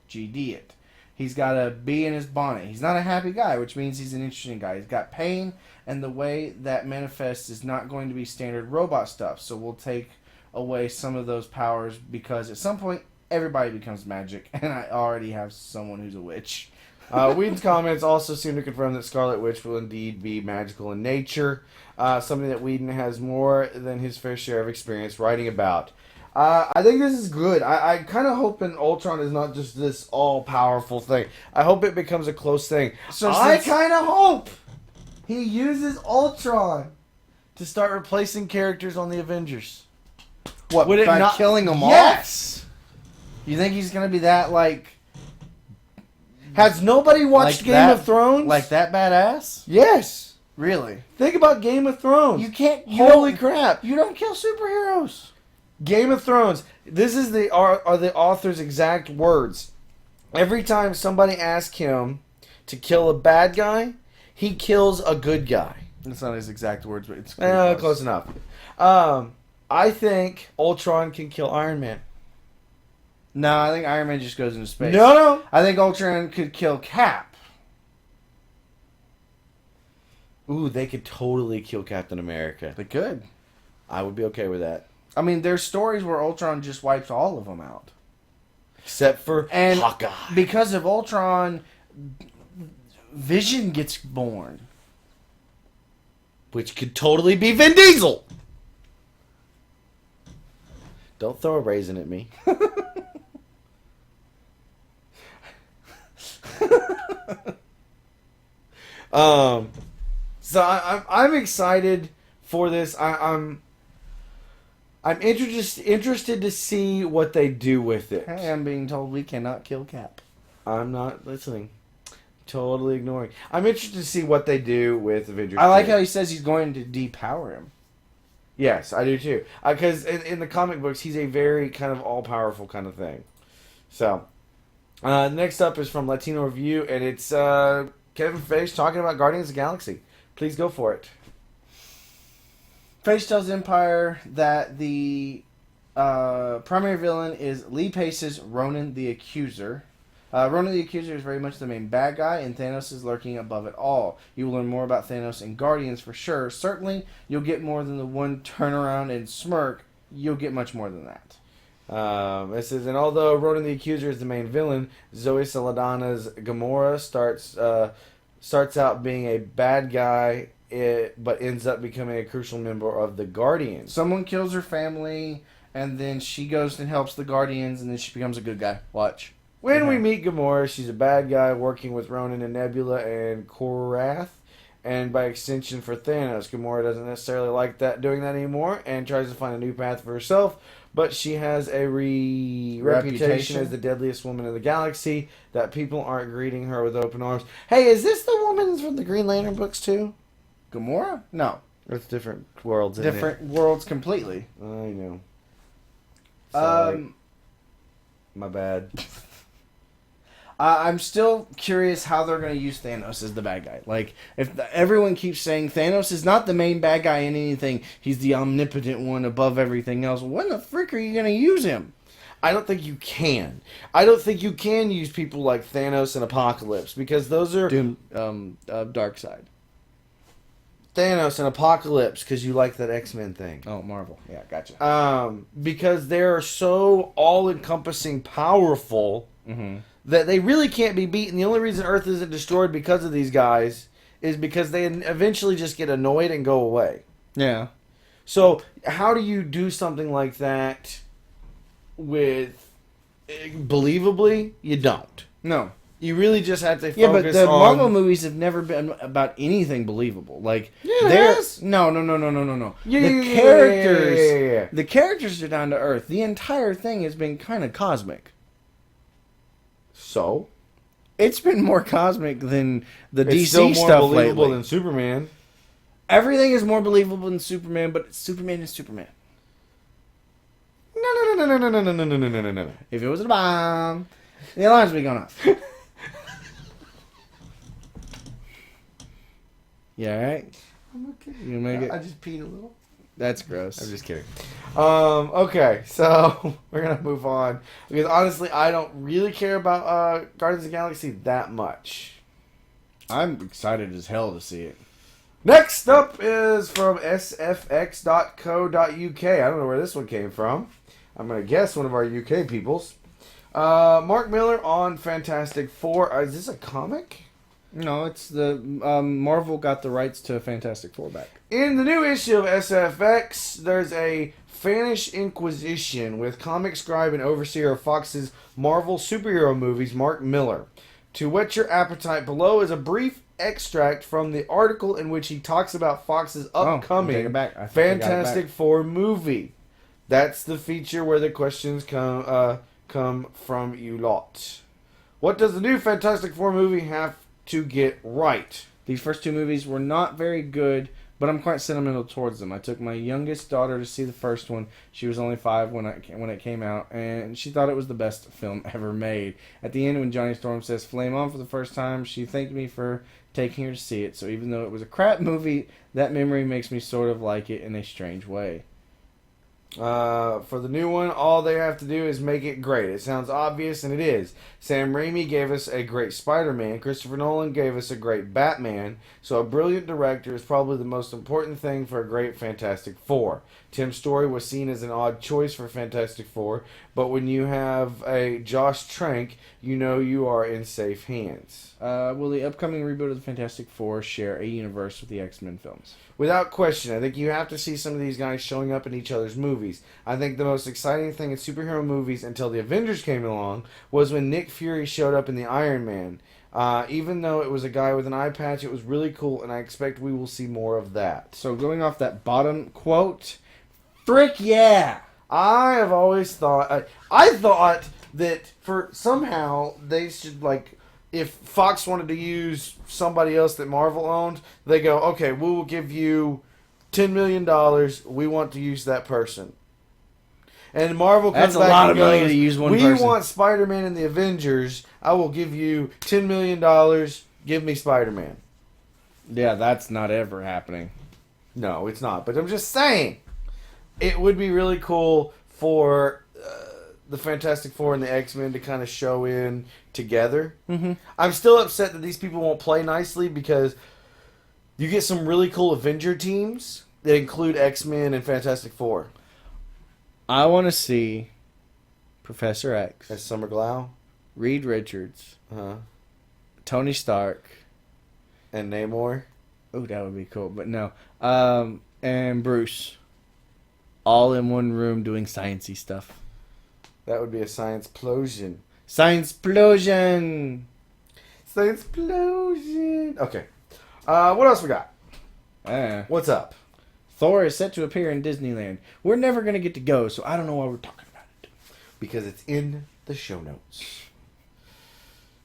GD it. He's got a bee in his bonnet. He's not a happy guy, which means he's an interesting guy. He's got pain, and the way that manifests is not going to be standard robot stuff. So we'll take away some of those powers because at some point, everybody becomes magic, and I already have someone who's a witch. Whedon's comments also seem to confirm that Scarlet Witch will indeed be magical in nature, something that Whedon has more than his fair share of experience writing about. I think this is good. I kind of hope Ultron is not just this all-powerful thing. I hope it becomes a close thing. So I kind of hope he uses Ultron to start replacing characters on the Avengers. What, Would it by not killing them all? Yes! You think he's going to be that, like, Has nobody watched Game of Thrones? Like that badass? Yes. Really? Think about Game of Thrones. You can't. Holy crap! You don't kill superheroes. Game of Thrones. This is the author's exact words. Every time somebody asks him to kill a bad guy, he kills a good guy. That's not his exact words, but it's close enough. I think Ultron can kill Iron Man. No, I think Iron Man just goes into space. No. I think Ultron could kill Cap. Ooh, they could totally kill Captain America. They could. I would be okay with that. I mean, there's stories where Ultron just wipes all of them out. Except for Hawkeye. Because of Ultron, Vision gets born. Which could totally be Vin Diesel. Don't throw a raisin at me. So I'm excited for this. I'm interested to see what they do with it. Hey, I'm being told we cannot kill Cap. I'm not listening. Totally ignoring. I'm interested to see what they do with Avengers. I like how he says he's going to depower him. Yes, I do too. Because in the comic books, he's a very kind of all-powerful kind of thing. So, next up is from Latino Review, and it's Kevin Feige talking about Guardians of the Galaxy. Please go for it. Feige tells Empire that the primary villain is Lee Pace's Ronan the Accuser. Ronan the Accuser is very much the main bad guy, and Thanos is lurking above it all. You will learn more about Thanos in Guardians for sure. Certainly, you'll get more than the one turnaround and smirk. You'll get much more than that. It says, and although Ronan the Accuser is the main villain, Zoe Saldana's Gamora starts out being a bad guy, but ends up becoming a crucial member of the Guardians. Someone kills her family, and then she goes and helps the Guardians, and then she becomes a good guy. Watch. When we meet Gamora, she's a bad guy working with Ronan and Nebula and Korath, and by extension for Thanos. Gamora doesn't necessarily like doing that anymore, and tries to find a new path for herself, but she has a reputation as the deadliest woman in the galaxy, that people aren't greeting her with open arms. Hey, is this the woman from the Green Lantern books too? Gamora? No. It's different worlds, isn't Different worlds completely. I know. Sorry. My bad. I'm still curious how they're going to use Thanos as the bad guy. Like, if everyone keeps saying Thanos is not the main bad guy in anything, he's the omnipotent one above everything else, when the frick are you going to use him? I don't think you can. I don't think you can use people like Thanos and Apocalypse, because those are... Darkseid. Thanos and Apocalypse, because you like that X-Men thing. Oh, Marvel. Yeah, gotcha. Because they're so all-encompassing powerful... Mm-hmm. That they really can't be beaten. The only reason Earth isn't destroyed because of these guys is because they eventually just get annoyed and go away. Yeah. So how do you do something like that with believably? You don't. No. You really just have to focus on... Yeah, but the Marvel on... movies have never been about anything believable. Like, yeah, No. The characters are down to earth. The entire thing has been kind of cosmic. So? It's been more cosmic than the DC still more stuff believable lately. Than Superman. Everything is more believable than Superman, but Superman is Superman. No. If it was a bomb, the alarms would be going off. You alright? I'm okay. You make it? I just peed a little. That's gross. I'm just kidding. Okay, so we're going to move on. Because honestly, I don't really care about Guardians of the Galaxy that much. I'm excited as hell to see it. Next up is from sfx.co.uk. I don't know where this one came from. I'm going to guess one of our UK peoples. Mark Miller on Fantastic Four. Is this a comic? No, it's the Marvel got the rights to Fantastic Four back. In the new issue of SFX, there's a Spanish Inquisition with comic scribe and overseer of Fox's Marvel superhero movies, Mark Miller. To whet your appetite, below is a brief extract from the article in which he talks about Fox's upcoming Fantastic Four movie. That's the feature where the questions come from you lot. What does the new Fantastic Four movie have to get right? These first two movies were not very good, but I'm quite sentimental towards them. I took my youngest daughter to see the first one. She was only 5 when it came out, and she thought it was the best film ever made. At the end, when Johnny Storm says "Flame on" for the first time, she thanked me for taking her to see it. So even though it was a crap movie, that memory makes me sort of like it in a strange way. For the new one, all they have to do is make it great. It sounds obvious, and it is. Sam Raimi gave us a great Spider-Man. Christopher Nolan gave us a great Batman. So a brilliant director is probably the most important thing for a great Fantastic Four. Tim Story was seen as an odd choice for Fantastic Four, but when you have a Josh Trank, you know you are in safe hands. Will the upcoming reboot of the Fantastic Four share a universe with the X-Men films? Without question, I think you have to see some of these guys showing up in each other's movies. I think the most exciting thing in superhero movies until the Avengers came along was when Nick Fury showed up in the Iron Man. Even though it was a guy with an eye patch, it was really cool, and I expect we will see more of that. So going off that bottom quote, frick yeah! I have always thought... I thought that for somehow they should, like... If Fox wanted to use somebody else that Marvel owned, they go, okay, we will give you $10 million. We want to use that person. And Marvel comes That's a back lot and of money goes, to use one we person. want Spider-Man in the Avengers. I will give you $10 million. Give me Spider-Man. Yeah, that's not ever happening. No, it's not. But I'm just saying, it would be really cool for the Fantastic Four and the X-Men to kind of show in together. Mm-hmm. I'm still upset that these people won't play nicely because you get some really cool Avenger teams that include X-Men and Fantastic Four. I want to see Professor X, That's Summer Glau. Reed Richards, Uh-huh. Tony Stark. And Namor. Oh, that would be cool, but no. And Bruce, all in one room doing sciencey stuff. That would be a science explosion. Science explosion. Science explosion. Okay. What else we got? What's up? Thor is set to appear in Disneyland. We're never going to get to go, so I don't know why we're talking about it. Because it's in the show notes.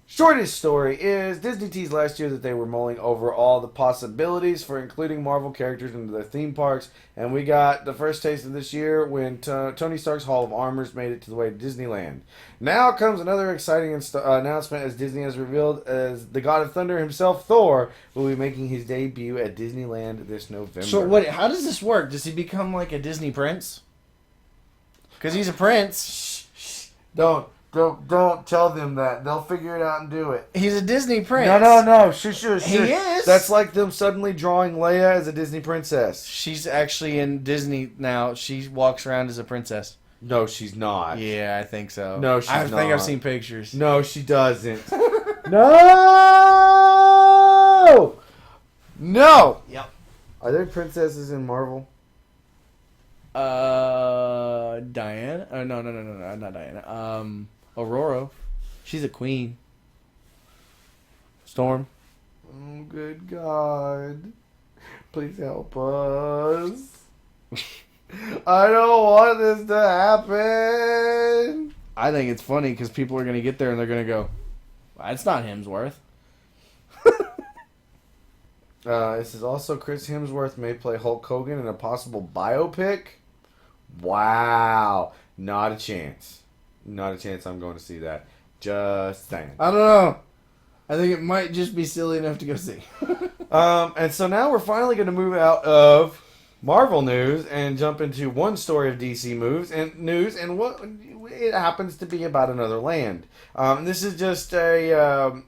Shortest story is Disney teased last year that they were mulling over all the possibilities for including Marvel characters into their theme parks, and we got the first taste of this year when Tony Stark's Hall of Armors made it to the way to Disneyland. Now comes another exciting announcement as Disney has revealed as the God of Thunder himself, Thor, will be making his debut at Disneyland this November. So what? How does this work? Does he become like a Disney prince? Because he's a prince. Shh. Don't tell them that. They'll figure it out and do it. He's a Disney prince. No. Shush. He is. That's like them suddenly drawing Leia as a Disney princess. She's actually in Disney now. She walks around as a princess. No, she's not. Yeah, I think so. No, she's I not. think I've seen pictures. No, she doesn't. No! Yep. Are there princesses in Marvel? Diana? No, not Diana. Aurora. She's a queen. Storm. Oh, good God. Please help us. I don't want this to happen. I think it's funny because people are going to get there and they're going to go, that's not Hemsworth. This is also Chris Hemsworth may play Hulk Hogan in a possible biopic. Wow. Not a chance. Not a chance I'm going to see that. Just saying. I don't know. I think it might just be silly enough to go see. And so now we're finally going to move out of Marvel news and jump into one story of DC moves and news, and what it happens to be about another land. This is just a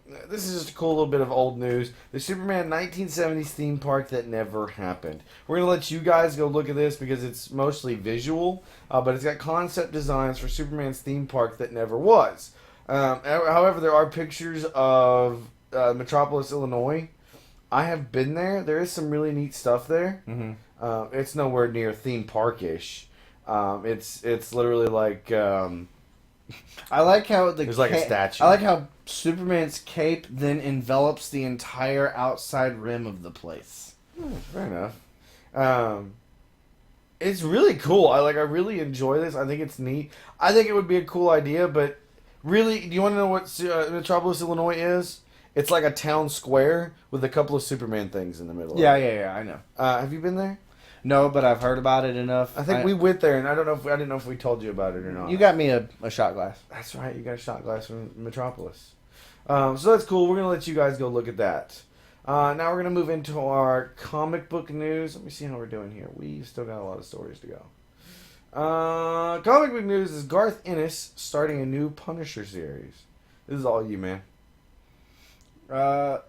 cool little bit of old news. The Superman 1970s theme park that never happened. We're gonna let you guys go look at this because it's mostly visual, but it's got concept designs for Superman's theme park that never was. However, there are pictures of Metropolis, Illinois. I have been there. There is some really neat stuff there. Mm-hmm. It's nowhere near theme parkish. It's literally like I like how there's like a statue. I like how Superman's cape then envelops the entire outside rim of the place. Fair enough. It's really cool. I really enjoy this. I think it's neat. I think it would be a cool idea, but Really, do you want to know what Metropolis, Illinois is? It's like a town square with a couple of Superman things in the middle. Yeah, of it. yeah, I know. Have you been there? No, but I've heard about it enough. I think we went there, and I didn't know if we told you about it or not. You got me a shot glass. That's right. You got a shot glass from Metropolis. So that's cool. We're gonna let you guys go look at that. Now we're gonna move into our comic book news. Let me see how we're doing here. We still got a lot of stories to go. Comic book news is Garth Ennis starting a new Punisher series. This is all you, man.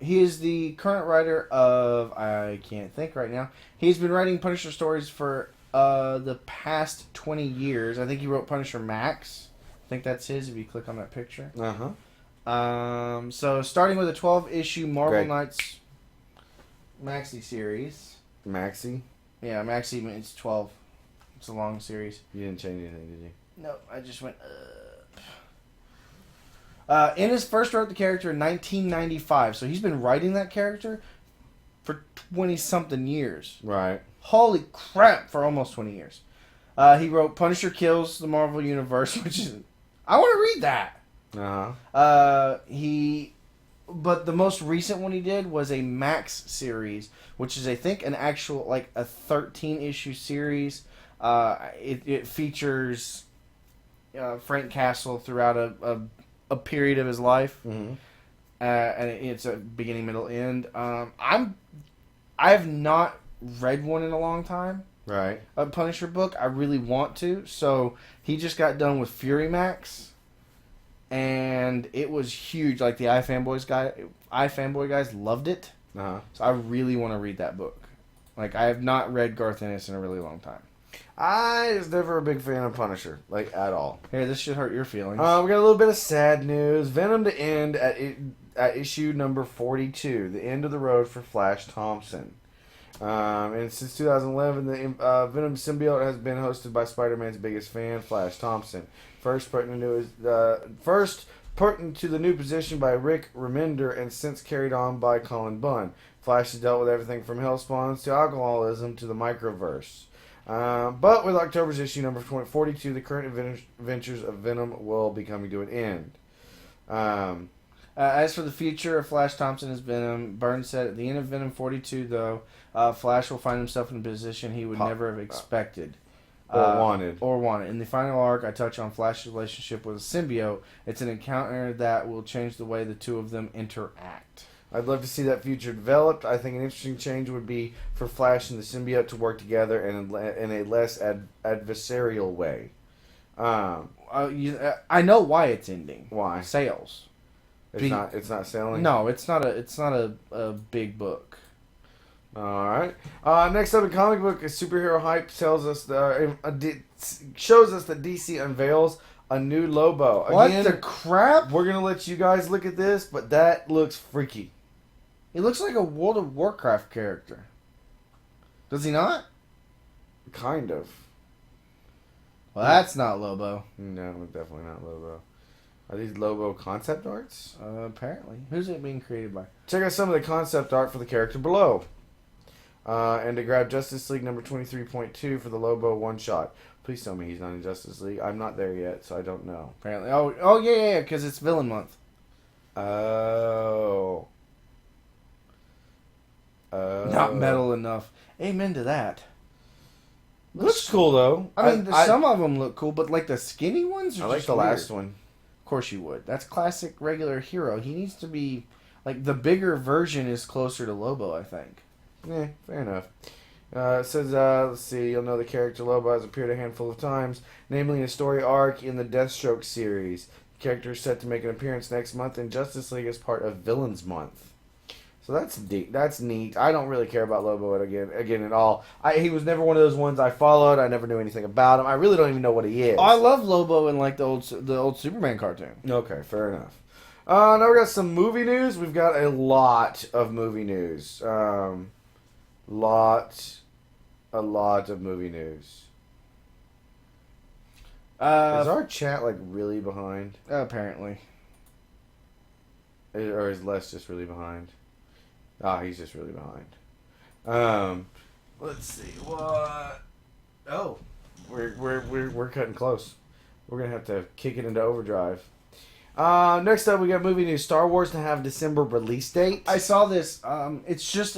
He is the current writer of, I can't think right now. He's been writing Punisher stories for the past 20 years. I think he wrote Punisher Max. I think that's his if you click on that picture. So starting with a 12-issue Marvel Knights Maxi series. Maxi? Yeah, Maxi means 12. It's a long series. You didn't change anything, did you? No, I just went Ennis first wrote the character in 1995, so he's been writing that character for 20-something years. Right. Holy crap, for almost 20 years. He wrote Punisher Kills the Marvel Universe, which is... I want to read that! But the most recent one he did was a Max series, which is, I think, an actual, like, a 13-issue series. It features Frank Castle throughout a period of his life, and it's a beginning, middle, end. I have not read one in a long time. Right. A Punisher book. I really want to. So he just got done with Fury Max, and it was huge. Like the iFanboy guys loved it. So I really want to read that book. Like I have not read Garth Ennis in a really long time. I was never a big fan of Punisher, like, at all. Here, this should hurt your feelings. We got a little bit of sad news. Venom to end at issue number 42. The end of the road for Flash Thompson. And since 2011, the Venom symbiote has been hosted by Spider-Man's biggest fan, Flash Thompson. First put into the new position by Rick Remender and since carried on by Colin Bunn. Flash has dealt with everything from hellspawns to alcoholism to the microverse. But with October's issue number 42, the current adventures of Venom will be coming to an end. As for the future of Flash Thompson as Venom, Burns said at the end of Venom 42, though, Flash will find himself in a position he would never have expected. Or wanted. In the final arc, I touch on Flash's relationship with a symbiote. It's an encounter that will change the way the two of them interact. I'd love to see that future developed. I think an interesting change would be for Flash and the symbiote to work together in a less adversarial way. I know why it's ending. Why? Sales. It's not selling? No, it's not a big book. Alright. Next up in comic book, superhero hype tells us shows us that DC unveils a new Lobo. Again, what the crap? We're gonna let you guys look at this, but that looks freaky. He looks like a World of Warcraft character. Does he not? Kind of. Well, that's not Lobo. No, definitely not Lobo. Are these Lobo concept arts? Apparently. Who's it being created by? Check out some of the concept art for the character below. And to grab Justice League number 23.2 for the Lobo one-shot. Please tell me he's not in Justice League. I'm not there yet, so I don't know. Apparently. Oh yeah, because it's villain month. Oh. Not metal enough. Amen to that. Looks cool, though. I mean, some of them look cool, but like the skinny ones are I like just the weird. last one. Of course you would. That's classic regular hero. He needs to be... Like, the bigger version is closer to Lobo, I think. Yeah, fair enough. It says, let's see, you'll know the character Lobo has appeared a handful of times, namely in a story arc in the Deathstroke series. The character is set to make an appearance next month in Justice League as part of Villains Month. So that's neat. I don't really care about Lobo again at all. He was never one of those ones I followed. I never knew anything about him. I really don't even know what he is. Oh, I love Lobo in like the old Superman cartoon. Okay, fair enough. Now we got some movie news. We've got a lot of movie news. A lot of movie news. Is our chat like really behind? Apparently. Or is Les just really behind? He's just really behind. Let's see what. Oh, we're cutting close. We're gonna have to kick it into overdrive. Next up, we got movie news. Star Wars to have December release date. I saw this. It's just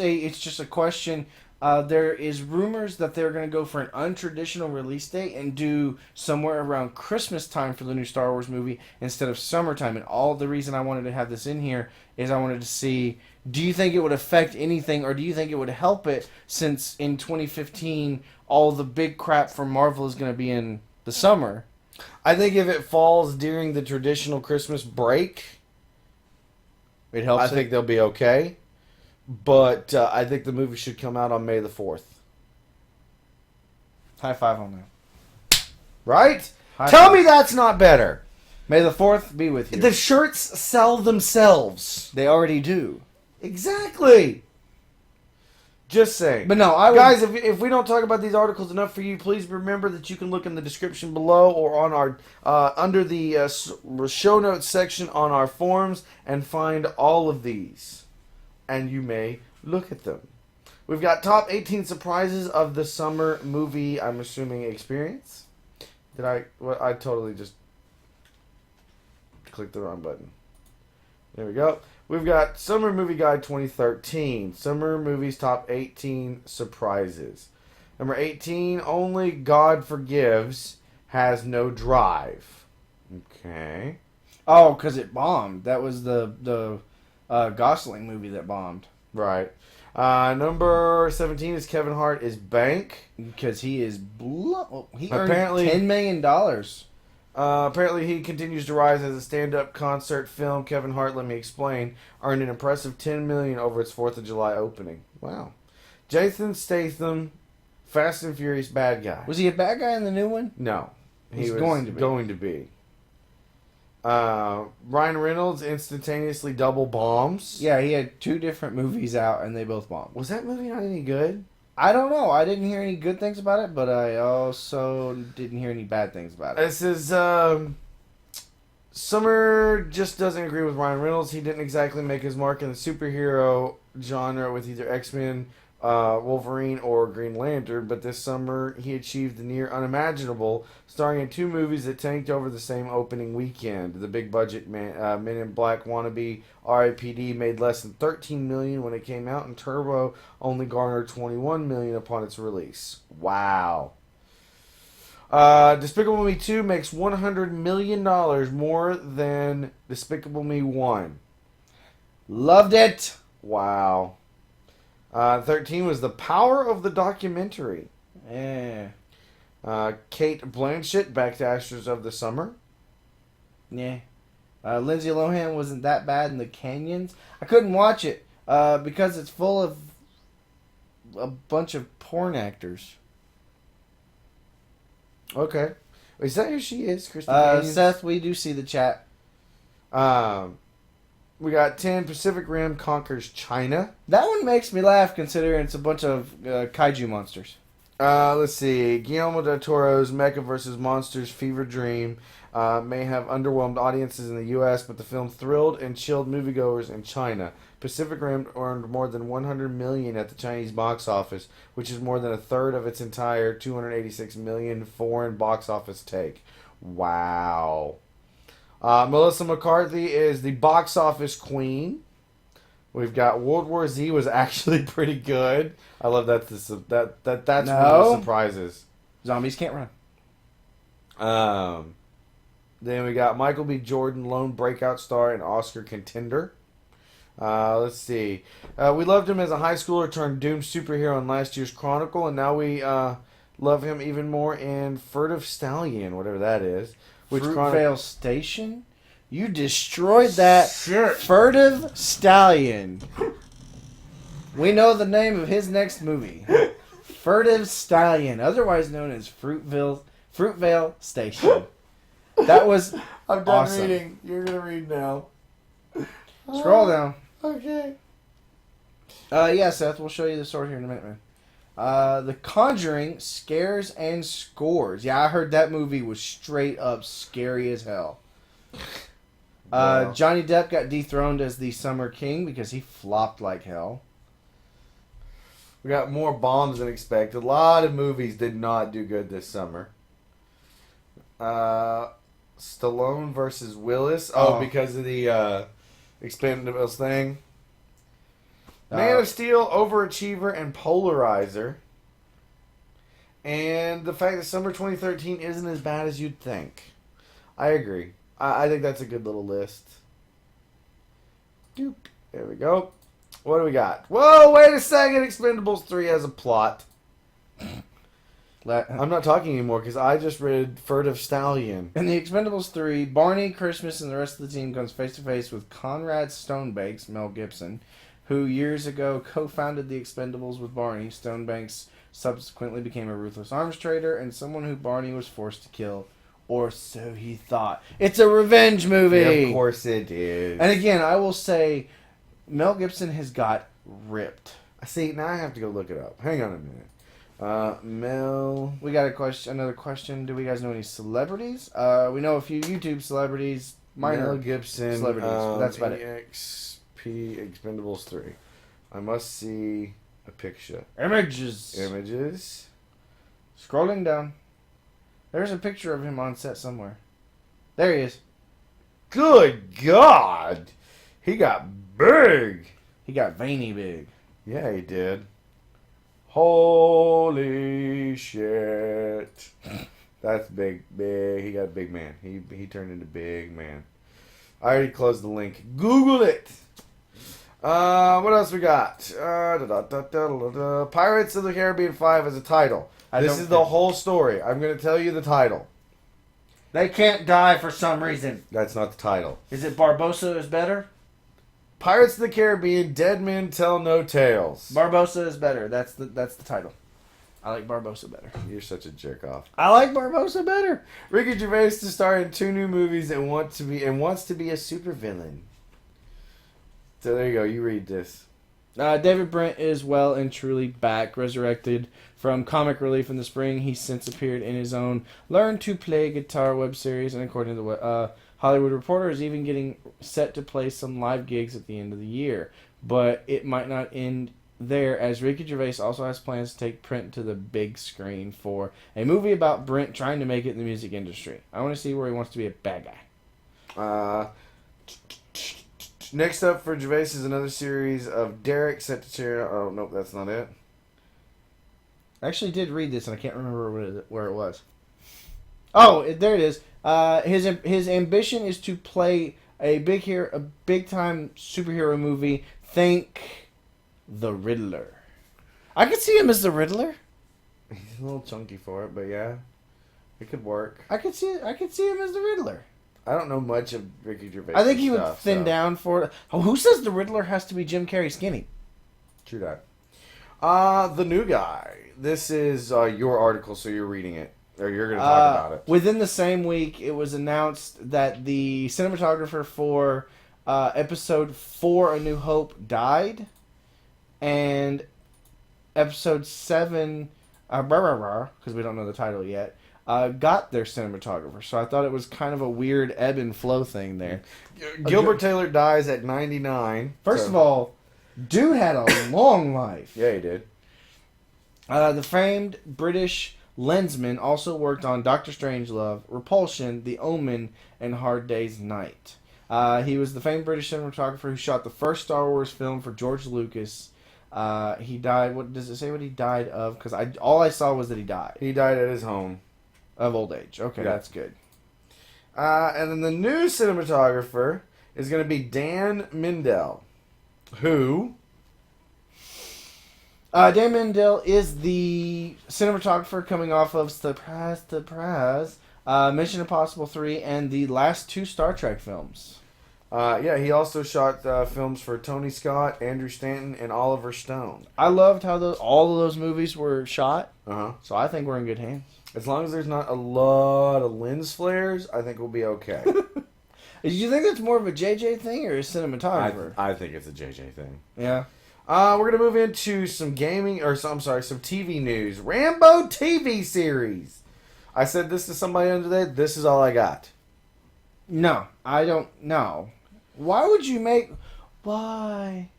a question. There is rumors that they're going to go for an untraditional release date and do somewhere around Christmas time for the new Star Wars movie instead of summertime. And all the reason I wanted to have this in here is I wanted to see, do you think it would affect anything, or do you think it would help it, since in 2015 all the big crap from Marvel is going to be in the summer? I think if it falls during the traditional Christmas break, It helps. I think they'll be okay. But I think the movie should come out on May the 4th. High five on that. Right? High Tell five. me that's not better. May the 4th be with you. The shirts sell themselves. They already do. Exactly. Just saying. But no, guys, if we don't talk about these articles enough for you, please remember that you can look in the description below or on our under the show notes section on our forums and find all of these. And you may look at them. We've got top 18 surprises of the summer movie, I'm assuming, experience. I totally just clicked the wrong button. There we go. We've got Summer Movie Guide 2013. Summer Movies Top 18 Surprises. Number 18, Only God Forgives has no drive. Okay. Oh, because it bombed. That was the Gosling movie that bombed. Right. Number 17 is Kevin Hart is Bank. Because he is... he Apparently- earned $10 million. Apparently he continues to rise as a stand-up concert film. Kevin Hart, let me explain, earned an impressive $10 million over its 4th of July opening. Wow. Jason Statham, Fast and Furious bad guy. Was he a bad guy in the new one? No. He's was going to be. Going to be. Ryan Reynolds instantaneously double bombs. Yeah, he had 2 different movies out, and they both bombed. Was that movie not any good? I don't know. I didn't hear any good things about it, but I also didn't hear any bad things about it. This is, Summer just doesn't agree with Ryan Reynolds. He didn't exactly make his mark in the superhero genre with either X-Men, Wolverine, or Green Lantern, but this summer he achieved the near unimaginable, starring in 2 movies that tanked over the same opening weekend. The big budget Men in Black wannabe R.I.P.D. made less than $13 million when it came out, and Turbo only garnered $21 million upon its release. Wow. Despicable Me 2 makes $100 million more than Despicable Me 1. Loved it. Wow. 13 was The Power of the Documentary. Yeah. Kate Blanchett, back to Actors of the Summer. Yeah. Lindsay Lohan wasn't that bad in The Canyons. I couldn't watch it because it's full of a bunch of porn actors. Okay. Is that who she is, Kristen Canyons? Seth, we do see the chat. We got 10, Pacific Rim Conquers China. That one makes me laugh considering it's a bunch of kaiju monsters. Let's see. Guillermo del Toro's Mecha vs. Monsters Fever Dream may have underwhelmed audiences in the U.S., but the film thrilled and chilled moviegoers in China. Pacific Rim earned more than $100 million at the Chinese box office, which is more than a third of its entire $286 million foreign box office take. Wow. Melissa McCarthy is the box office queen. We've got World War Z was actually pretty good. I love that. That's one of the surprises. Zombies can't run. Then we got Michael B. Jordan, lone breakout star and Oscar contender. Let's see. We loved him as a high schooler turned doomed superhero in last year's Chronicle, and now we love him even more in Furtive Stallion, whatever that is. Fruitvale Station? You destroyed that Sure. Furtive Stallion. We know the name of his next movie. Furtive Stallion, otherwise known as Fruitvale Station. That was I'm done awesome. reading. You're going to read now. Scroll down. Okay. Yeah, Seth, we'll show you the sword here in a minute, man. The Conjuring Scares and Scores. Yeah, I heard that movie was straight up scary as hell. Wow. Johnny Depp got dethroned as the Summer King because he flopped like hell. We got more bombs than expected. A lot of movies did not do good this summer. Stallone versus Willis. Oh, Oh. because of the Expendables thing. Man of Steel, Overachiever, and Polarizer. And the fact that summer 2013 isn't as bad as you'd think. I agree. I think that's a good little list. Doop. There we go. What do we got? Whoa, wait a second. Expendables 3 has a plot. I'm not talking anymore because I just read Furtive Stallion. In the Expendables 3, Barney, Christmas, and the rest of the team comes face to face with Conrad Stonebanks, Mel Gibson, who years ago co-founded the Expendables with Barney. Stonebanks subsequently became a ruthless arms trader and someone who Barney was forced to kill, or so he thought. It's a revenge movie! Yeah, of course it is. And again, I will say, Mel Gibson has got ripped. See, now I have to go look it up. Hang on a minute. Mel... We got another question. Do we guys know any celebrities? We know a few YouTube celebrities. Minor Mel Gibson. celebrities, but that's about it. EXP Expendables 3. I must see a picture. Images. Images. Scrolling down. There's a picture of him on set somewhere. There he is. Good God! He got big! He got veiny big. Yeah, he did. Holy shit. That's big. He got a big man. He turned into big man. I already closed the link. Google it! What else we got? Pirates of the Caribbean 5 as a title. This is the whole story. I'm going to tell you the title. They can't die for some reason. That's not the title. Is it Barbossa is better? Pirates of the Caribbean, Dead Men Tell No Tales. Barbossa is better. That's the title. I like Barbossa better. You're such a jerk off. I like Barbossa better. Ricky Gervais to star in 2 new movies and wants to be a supervillain. So there you go. You read this. David Brent is well and truly back, resurrected from comic relief in the spring. He's since appeared in his own Learn to Play Guitar web series, and according to the Hollywood Reporter, is even getting set to play some live gigs at the end of the year. But it might not end there, as Ricky Gervais also has plans to take Brent to the big screen for a movie about Brent trying to make it in the music industry. I want to see where he wants to be a bad guy. Next up for Gervais is another series of Derek set to cheer. Oh, nope, that's not it. I actually did read this, and I can't remember where it was. Oh, there it is. His ambition is to play a big time superhero movie. Think the Riddler. I could see him as the Riddler. He's a little chunky for it, but yeah, it could work. I could see him as the Riddler. I don't know much of Ricky Gervais. I think he would thin down for it. Oh, who says the Riddler has to be Jim Carrey skinny? True that. The new guy. This is your article, so you're reading it. Or you're going to talk about it. Within the same week, it was announced that the cinematographer for Episode 4, A New Hope, died. And Episode 7, because we don't know the title yet, got their cinematographer. So I thought it was kind of a weird ebb and flow thing there. Gilbert Taylor dies at 99. First of all, dude had a long life. Yeah, he did. The famed British lensman also worked on Doctor Strangelove, Repulsion, The Omen, and Hard Day's Night. He was the famed British cinematographer who shot the first Star Wars film for George Lucas. He died. What does it say? What he died of? Because all I saw was that he died. He died at his home of old age. Okay, yeah. That's good. And then the new cinematographer is going to be Dan Mindell, who. Dan Mindell is the cinematographer coming off of Surprise, Mission Impossible 3, and the last 2 Star Trek films. Yeah, he also shot films for Tony Scott, Andrew Stanton, and Oliver Stone. I loved how all of those movies were shot. Uh-huh. So I think we're in good hands. As long as there's not a lot of lens flares, I think we'll be okay. Do you think that's more of a JJ thing or a cinematographer? I think it's a JJ thing. Yeah. We're going to move into some some TV news. Rambo TV series. I said this to somebody the other day. This is all I got. No, I don't know. Why would you make... Why?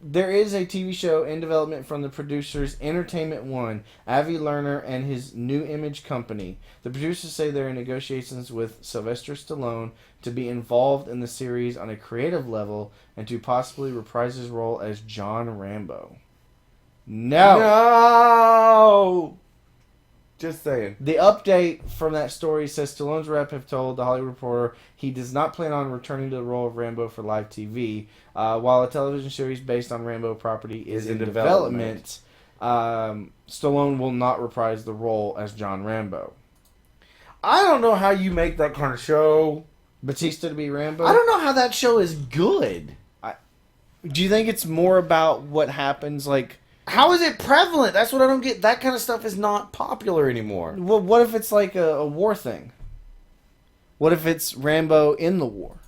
There is a TV show in development from the producers Entertainment One, Avi Lerner, and his New Image company. The producers say they're in negotiations with Sylvester Stallone to be involved in the series on a creative level and to possibly reprise his role as John Rambo. No! Just saying. The update from that story says Stallone's rep have told The Hollywood Reporter he does not plan on returning to the role of Rambo for live TV. While a television series based on Rambo property is in development, Stallone will not reprise the role as John Rambo. I don't know how you make that kind of show. Batista to be Rambo? I don't know how that show is good. Do you think it's more about what happens, like... How is it prevalent? That's what I don't get. That kind of stuff is not popular anymore. Well, what if it's like a war thing? What if it's Rambo in the war?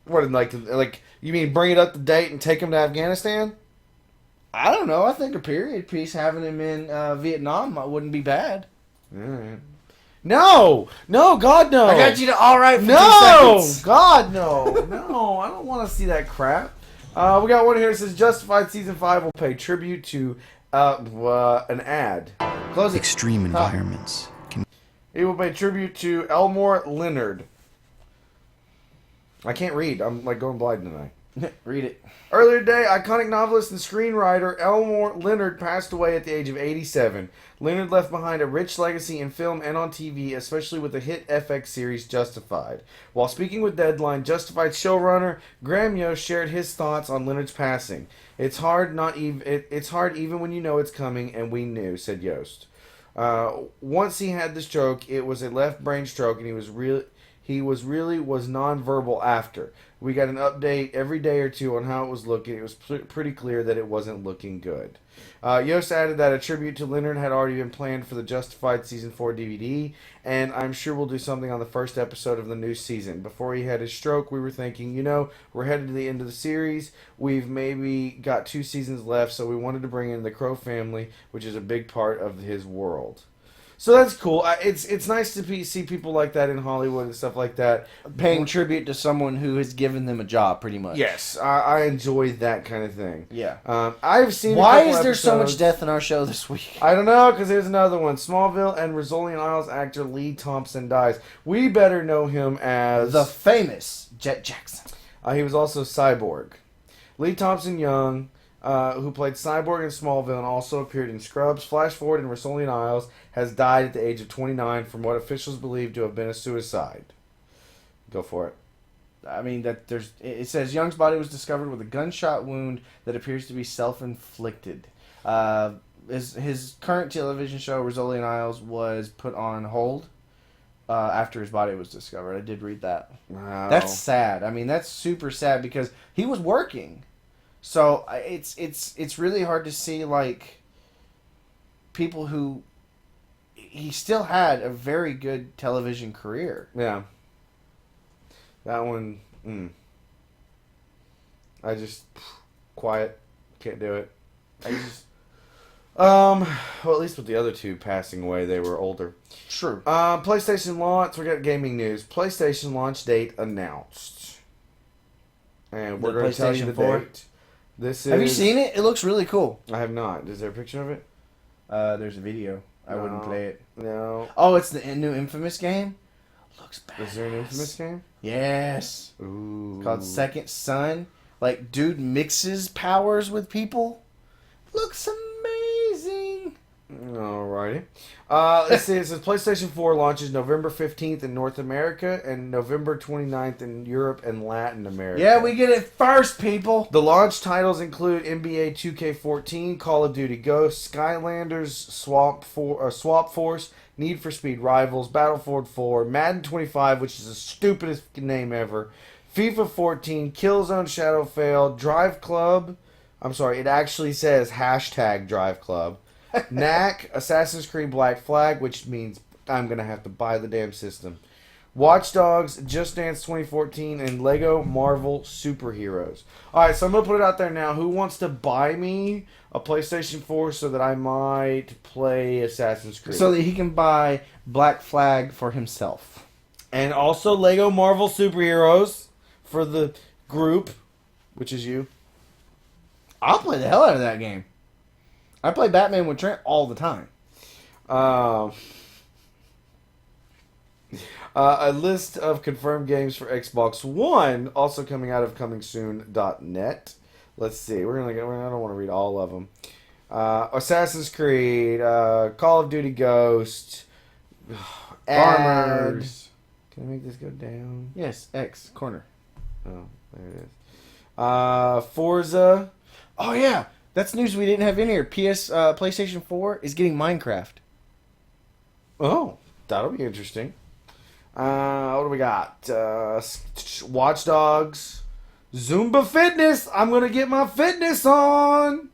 What, like you mean bring it up to date and take him to Afghanistan? I don't know. I think a period piece having him in Vietnam wouldn't be bad. All right. No, God, no. I got you to all right for 2 No, seconds. God, no. No, I don't want to see that crap. We got one here that says Justified Season 5 will pay tribute to an ad. Close it. Extreme environments. It will pay tribute to Elmore Leonard. I can't read. I'm like going blind tonight. Read it. Earlier today, iconic novelist and screenwriter Elmore Leonard passed away at the age of 87. Leonard left behind a rich legacy in film and on TV, especially with the hit FX series Justified. While speaking with Deadline, Justified showrunner Graham Yost shared his thoughts on Leonard's passing. It's hard even when you know it's coming, and we knew, said Yost. Once he had the stroke, it was a left brain stroke, and he was nonverbal after. We got an update every day or two on how it was looking. It was pretty clear that it wasn't looking good. Yost added that a tribute to Leonard had already been planned for the Justified Season 4 DVD, and I'm sure we'll do something on the first episode of the new season. Before he had his stroke, we were thinking, we're headed to the end of the series. We've maybe got 2 seasons left, so we wanted to bring in the Crow family, which is a big part of his world. So that's cool. It's nice to see people like that in Hollywood and stuff like that. Paying tribute to someone who has given them a job, pretty much. Yes, I enjoy that kind of thing. Yeah. I've seen. Why is there so much death in our show this week? I don't know, because here's another one. Smallville and Rizzolian Isles actor Lee Thompson dies. We better know him as the famous Jet Jackson. He was also Cyborg. Lee Thompson Young, who played Cyborg in Smallville and also appeared in Scrubs, Flash Forward, and Rizzolian Isles, has died at the age of 29 from what officials believe to have been a suicide. Go for it. I mean, it says Young's body was discovered with a gunshot wound that appears to be self-inflicted. His current television show, Rizzolian Isles, was put on hold after his body was discovered. I did read that. Wow. That's sad. I mean, that's super sad because he was working. So it's really hard to see, like, people who... He still had a very good television career. Yeah. That one... I just... Quiet. Can't do it. I just... Well, at least with the other two passing away, they were older. True. PlayStation launch. We got gaming news. PlayStation launch date announced. And we're going to tell you the date. Have you seen it? It looks really cool. I have not. Is there a picture of it? There's a video. I wouldn't play it. No. Oh, it's the new Infamous game? Looks bad. Is there an Infamous game? Yes. Ooh. It's called Second Son. Like, dude mixes powers with people. Looks amazing. Alrighty. Let's see. It says PlayStation 4 launches November 15th in North America and November 29th in Europe and Latin America. Yeah, we get it first, people. The launch titles include NBA 2K14, Call of Duty Ghosts, Skylanders, Swap Force, Need for Speed Rivals, Battlefield 4, Madden 25, which is the stupidest name ever, FIFA 14, Killzone Shadowfell, Drive Club. I'm sorry, it actually says hashtag Drive Club. Knack, Assassin's Creed Black Flag, which means I'm going to have to buy the damn system. Watch Dogs, Just Dance 2014, and Lego Marvel Superheroes. Alright, so I'm going to put it out there now. Who wants to buy me a PlayStation 4 so that I might play Assassin's Creed? So that he can buy Black Flag for himself. And also Lego Marvel Superheroes for the group, which is you. I'll play the hell out of that game. I play Batman with Trent all the time. A list of confirmed games for Xbox One, also coming out of comingsoon.net. Let's see. I don't want to read all of them. Assassin's Creed, Call of Duty Ghost, Farmers. Can I make this go down? Yes, X corner. Oh, there it is. Forza. Oh yeah, that's news we didn't have in here. PlayStation 4 is getting Minecraft. Oh, that'll be interesting. What do we got? Watch Dogs, Zumba Fitness. I'm gonna get my fitness on.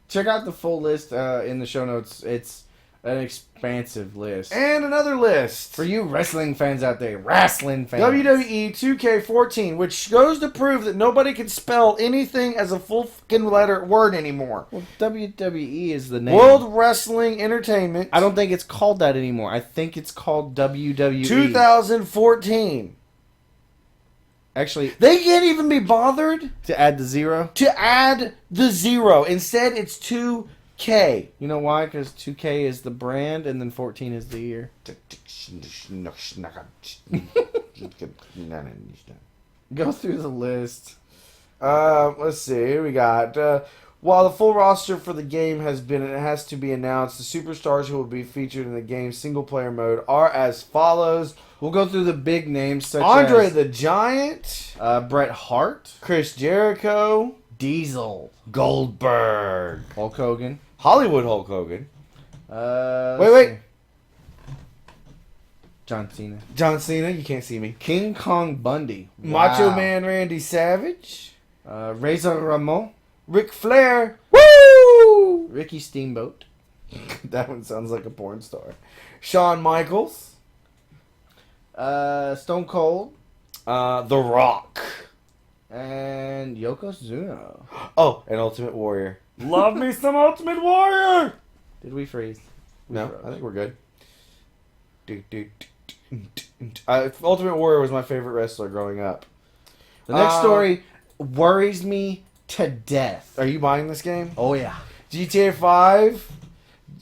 Check out the full list in the show notes. It's an expansive list. And another list For you wrestling fans out there, wrestling fans. WWE 2K14, which goes to prove that nobody can spell anything as a full fucking letter word anymore. Well, WWE is the name. World Wrestling Entertainment. I don't think it's called that anymore. I think it's called WWE. 2014. Actually, They can't even be bothered to add the 0. to add the 0. Instead, it's 2K. You know why? Because 2K is the brand and then 14 is the year. Go through the list. Let's see. We got. While the full roster for the game has to be announced, the superstars who will be featured in the game's single-player mode are as follows. We'll go through the big names such Andre as the Giant, Bret Hart, Chris Jericho, Diesel, Goldberg, Hulk Hogan. Hollywood Hulk Hogan. Wait. John Cena. John Cena, you can't see me. King Kong Bundy. Macho Wow. Man Randy Savage. Razor Ramon. Ric Flair. Woo! Ricky Steamboat. That one sounds like a porn star. Shawn Michaels. Stone Cold. The Rock. And Yokozuna. Oh, and Ultimate Warrior. Love me some Ultimate Warrior! Did we freeze? No, I think we're good. Ultimate Warrior was my favorite wrestler growing up. The next story worries me to death. Are you buying this game? Oh, yeah. GTA 5.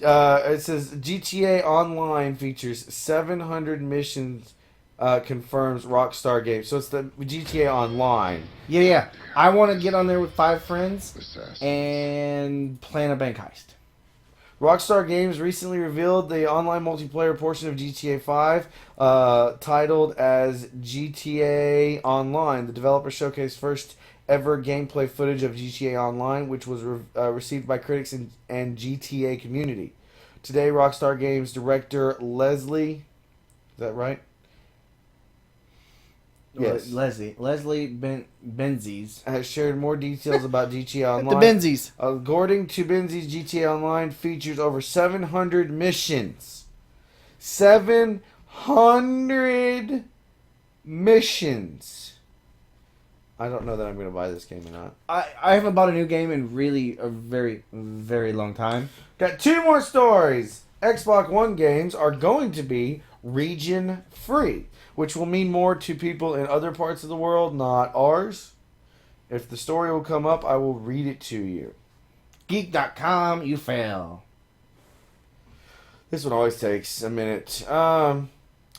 It says GTA Online features 700 missions. Confirms Rockstar Games. So it's the GTA Online. Yeah. I want to get on there with 5 friends and plan a bank heist. Rockstar Games recently revealed the online multiplayer portion of GTA 5, titled as GTA Online. The developer showcased first ever gameplay footage of GTA Online, which was received by critics and GTA community. Today, Rockstar Games director Leslie, is that right? Yes. Leslie Benzies has shared more details about GTA Online. The Benzies. According to Benzies, GTA Online features over 700 missions. 700 missions. I don't know that I'm going to buy this game or not. I haven't bought a new game in really a very, very long time. Got 2 more stories. Xbox One games are going to be region free, which will mean more to people in other parts of the world, not ours. If the story will come up, I will read it to you. Geek.com, you fail. This one always takes a minute.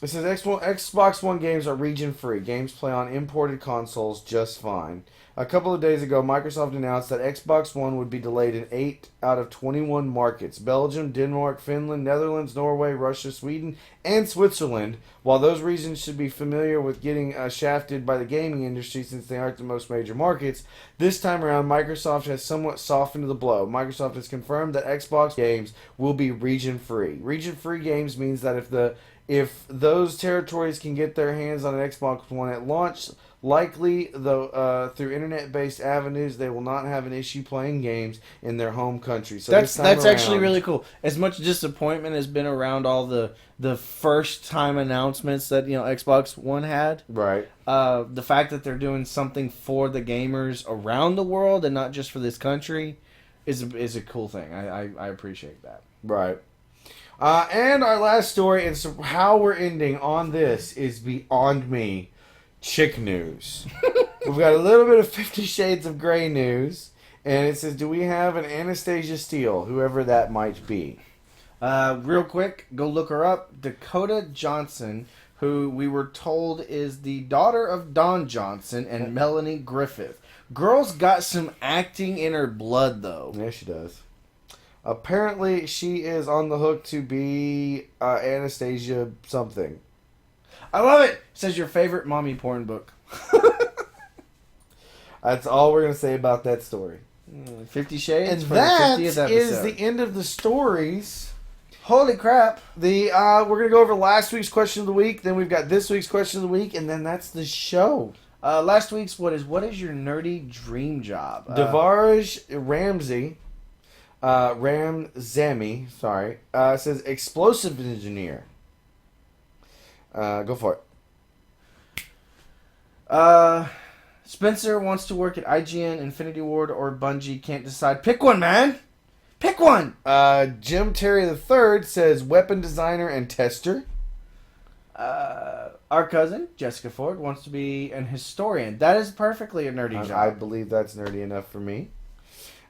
It says Xbox One games are region free. Games play on imported consoles just fine. A couple of days ago, Microsoft announced that Xbox One would be delayed in 8 out of 21 markets. Belgium, Denmark, Finland, Netherlands, Norway, Russia, Sweden, and Switzerland. While those regions should be familiar with getting shafted by the gaming industry since they aren't the most major markets, this time around Microsoft has somewhat softened the blow. Microsoft has confirmed that Xbox games will be region free. Region free games means that if those territories can get their hands on an Xbox One at launch, likely, though, through internet-based avenues, they will not have an issue playing games in their home country. So that's actually really cool. As much disappointment has been around all the first-time announcements that Xbox One had, right? The fact that they're doing something for the gamers around the world and not just for this country is a cool thing. I appreciate that. Right. And our last story, and so how we're ending on this is beyond me. Chick news. We've got a little bit of 50 Shades of Grey news, And it says, do we have an Anastasia Steele, whoever that might be? Real quick, go look her up. Dakota Johnson, who we were told is the daughter of Don Johnson and Melanie Griffith. Girl's got some acting in her blood, though. Yeah, she does. Apparently, she is on the hook to be Anastasia something. I love it. Says your favorite mommy porn book. That's all we're going to say about that story. 50 Shades. And for that the 50th episode. is the end of the stories. Holy crap. We're going to go over last week's question of the week. Then we've got this week's question of the week. And then that's the show. Last week's what is your nerdy dream job? Devaraj Ramsey. Ramzami, sorry, says explosive engineer. Go for it. Spencer wants to work at IGN, Infinity Ward, or Bungie. Can't decide. Pick one, man. Pick one. Jim Terry III says weapon designer and tester. Our cousin, Jessica Ford, wants to be an historian. That is perfectly a nerdy job. I believe that's nerdy enough for me.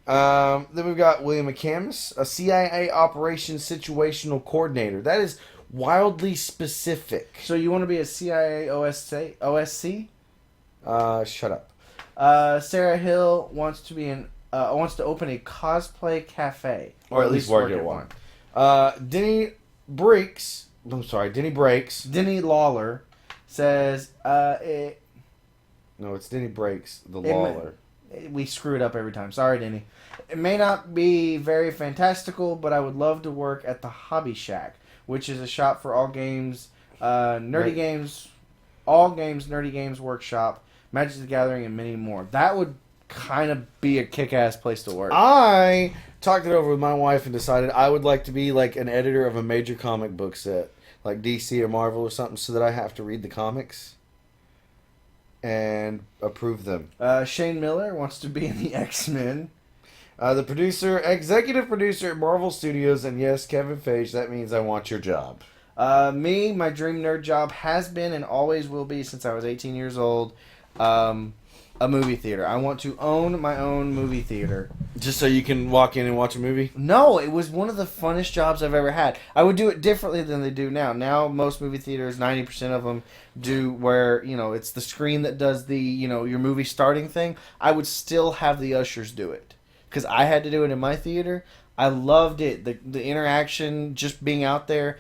Then we've got William McAmis, a CIA operations situational coordinator. That is wildly specific. So you want to be a CIA OSC? Shut up. Sarah Hill wants to wants to open a cosplay cafe, or at least work at one. Denny Breaks. Denny Lawler says, No, it's Denny Breaks, the Lawler. We screw it up every time. Sorry, Denny. It may not be very fantastical, but I would love to work at the Hobby Shack, which is a shop for all games, nerdy games, all games, nerdy games workshop, Magic the Gathering, and many more. That would kind of be a kick-ass place to work. I talked it over with my wife and decided I would like to be like an editor of a major comic book set, like DC or Marvel or something, so that I have to read the comics and approve them. Shane Miller wants to be in the X-Men. The executive producer at Marvel Studios, and yes, Kevin Feige, that means I want your job. My dream nerd job has been and always will be since I was 18 years old, a movie theater. I want to own my own movie theater. Just so you can walk in and watch a movie? No, it was one of the funnest jobs I've ever had. I would do it differently than they do now. Now, most movie theaters, 90% of them, do where, it's the screen that does the, your movie starting thing. I would still have the ushers do it. Because I had to do it in my theater. I loved it. The interaction, just being out there,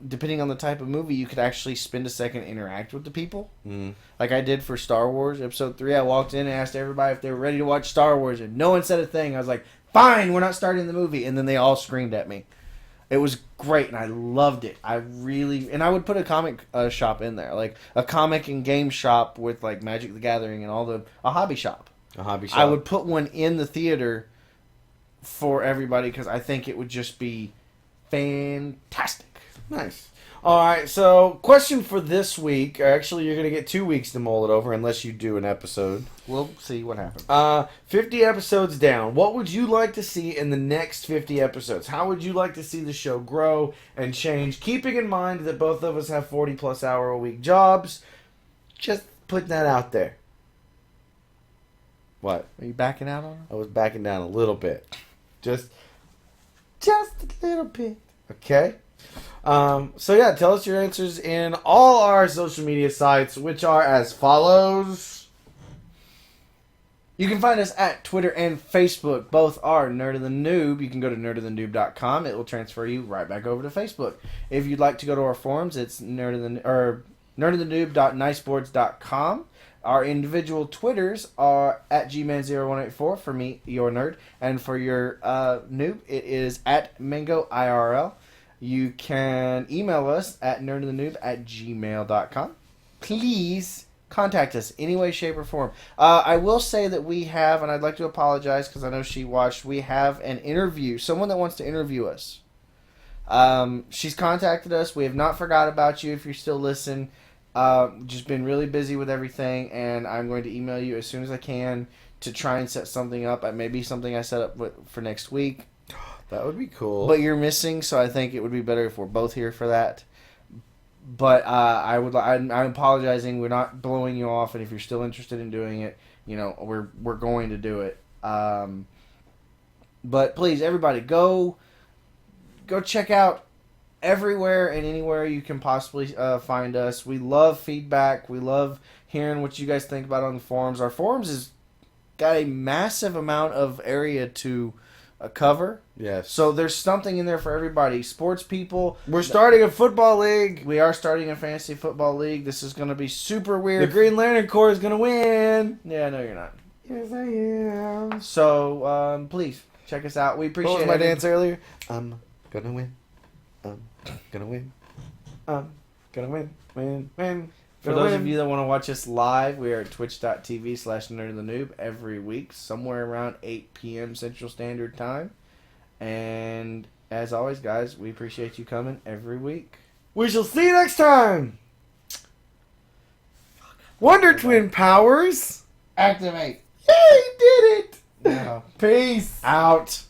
depending on the type of movie, you could actually spend a second and interact with the people. Mm. Like I did for Star Wars Episode 3. I walked in and asked everybody if they were ready to watch Star Wars, and no one said a thing. I was like, fine, we're not starting the movie. And then they all screamed at me. It was great, and I loved it. And I would put a comic shop in there. Like a comic and game shop with like Magic the Gathering and a hobby shop. A hobby shop. I would put one in the theater for everybody because I think it would just be fantastic. Nice. All right, so question for this week. Actually, you're going to get 2 weeks to mull it over unless you do an episode. We'll see what happens. 50 episodes down. What would you like to see in the next 50 episodes? How would you like to see the show grow and change? Keeping in mind that both of us have 40-plus hour a week jobs. Just put that out there. What? Are you backing out on it? I was backing down a little bit. Just a little bit. Okay? So yeah, tell us your answers in all our social media sites, which are as follows. You can find us at Twitter and Facebook. Both are Nerd and the Noob. You can go to nerdandthenoob.com. It will transfer you right back over to Facebook. If you'd like to go to our forums, it's nerdandthenoob.niceboards.com. Our individual Twitters are at gman0184 for me, your nerd, and for your noob, it is at mangoirl. You can email us at nerdandthenoob@gmail.com. Please contact us any way, shape, or form. I will say that we have, and I'd like to apologize because I know she watched, we have an interview, someone that wants to interview us. She's contacted us. We have not forgot about you if you're still listening. Just been really busy with everything, and I'm going to email you as soon as I can to try and set something up. It may be something I set up for next week. That would be cool. But you're missing, so I think it would be better if we're both here for that. But I'm apologizing. We're not blowing you off, and if you're still interested in doing it, we're going to do it. But please, everybody, go check out everywhere and anywhere you can possibly find us. We love feedback. We love hearing what you guys think about on the forums. Our forums has got a massive amount of area to cover. Yes. So there's something in there for everybody. Sports people. We're starting a football league. We are starting a fantasy football league. This is going to be super The weird. Green Lantern Corps is going to win. Yeah, no, you're not. Yes, I am. So please check us out. We appreciate What was my every- dance earlier? I'm going to win. I'm going to win. I'm going to win. Win. For those of you that want to watch us live, we are at twitch.tv/nerdandthenoob every week, somewhere around 8 p.m. Central Standard Time. And as always, guys, we appreciate you coming every week. We shall see you next time. Wonder Twin powers. Activate. Yay, did it. No. Peace. Out.